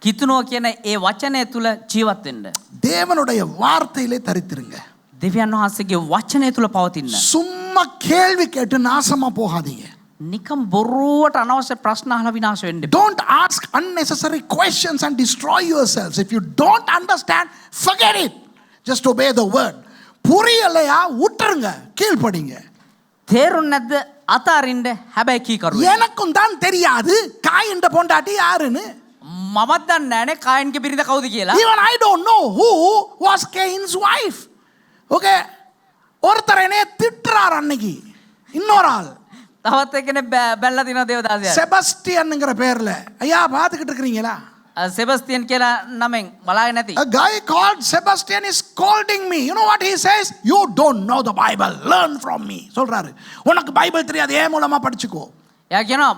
කිතුනෝ කියන ඒ වචනය තුල ජීවත් වෙන්න. தேவனுடைய வார்த்தையிலே தரித்திருங்க. දෙවියන් වහන්සේගේ වචනය තුල පවතින්න. சும்மா கேள்வி கேட்டு நாசமா போகாதீங்க. නිකම් බොරුවට අනවශ්‍ය ප්‍රශ්න අහලා විනාශ වෙන්න එපා. Don't ask unnecessary questions and destroy yourselves. If you don't understand, forget it. Just obey the word. புரியலையா விட்டுருங்க, கீழ்ப்படிங்க. තේරුම් නැද්ද? අතාරින්න. හැබැයි කීකරු. எனக்கும் தான் தெரியாது காயின்ட பொண்டாட்டி யாருன்னு. මමත් දන්නේ නැනේ කායින්ගේ බිරිඳ කවුද කියලා. Even I don't know who was Cain's wife. Okay. ஒருத்தர் என்னைய திட்டுறார் அன்னைக்கு. இன்னொரு ஆள் තවත් එක්කෙනෙක් බැලලා දිනවා දේවදාසයා. செபஸ்டியன்ங்கிற பேர்ல. ஐயா பாத்துக்கிட்டு இருக்கீங்களா? සෙබස්තියන් කියලා නමෙන් බලාගෙන නැති. A guy called Sebastian is scolding me. You know what he says? You don't know the Bible. Learn from me. சொல்றாரு. உனக்கு பைபிள் தெரியாது, ஏன் மூலமா படிச்சுக்கோ. එයා කියනවා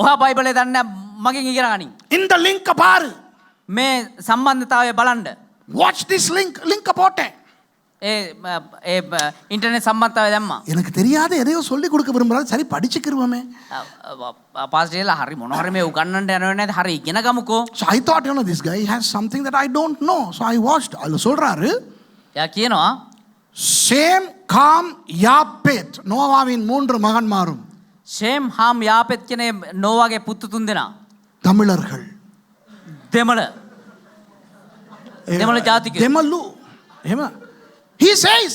ඔයා බයිබලේ දන්නේ නැහැ මගෙන් ඉගෙන ගනින්. இந்த லிங்க் பாரு. මේ සම්බන්ධතාවය බලන්න. Watch this link. லிங்க் போட்டேன். ඒ ඉන්ටර්නෙට් සම්බන්ධතාවය දැම්මා. எனக்கு தெரியாத எதையோ சொல்லி கொடுக்க விரும்புறாரு. சரி படிச்சுக்கிருவோமே. පාස්ටර්ලා හරි මොනවා හරි මේ උගන්නන්න යනව නේද? හරි ඉගෙන ගමුකෝ. So I thought, you know, this guy has something that I don't know. So I watched. சொல்றாரு. එයා කියනවා சேம் காம் யாப்பேத் நோவாவின் 3 மகன்மாரும் ෂේම් හාම් යාපෙත් කියන නෝවාගේ පුතු තුන් දෙනා தமிழர்கள். දෙමළ ජාතිකයෝ. දෙමළු. එහෙම. He says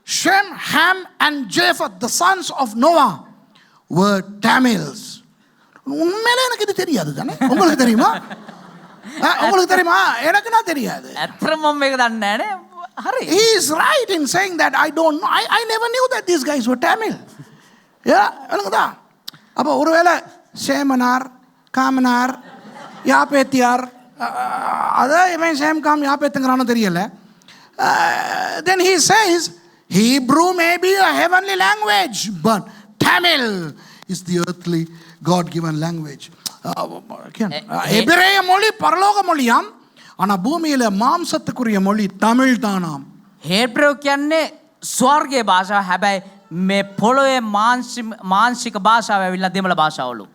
Shem, Ham and Japheth, the sons of Noah, were Tamils. உண்மையிலே எனக்கு இது தெரியாது தானே? உங்களுக்கு தெரியுமா? உங்களுக்கு தெரியுமா? எனக்கு நான் தெரியாது. ඇත්තටම මම මේක දන්නේ නැහැ නේ. හරි. He is right in saying that I don't know. I never knew that these guys were Tamil. எனக்குதா அப்போ ஒருவேளை சேமனார் காமனார் யாப்பேத்தியார் அதான் இவன் சேம் காம் யாப்பேத்துங்கிறானோ தெரியல. Then he says Hebrew may be a heavenly language, but Tamil is the earthly God-given language. எபிரேய மொழி பரலோக மொழியாம், ஆனா பூமியில மாம்சத்துக்குரிய மொழி தமிழ் தானாம். හේබ්‍රෙව් කියන්නේ ස්වර්ගයේ භාෂාව. හැබැයි මේ පොළොවේ මාංශික භාෂාව ඇවිල්ලා දෙමළ භාෂාවලු.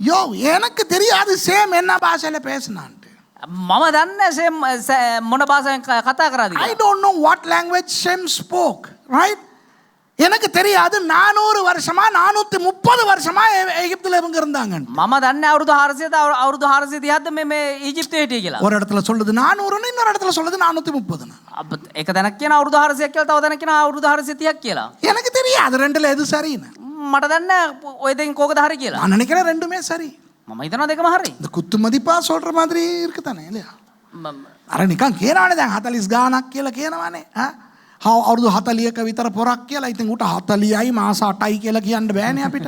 யோ எனக்கு தெரியாது சேம் என்ன பாஷையில பேசினான்ட்டு. මම දන්නේ සෙම් මොන භාෂාවෙන් කතා කරාද I don't know what language Shem spoke, right? எனக்கு தெரியாது 400 வருஷமா 430 வருஷமா எகிப்துல இவங்க இருந்தாங்க. මම දන්නේ අවුරුදු 400ද අවුරුදු 430ද මේ ඊජිප්තේ හිටියේ කියලා. ஒரு இடத்துல சொல்லுது 400ன்னு, இன்னொரு இடத்துல சொல்லுது 430ன்னு. එක තැනක් කියන අවුරුදු 400ක් කියලා, තව තැනක් කියන අවුරුදු 430ක් කියලා. எனக்கு தெரியாது ரெண்டுல எது சரின்னு. මට දන්නේ ඔය දෙකෙන් කෝකද හරි කියලා. நான் நினைக்கிறேன் ரெண்டுமே சரி. මම හිතනවා දෙකම හරි. இந்த குத்து மதிப்பா சொல்ற மாதிரி இருக்குதானே இல்லையா? අර නිකන් කියනවනේ දැන් 40 ගානක් කියලා කියනවනේ. අවුරුදු 40ක විතර පොරක් කියලා. ඉතින් උට 40යි මාස 8යි කියලා කියන්න බෑනේ අපිට.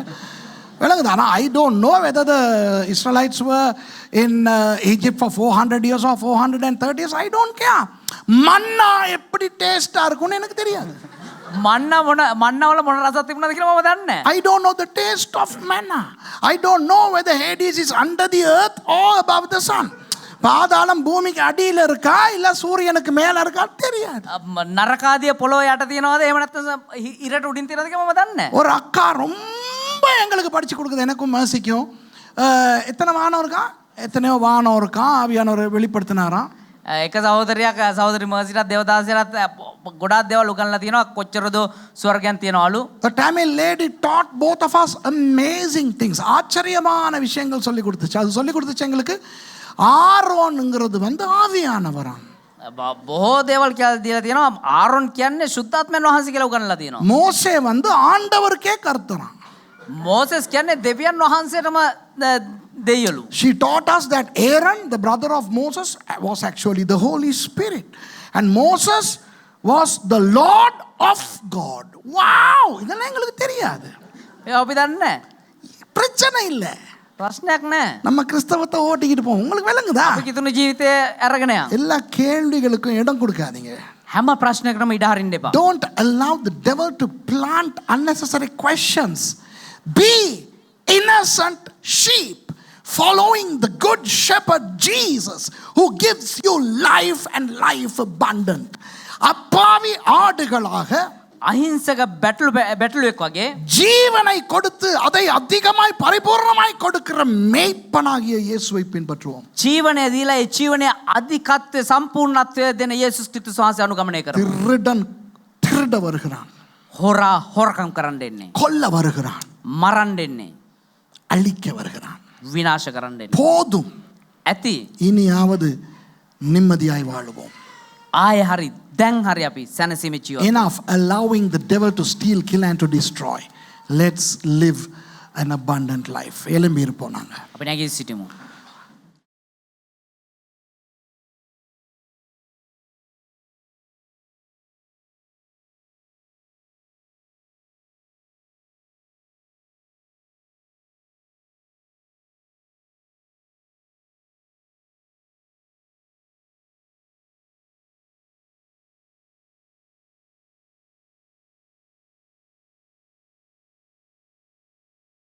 වෙලකද? I don't know whether the Israelites were in Egypt for 400 years or 430 years. I don't care. மன்னா எப்படி டேஸ்டா இருக்கும்னு எனக்கு தெரியாது. මන්නවල මොන රසක් තිබුණාද කියලා මම දන්නේ නැහැ. I don't know the taste of manna. I don't know whether Hades is under the earth or above the sun. பாதாளம் பூமிக்கு அடியில இருக்கா இல்ல சூரியனுக்கு மேல இருக்கா தெரியாது. නරකාදිය පොළොව යට තියනවාද එහෙම නැත්නම් ඉරට උඩින් තියනවාද කියලා මම දන්නේ නැහැ. ஒரு அக்கா ரொம்ப எங்களுக்கு படிச்சு கொடுக்குது, எனக்கும் மேசிக்கும். எத்தனை வானம் இருக்கா? எத்தனையோ வானம் இருக்கா ஆவியானவர் வெளிப்படுத்தினாராம். එක සහෝදරයක් සහෝදරි මර්සිටත් දේවදාසයටත් ගොඩාක් දේවල් උගන්ලා තියෙනවා. කොච්චරද ස්වර්ගයන් තියනවලු. The Tamil lady taught both of us amazing things. ஆச்சரியமான விஷயங்கள் சொல்லி கொடுத்துச்சு. அது சொல்லி கொடுத்துச்சு எங்களுக்கு. ஆரோன்ங்கிறது வந்து ஆவியானவராம். බොහෝ දේවල් කියලා දීලා තියෙනවා. ආරොන් කියන්නේ සුද්ධාත්මයන් වහන්සේ කියලා උගන්ලා තියෙනවා. மோசே வந்து ஆண்டவருக்கே கர்த்தராம். මෝසෙස් කියන්නේ දෙවියන් වහන්සේටම දෙයියලු. She taught us that Aaron, the brother of Moses, was actually the Holy Spirit. And Moses was the Lord of God. Wow! இதெல்லாம் எங்களுக்கு தெரியாது. අපි දන්නේ பிரச்சனை இல்லை. ප්‍රශ්නයක් නැහැ. நம்ம கிறிஸ்தவத்தை ஓட்டிக்கிட்டு போவோம். உங்களுக்கு விளங்குதா? අපි කිතුණු ජීවිතය අරගෙන යන්න. எல்லா கேள்விகளுக்கும் இடம் கொடுக்காதீங்க. හැම ප්‍රශ්නයකටම ඉඩ හරින්න එපා. Don't allow the devil to plant unnecessary questions. Be innocent sheep. following the good shepherd Jesus who gives you life and life abundant. அப்பாவி ஆடுகளாக අහිංසක බැටළුවෙක් වගේ ஜீவனை கொடுத்து அதை அதிகமாய் பரிபூர்ணமாய் கொடுக்கிற மேய்ப்பனாகிய இயேசுவை பின்பற்றுவோம். ජීවනය දීලා ඒ ජීවනයේ අධිකත්වය සම්පූර්ණත්වය දෙන යේසුස් ක්‍රිස්තුස් වහන්සේ අනුගමනය කරමු. திருடன் திருட வருகிறான், හොරා හොරකම් කරන්න එන්නේ. கொல்ல வருகிறான், මරන්න එන්නේ. அழிக்க வருகிறான். විනාශ කරන්න එන්නේ. போதும், ඇති இனியாவது நிம்மதியாய் வாழுவோம். ආයෙ හරි දැන් හරි අපි සැනසීමේ ජීවත්. Enough allowing the devil to steal, kill and to destroy. Let's live an abundant life. எழும்பி இருப்போம் நாங்க. අපි නැගී සිටිමු.